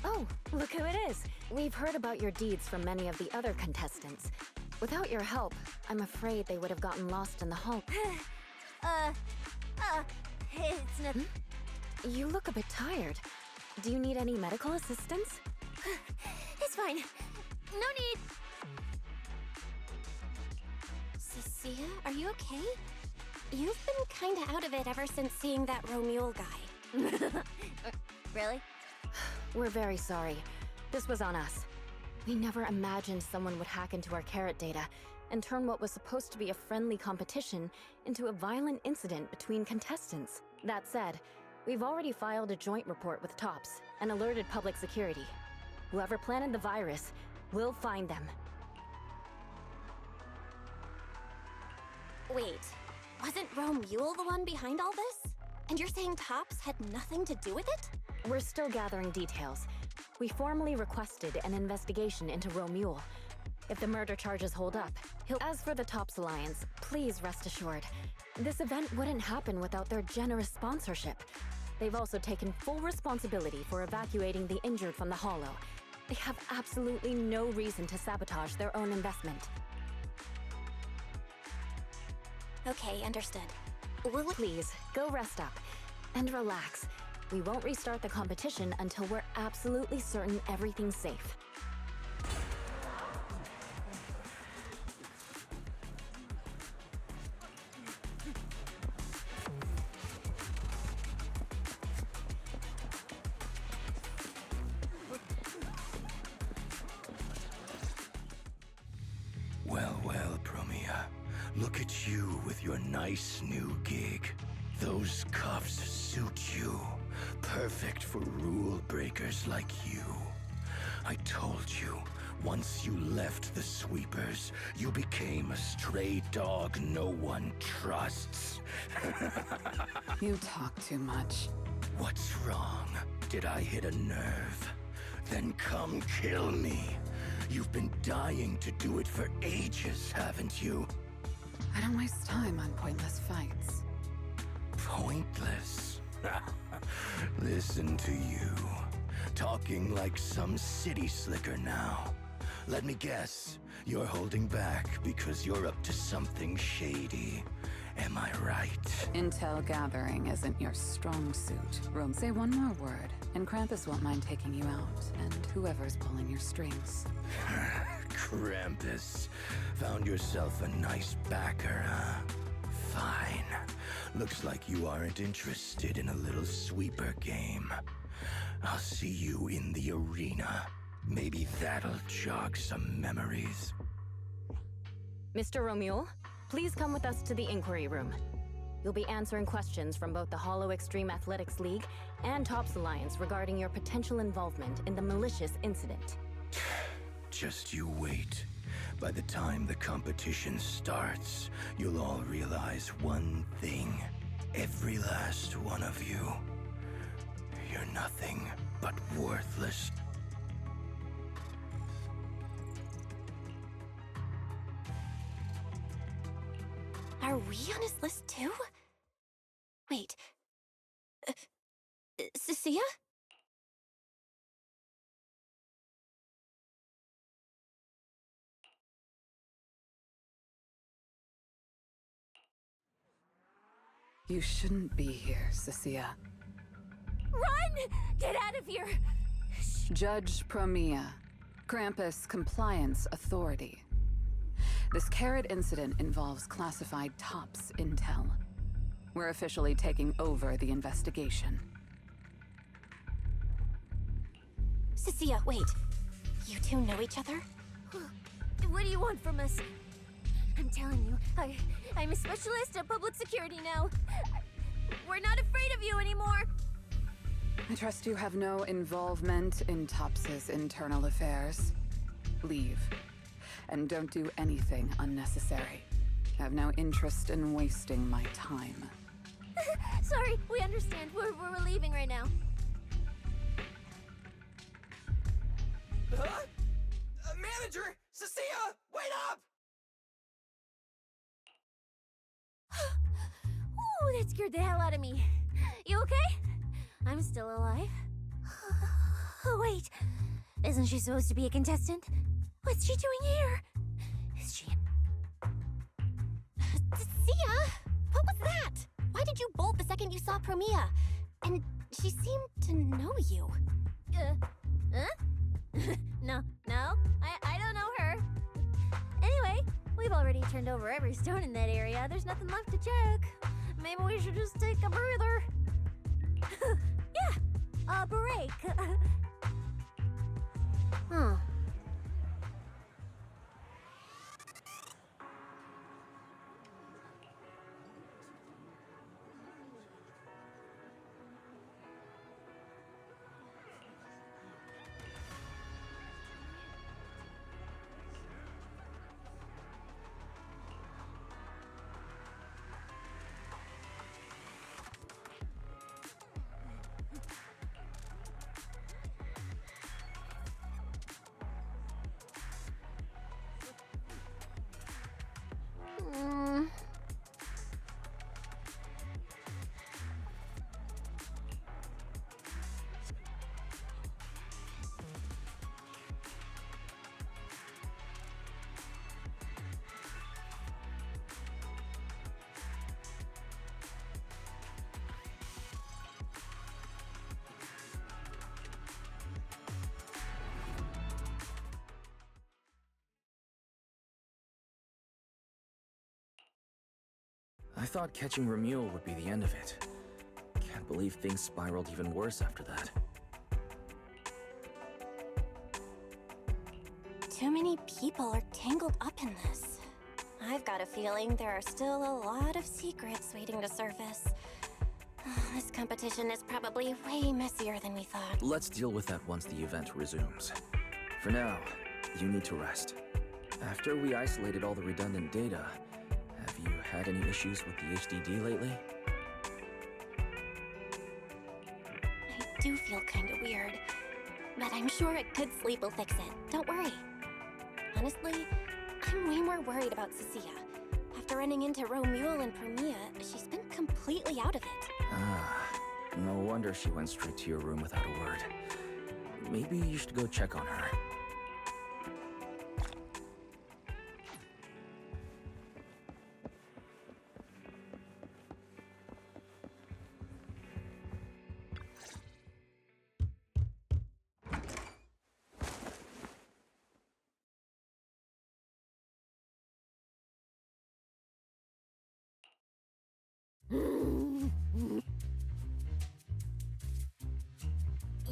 Oh, look who it is. We've heard about your deeds from many of the other contestants. Without your help, I'm afraid they would have gotten lost in the hall. It's not... You look a bit tired. Do you need any medical assistance? It's fine. No need. Cecilia, are you okay? You've been kinda out of it ever since seeing that Romule guy. Really? We're very sorry. This was on us. We never imagined someone would hack into our carrot data and turn what was supposed to be a friendly competition into a violent incident between contestants. That said, we've already filed a joint report with TOPS and alerted public security. Whoever planted the virus, we'll find them. Wait, wasn't Romule the one behind all this? And you're saying TOPS had nothing to do with it? We're still gathering details. We formally requested an investigation into Romule. If the murder charges hold up, he'll... As for the TOPS Alliance, please rest assured, this event wouldn't happen without their generous sponsorship. They've also taken full responsibility for evacuating the injured from the Hollow. They have absolutely no reason to sabotage their own investment. Okay, understood. Please, go rest up. And relax. We won't restart the competition until we're absolutely certain everything's safe. Well, Promia. Look at you with your nice new gig. Those cuffs suit you. Perfect for rule breakers like you. I told you, once you left the sweepers, you became a stray dog no one trusts. You talk too much. What's wrong? Did I hit a nerve? Then come kill me. You've been dying to do it for ages, haven't you? I don't waste time on pointless fights. Pointless? Listen to you. Talking like some city slicker now. Let me guess, you're holding back because you're up to something shady. Am I right? Intel gathering isn't your strong suit. Rome, say one more word, and Krampus won't mind taking you out, and whoever's pulling your strings. Krampus. Found yourself a nice backer, huh? Fine. Looks like you aren't interested in a little sweeper game. I'll see you in the arena. Maybe that'll jog some memories. Mr. Romule, please come with us to the inquiry room. You'll be answering questions from both the Hollow Extreme Athletics League and TOPS Alliance regarding your potential involvement in the malicious incident. Just you wait. By the time the competition starts, you'll all realize one thing. Every last one of you. You're nothing but worthless. Are we on his list too? Wait. Cecilia? You shouldn't be here, Cecilia. Run! Get out of here! Judge Promia, Krampus Compliance Authority. This carrot incident involves classified TOPS intel. We're officially taking over the investigation. Cecilia, wait. You two know each other? What do you want from us? I'm telling you, I'm a specialist at public security now. We're not afraid of you anymore. I trust you have no involvement in TOPS's internal affairs. Leave. And don't do anything unnecessary. I have no interest in wasting my time. Sorry, we understand. We're leaving right now. Manager! Cecilia! Wait up! Ooh, that scared the hell out of me. You okay? I'm still alive. Oh, wait. Isn't she supposed to be a contestant? What's she doing here? Is she... Cecilia! What was that? Why did you bolt the second you saw Promia? And she seemed to know you. Huh? No, I don't know her. Anyway, we've already turned over every stone in that area. There's nothing left to check. Maybe we should just take a breather. Yeah, a break. Huh. I thought catching Remuel would be the end of it. Can't believe things spiraled even worse after that. Too many people are tangled up in this. I've got a feeling there are still a lot of secrets waiting to surface. This competition is probably way messier than we thought. Let's deal with that once the event resumes. For now, you need to rest. After we isolated all the redundant data, have you had any issues with the HDD lately? I do feel kind of weird, but I'm sure a good sleep will fix it. Don't worry. Honestly, I'm way more worried about Cecilia. After running into Romuel and Promia, she's been completely out of it. Ah, no wonder she went straight to your room without a word. Maybe you should go check on her.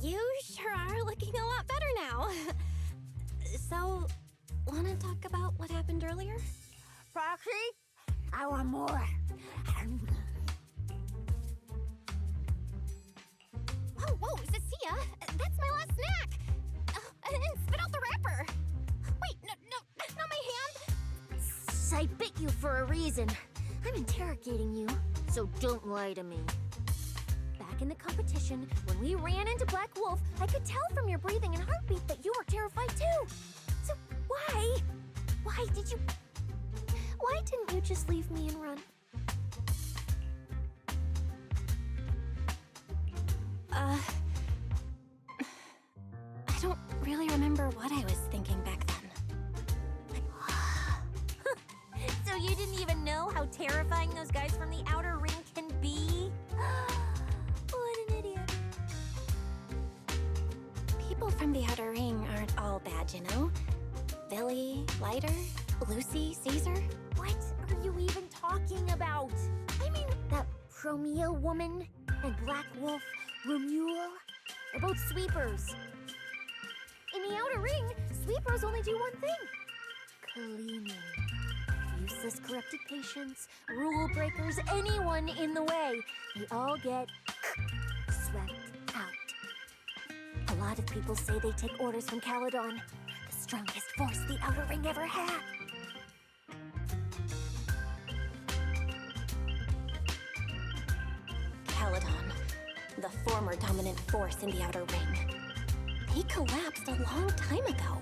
You sure are looking a lot better now. So, wanna talk about what happened earlier? Proxy, I want more. Whoa, Cecilia, that's my last snack. And spit out the wrapper. Wait, no, not my hand. I bit you for a reason. I'm interrogating you, so don't lie to me. Back in the competition, when we ran into Black Wolf, I could tell from your breathing and heartbeat that you were terrified too. So why didn't you just leave me and run? I don't really remember what I was thinking back then. So you didn't even know how terrifying those guys from the outer ring can be? What an idiot. People from the outer ring aren't all bad, you know? Billy, Lighter, Lucy, Caesar? What are you even talking about? I mean, that Promia woman and Black Wolf, Romulo, they're both sweepers. In the outer ring, sweepers only do one thing. Cleaning. Useless corrupted patients, rule breakers, anyone in the way. They all get swept out. A lot of people say they take orders from Caledon, the strongest force the outer ring ever had. Caledon, the former dominant force in the outer ring. He collapsed a long time ago.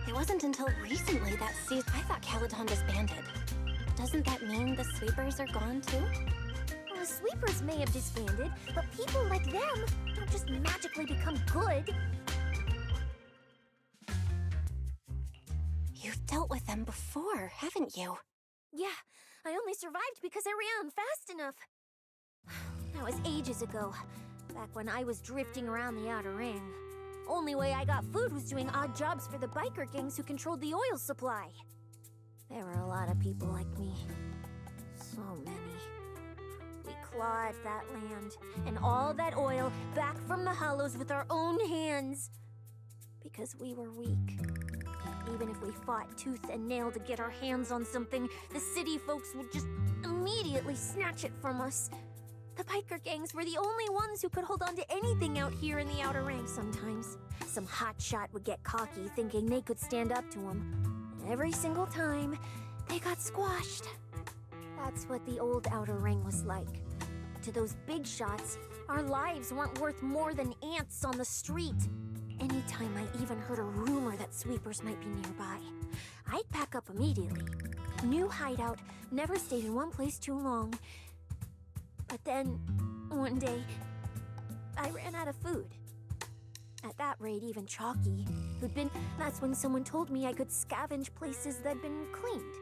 It wasn't until recently that I thought Caledon disbanded. Doesn't that mean the sweepers are gone too? Well, the sweepers may have disbanded, but people like them don't just magically become good. You've dealt with them before, haven't you? Yeah, I only survived because I ran fast enough. That was ages ago, back when I was drifting around the outer ring. Only way I got food was doing odd jobs for the biker gangs who controlled the oil supply. There were a lot of people like me. So many. We clawed that land and all that oil back from the hollows with our own hands. Because we were weak. Even if we fought tooth and nail to get our hands on something, the city folks would just immediately snatch it from us. The biker gangs were the only ones who could hold on to anything out here in the outer ring. Sometimes some hotshot would get cocky thinking they could stand up to them. And every single time, they got squashed. That's what the old outer ring was like. To those big shots, our lives weren't worth more than ants on the street. Anytime I even heard a rumor that sweepers might be nearby, I'd pack up immediately. New hideout, never stayed in one place too long. But then, one day, I ran out of food. At that rate, even Chalky, that's when someone told me I could scavenge places that'd been cleaned.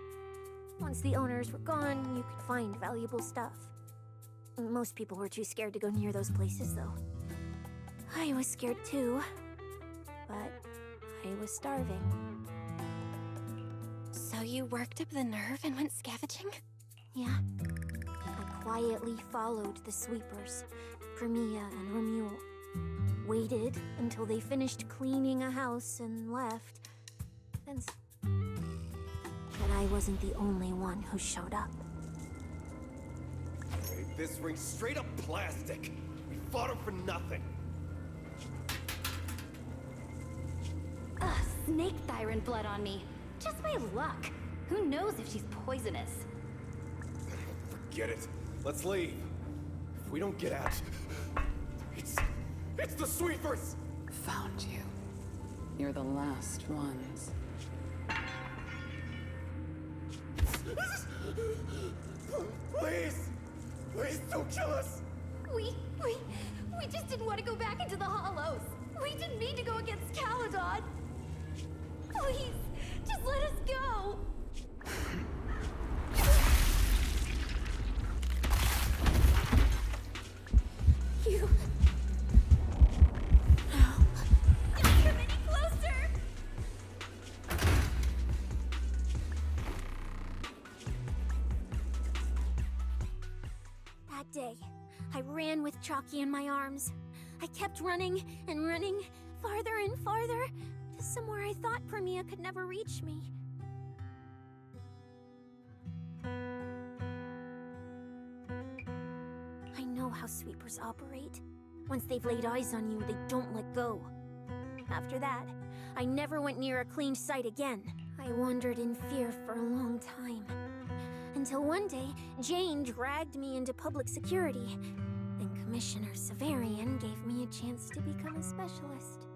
Once the owners were gone, you could find valuable stuff. Most people were too scared to go near those places, though. I was scared too, but I was starving. So you worked up the nerve and went scavenging? Yeah. I quietly followed the sweepers, Premia and Romulo. Waited until they finished cleaning a house and left. But I wasn't the only one who showed up. Made this ring straight up plastic. We fought him for nothing. Snake thyron blood on me. Just my luck. Who knows if she's poisonous? Forget it. Let's leave. If we don't get out, it's the sweepers! Found you. You're the last ones. Please! Please don't kill us! We just didn't want to go back into the hollows. We didn't mean to go against Caledon. Please, just let us go. You... Don't come any closer! That day, I ran with Chalky in my arms. I kept running and running, farther and farther, to somewhere I thought Premia could never reach me. I know how sweepers operate. Once they've laid eyes on you, they don't let go. After that, I never went near a cleaned site again. I wandered in fear for a long time. Until one day, Jane dragged me into public security. Then Commissioner Severian gave me a chance to become a specialist.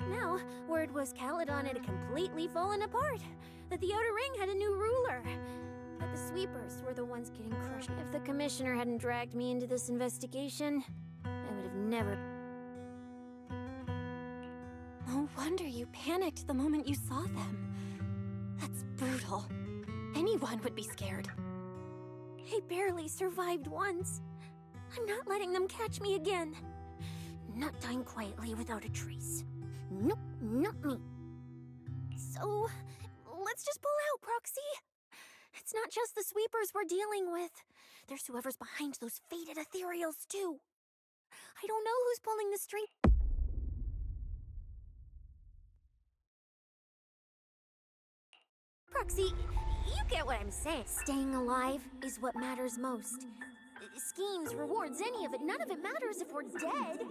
Now, word was Caledon had completely fallen apart, that the Outer Ring had a new ruler, that the sweepers were the ones getting crushed. If the Commissioner hadn't dragged me into this investigation, I would have never... No wonder you panicked the moment you saw them. That's brutal. Anyone would be scared. I barely survived once. I'm not letting them catch me again. Not dying quietly without a trace. Nope, not me. So, let's just pull out, Proxy. It's not just the sweepers we're dealing with. There's whoever's behind those faded ethereals, too. I don't know who's pulling the string. Proxy, you get what I'm saying. Staying alive is what matters most. Schemes, rewards, any of it, none of it matters if we're dead.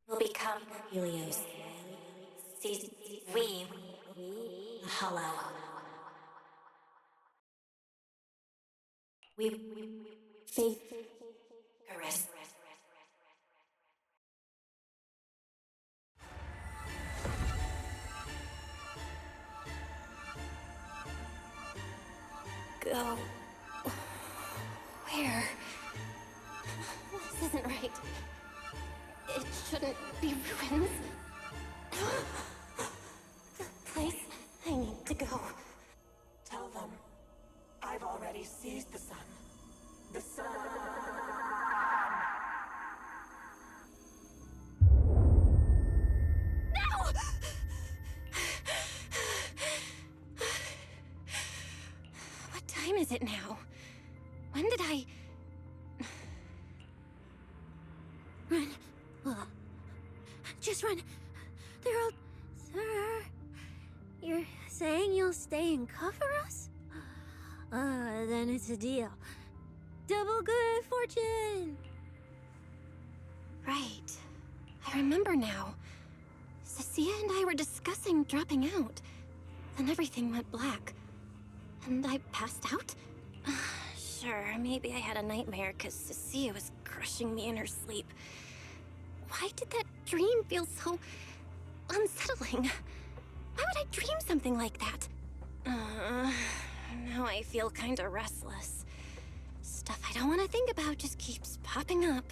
Will become Helios. We hollow. We faith caress. Go. Where? This isn't right. It shouldn't be ruins. The place I need to go. Tell them I've already seized the sun. The sun. No! What time is it now? When did I... Run. Just run. They're all... Sir, you're saying you'll stay and cover us? Then it's a deal. Double good fortune! Right. I remember now. Cecilia and I were discussing dropping out. Then everything went black. And I passed out? Sure, maybe I had a nightmare because Cecilia was crushing me in her sleep. Why did that dream feel so unsettling? Why would I dream something like that? Now I feel kinda restless. Stuff I don't want to think about just keeps popping up.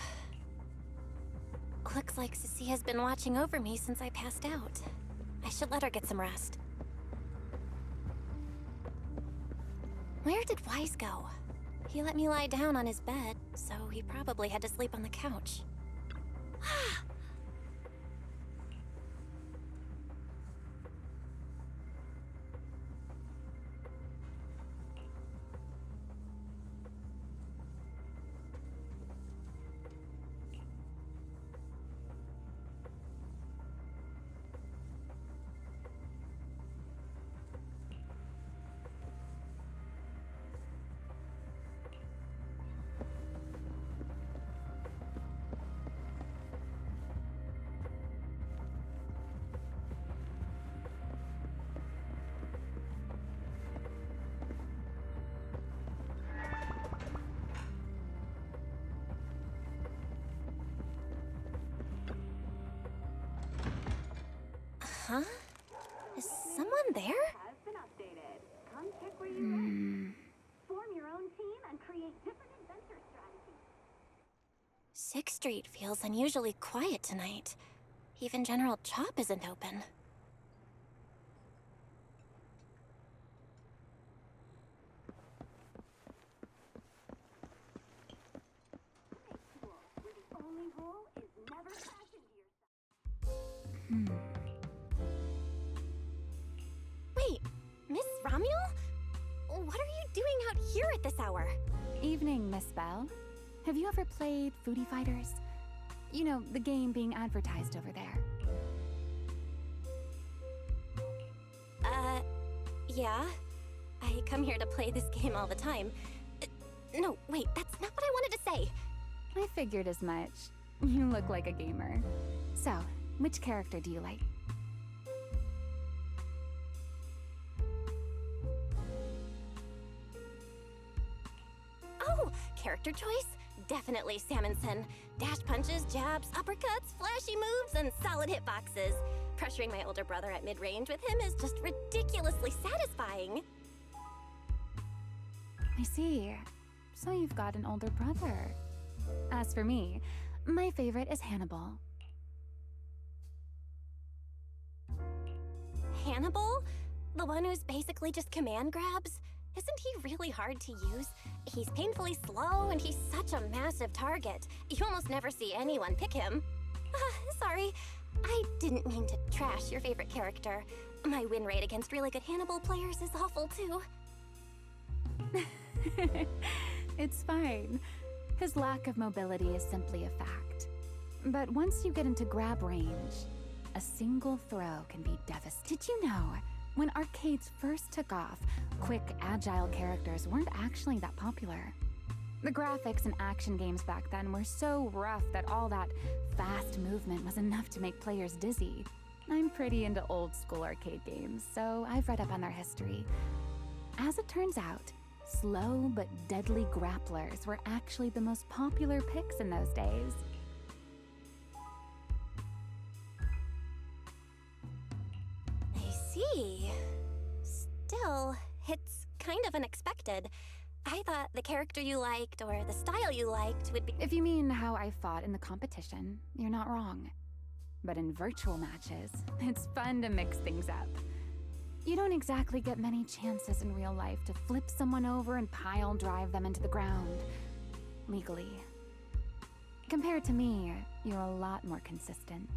Looks like Cecilia's been watching over me since I passed out. I should let her get some rest. Where did Wise go? He let me lie down on his bed, so he probably had to sleep on the couch. Huh? Is someone there? Has been updated. Come check where you live. Form your own team and create different adventure strategies. 6th Street feels unusually quiet tonight. Even General Chop isn't open. Where the only rule is never crash into yourself. Wait, Miss Romuel? What are you doing out here at this hour? Evening, Miss Bell. Have you ever played Foodie Fighters? You know, the game being advertised over there. Yeah. I come here to play this game all the time. No, wait, that's not what I wanted to say. I figured as much. You look like a gamer. So, which character do you like? Oh, character choice? Definitely Salmonson. Dash punches, jabs, uppercuts, flashy moves, and solid hitboxes. Pressuring my older brother at mid-range with him is just ridiculously satisfying. I see. So you've got an older brother. As for me, my favorite is Hannibal. Hannibal? The one who's basically just command grabs? Isn't he really hard to use? He's painfully slow and he's such a massive target. You almost never see anyone pick him. Sorry, I didn't mean to trash your favorite character. My win rate against really good Hannibal players is awful too. It's fine. His lack of mobility is simply a fact. But once you get into grab range, a single throw can be devastating. Did you know, when arcades first took off, quick, agile characters weren't actually that popular? The graphics in action games back then were so rough that all that fast movement was enough to make players dizzy. I'm pretty into old school arcade games, so I've read up on their history. As it turns out, slow but deadly grapplers were actually the most popular picks in those days. I see. Still, it's kind of unexpected. I thought the character you liked or the style you liked would be— If you mean how I fought in the competition, you're not wrong. But in virtual matches, it's fun to mix things up. You don't exactly get many chances in real life to flip someone over and pile drive them into the ground. Legally. Compared to me, you're a lot more consistent,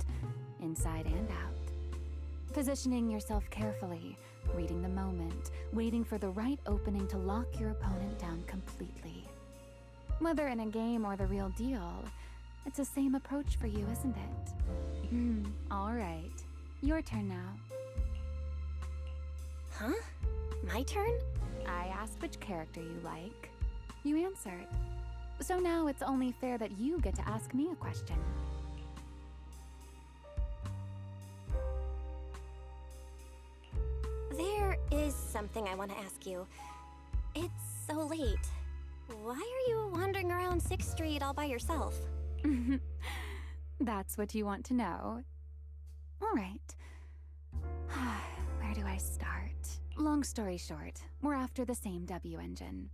inside and out. Positioning yourself carefully, reading the moment, waiting for the right opening to lock your opponent down completely. Whether in a game or the real deal, it's the same approach for you, isn't it? All right. Your turn now. Huh? My turn? I asked which character you like. You answered. So now it's only fair that you get to ask me a question. There is something I want to ask you. It's so late. Why are you wandering around 6th Street all by yourself? That's what you want to know. All right. Where do I start? Long story short, we're after the same W engine.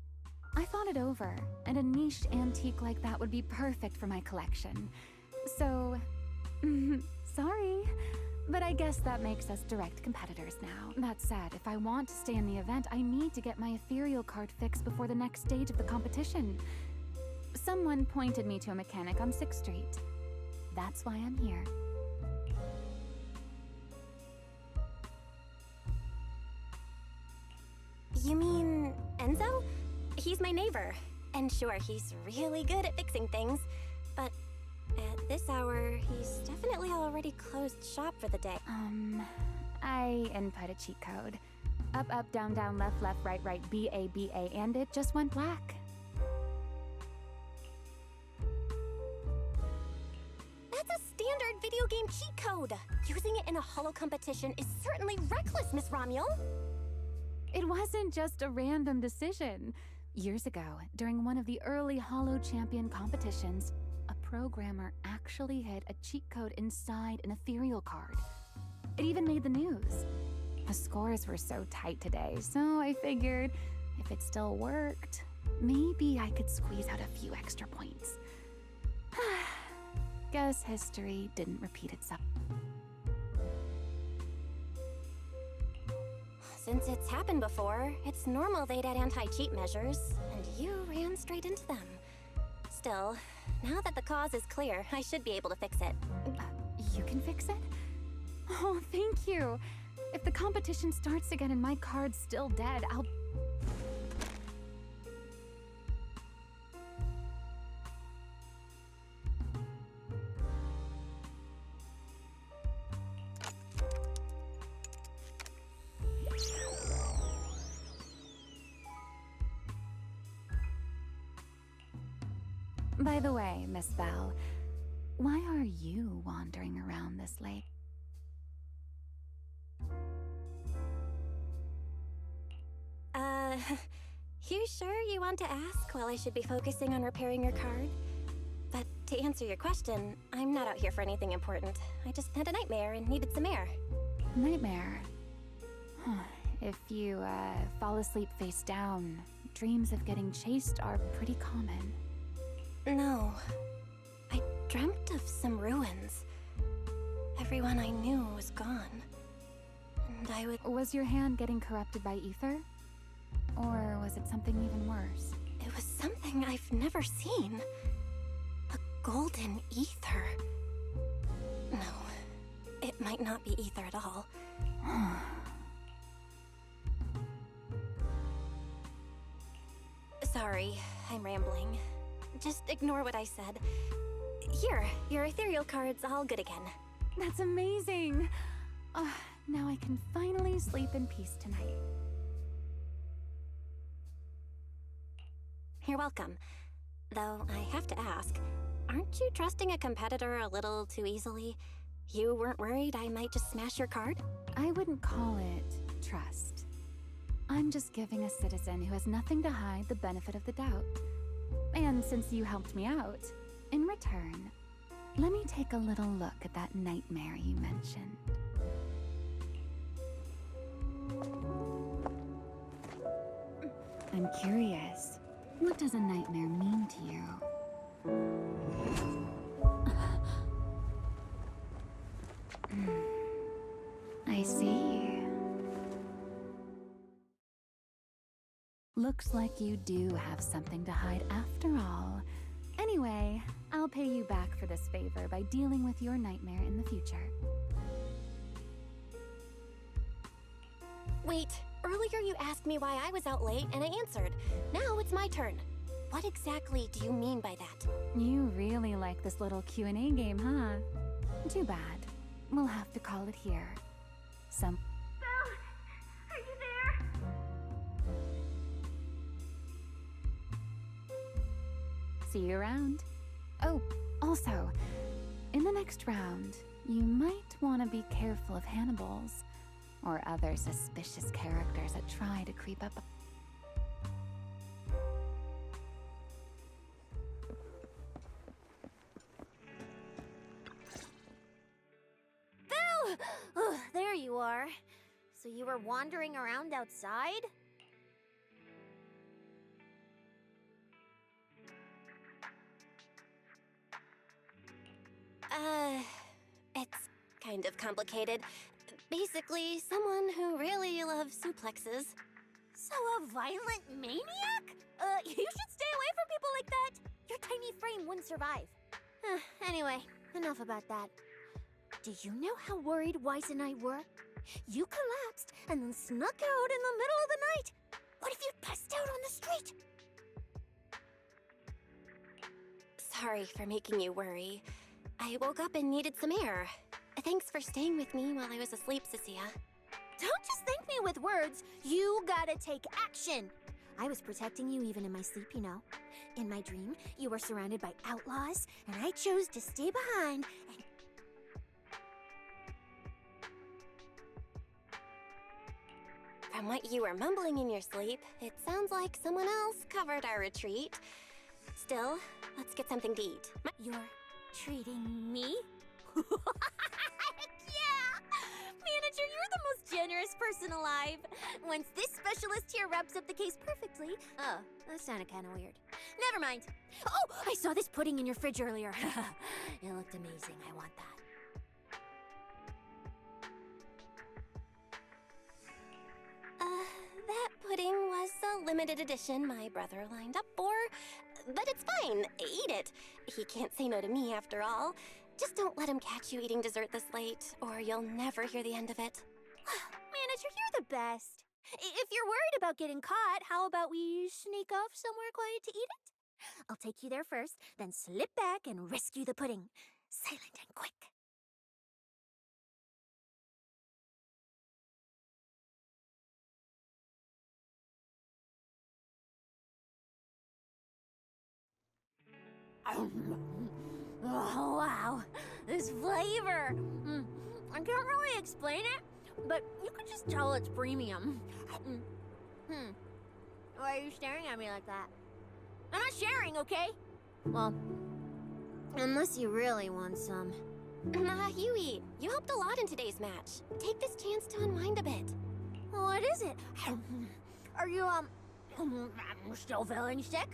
I thought it over, and a niche antique like that would be perfect for my collection. So, sorry, but I guess that makes us direct competitors now. That said, if I want to stay in the event, I need to get my ethereal card fixed before the next stage of the competition. Someone pointed me to a mechanic on 6th Street. That's why I'm here. You mean Enzo? He's my neighbor. And sure, he's really good at fixing things. But at this hour, he's definitely already closed shop for the day. I input a cheat code. Up, up, down, down, left, left, right, right, BA, BA, and it just went black. That's a standard video game cheat code. Using it in a holo competition is certainly reckless, Miss Romuel. It wasn't just a random decision. Years ago, during one of the early Holo Champion competitions, a programmer actually hid a cheat code inside an ethereal card. It even made the news. The scores were so tight today, so I figured if it still worked, maybe I could squeeze out a few extra points. Guess history didn't repeat itself. Since it's happened before, it's normal they'd add anti-cheat measures, and you ran straight into them. Still, now that the cause is clear, I should be able to fix it. You can fix it? Oh, thank you. If the competition starts again and my card's still dead, I'll... By the way, Miss Bell, why are you wandering around this late? You sure you want to ask while I should be focusing on repairing your card? But to answer your question, I'm not out here for anything important. I just had a nightmare and needed some air. Nightmare. If you fall asleep face down, dreams of getting chased are pretty common. No. I dreamt of some ruins. Everyone I knew was gone. And I would... Was your hand getting corrupted by ether? Or was it something even worse? It was something I've never seen. A golden ether. No, it might not be ether at all. Sorry, I'm rambling. Just ignore what I said. Here, your ethereal card's all good again. That's amazing! Now I can finally sleep in peace tonight. You're welcome. Though I have to ask, aren't you trusting a competitor a little too easily? You weren't worried I might just smash your card? I wouldn't call it trust. I'm just giving a citizen who has nothing to hide the benefit of the doubt. And since you helped me out, in return, let me take a little look at that nightmare you mentioned. I'm curious, what does a nightmare mean to you? I see. Looks like you do have something to hide after all. Anyway, I'll pay you back for this favor by dealing with your nightmare in the future. Wait, earlier you asked me why I was out late and I answered. Now it's my turn. What exactly do you mean by that? You really like this little Q&A game, huh? Too bad. We'll have to call it here. Bells, are you there? See you around. Oh, also, in the next round, you might want to be careful of Hannibals or other suspicious characters that try to creep up. Belle! Oh, there you are. So you were wandering around outside? It's kind of complicated. Basically, someone who really loves suplexes. So a violent maniac? You should stay away from people like that. Your tiny frame wouldn't survive. Anyway, enough about that. Do you know how worried Wise and I were? You collapsed and then snuck out in the middle of the night. What if you'd passed out on the street? Sorry for making you worry. I woke up and needed some air. Thanks for staying with me while I was asleep, Cecilia. Don't just thank me with words. You gotta take action. I was protecting you even in my sleep, you know. In my dream, you were surrounded by outlaws, and I chose to stay behind and... From what you were mumbling in your sleep, it sounds like someone else covered our retreat. Still, let's get something to eat. You're treating me? Heck yeah! Manager, you're the most generous person alive. Once this specialist here wraps up the case perfectly... Oh, that sounded kind of weird. Never mind. Oh, I saw this pudding in your fridge earlier. It looked amazing. I want that. That pudding was a limited edition my brother lined up for. But it's fine. Eat it. He can't say no to me after all. Just don't let him catch you eating dessert this late, or you'll never hear the end of it. Manager, you're the best. If you're worried about getting caught, how about we sneak off somewhere quiet to eat it? I'll take you there first, then slip back and rescue the pudding. Silent and quick. Oh, wow. This flavor. I can't really explain it, but you can just tell it's premium. Why are you staring at me like that? I'm not sharing, okay? Well, unless you really want some. Huey, you helped a lot in today's match. Take this chance to unwind a bit. What is it? Are you, still feeling sick?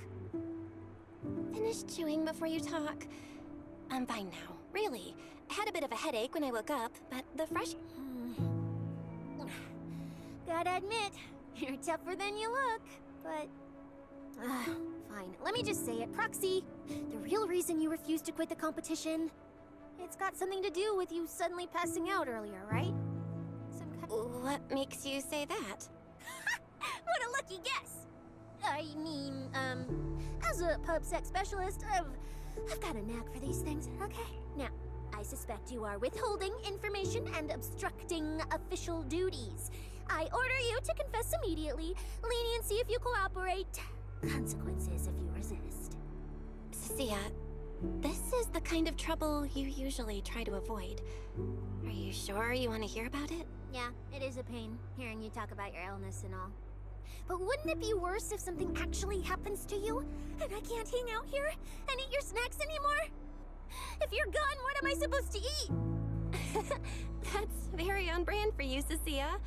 Finish chewing before you talk. I'm fine now, really. I had a bit of a headache when I woke up, but the fresh... Gotta admit, you're tougher than you look, but... fine, let me just say it. Proxy, the real reason you refused to quit the competition, it's got something to do with you suddenly passing out earlier, right? What makes you say that? What a lucky guess! I mean, as a pub sex specialist, I've got a knack for these things, okay? Now, I suspect you are withholding information and obstructing official duties. I order you to confess immediately, leniency if you cooperate, consequences if you resist. Cecilia, this is the kind of trouble you usually try to avoid. Are you sure you want to hear about it? Yeah, it is a pain, hearing you talk about your illness and all. But wouldn't it be worse if something actually happens to you, and I can't hang out here and eat your snacks anymore? If you're gone, what am I supposed to eat? That's very on brand for you, Cecilia.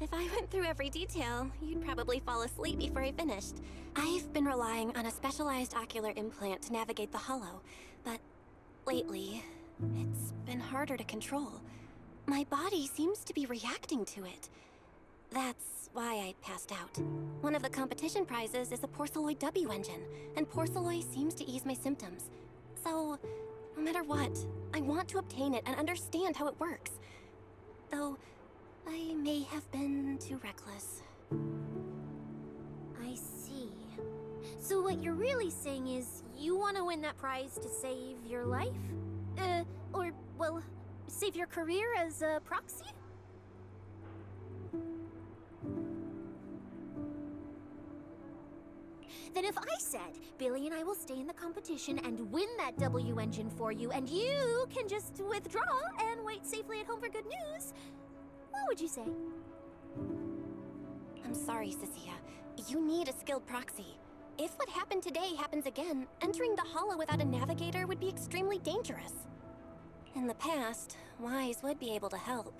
If I went through every detail, you'd probably fall asleep before I finished. I've been relying on a specialized ocular implant to navigate the hollow, but lately, it's been harder to control. My body seems to be reacting to it. That's why I passed out. One of the competition prizes is a porceloid W engine, and porceloid seems to ease my symptoms. So, no matter what, I want to obtain it and understand how it works. Though, I may have been too reckless. I see. So what you're really saying is you want to win that prize to save your life? Or, well, save your career as a proxy? Then if I said, Billy and I will stay in the competition and win that W engine for you, and you can just withdraw and wait safely at home for good news, what would you say? I'm sorry, Cecilia. You need a skilled proxy. If what happened today happens again, entering the hollow without a navigator would be extremely dangerous. In the past, Wise would be able to help,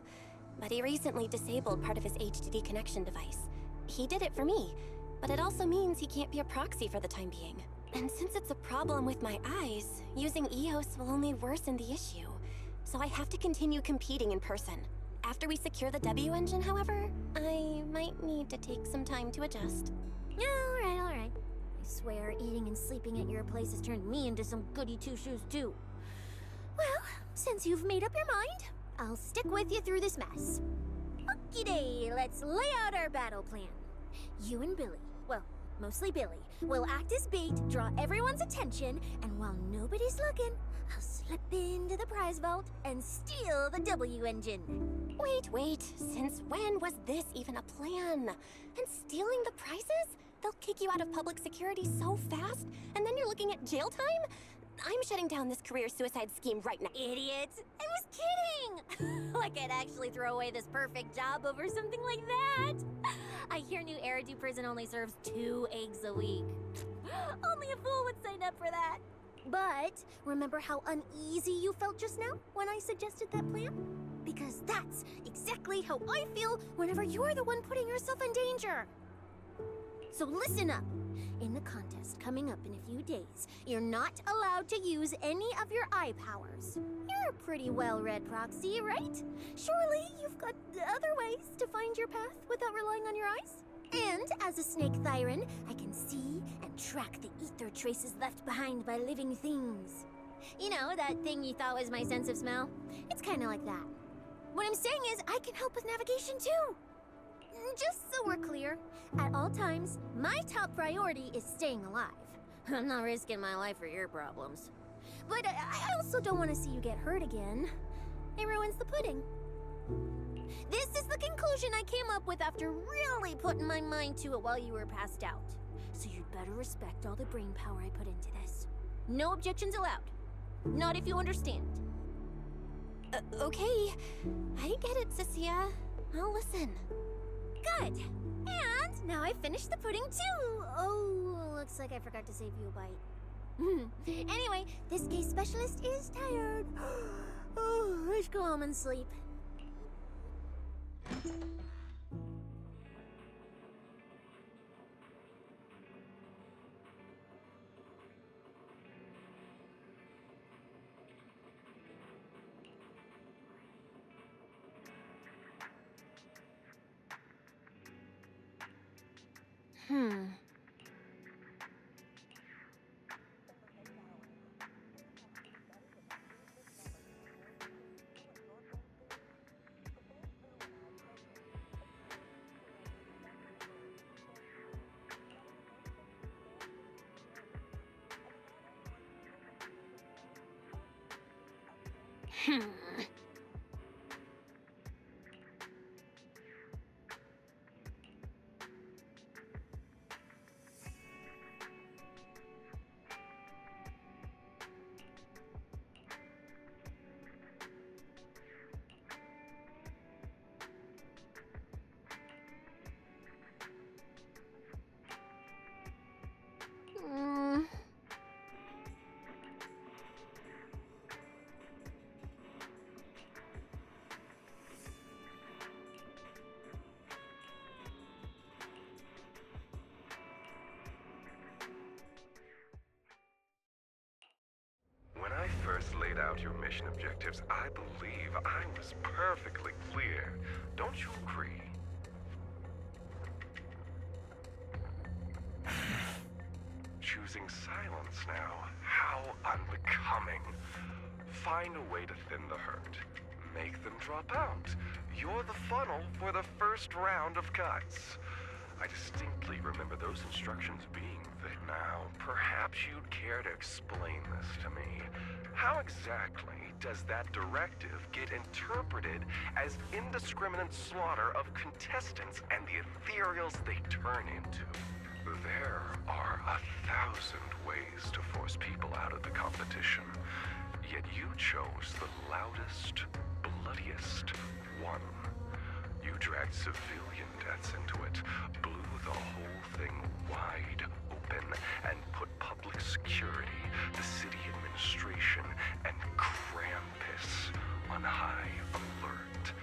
but he recently disabled part of his HDD connection device. He did it for me, but it also means he can't be a proxy for the time being. And since it's a problem with my eyes, using EOS will only worsen the issue. So I have to continue competing in person. After we secure the W engine, however, I might need to take some time to adjust. Alright. I swear eating and sleeping at your place has turned me into some goody two-shoes too. Well, since you've made up your mind, I'll stick with you through this mess. Okie-day, let's lay out our battle plan. You and Billy, well, mostly Billy, will act as bait, draw everyone's attention, and while nobody's looking, I'll slip into the prize vault and steal the W engine. Wait, since when was this even a plan? And stealing the prizes? They'll kick you out of public security so fast, and then you're looking at jail time? I'm shutting down this career suicide scheme right now. Idiot! I was kidding! Like I'd actually throw away this perfect job over something like that! I hear New Eridu Prison only serves 2 eggs a week. Only a fool would sign up for that. But remember how uneasy you felt just now when I suggested that plan? Because that's exactly how I feel whenever you're the one putting yourself in danger. So listen up. In the contest coming up in a few days, you're not allowed to use any of your eye powers. You're a pretty well-read proxy, right? Surely you've got other ways to find your path without relying on your eyes? And as a snake thyron, I can see and track the ether traces left behind by living things. You know, that thing you thought was my sense of smell? It's kind of like that. What I'm saying is I can help with navigation too. Just so we're clear, at all times, my top priority is staying alive. I'm not risking my life for your problems. But I also don't want to see you get hurt again. It ruins the pudding. This is the conclusion I came up with after really putting my mind to it while you were passed out. So you'd better respect all the brain power I put into this. No objections allowed. Not if you understand. Okay. I get it, Cecilia. I'll listen. Good. And now I finished the pudding too. Oh, looks like I forgot to save you a bite. Anyway, this case specialist is tired. Oh, let's go home and sleep. When I first laid out your mission objectives, I believe I was perfectly clear. Don't you agree? Choosing silence now. How unbecoming. Find a way to thin the herd. Make them drop out. You're the funnel for the first round of cuts. I distinctly remember those instructions being vague. Now, perhaps you'd care to explain this to me. How exactly does that directive get interpreted as indiscriminate slaughter of contestants and the ethereals they turn into? There are 1,000 ways to force people out of the competition, yet you chose the loudest, bloodiest one. You dragged civilian deaths into it, blew the whole thing wide open, and put public security, the city administration, and Krampus on high alert.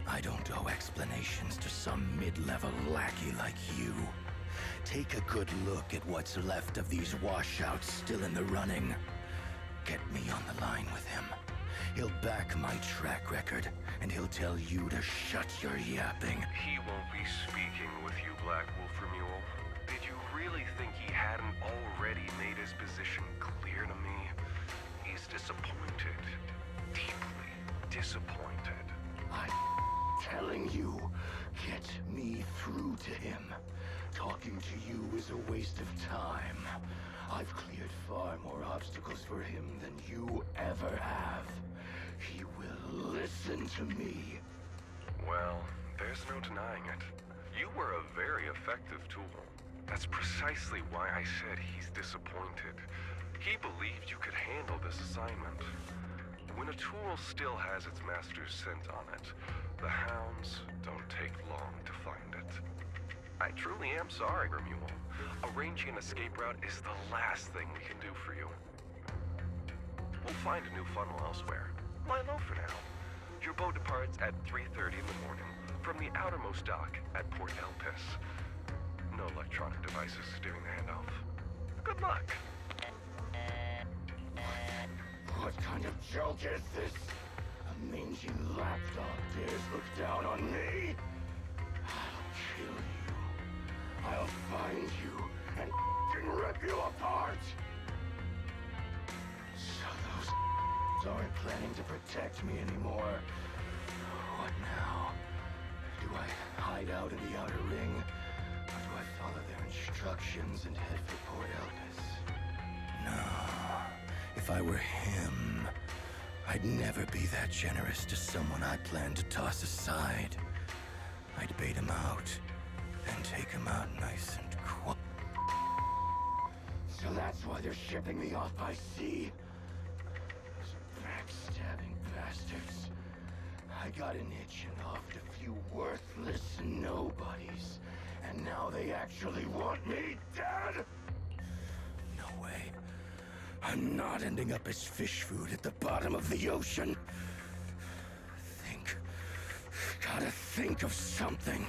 I don't owe explanations to some mid-level lackey like you. Take a good look at what's left of these washouts still in the running. Get me on the line with him. He'll back my track record, and he'll tell you to shut your yapping. He won't be speaking with you, Black Wolf Mule. Did you really think he hadn't already made his position clear to me? He's disappointed. Deeply disappointed. I'm telling you, get me through to him. Talking to you is a waste of time. I've cleared far more obstacles for him than you ever have. He will listen to me. Well, there's no denying it. You were a very effective tool. That's precisely why I said he's disappointed. He believed you could handle this assignment. When a tool still has its master's scent on it, the hounds don't take long to find it. I truly am sorry, Remuel. Arranging an escape route is the last thing we can do for you. We'll find a new funnel elsewhere. Lie low for now. Your boat departs at 3:30 in the morning from the outermost dock at Port Elpis. No electronic devices during the handoff. Good luck. What kind of joke is this? A mangy lapdog dares look down on me? I'll kill you. I'll find you and rip you apart. So those aren't planning to protect me anymore. What now? Do I hide out in the outer ring? Or do I follow their instructions and head for Port Elpis? No. If I were him, I'd never be that generous to someone I planned to toss aside. I'd bait him out and take him out nice and quiet. So that's why they're shipping me off by sea. Those backstabbing bastards. I got an itch and offered a few worthless nobodies. And now they actually want me dead? No way. I'm not ending up as fish food at the bottom of the ocean. Gotta think of something.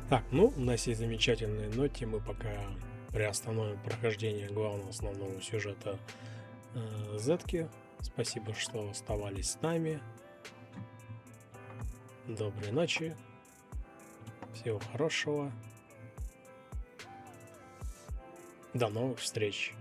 Так, ну, на сей замечательной ноте мы пока приостановим прохождение главного основного сюжета Зетки. Спасибо, что оставались с нами. Доброй ночи. Всего хорошего. До новых встреч.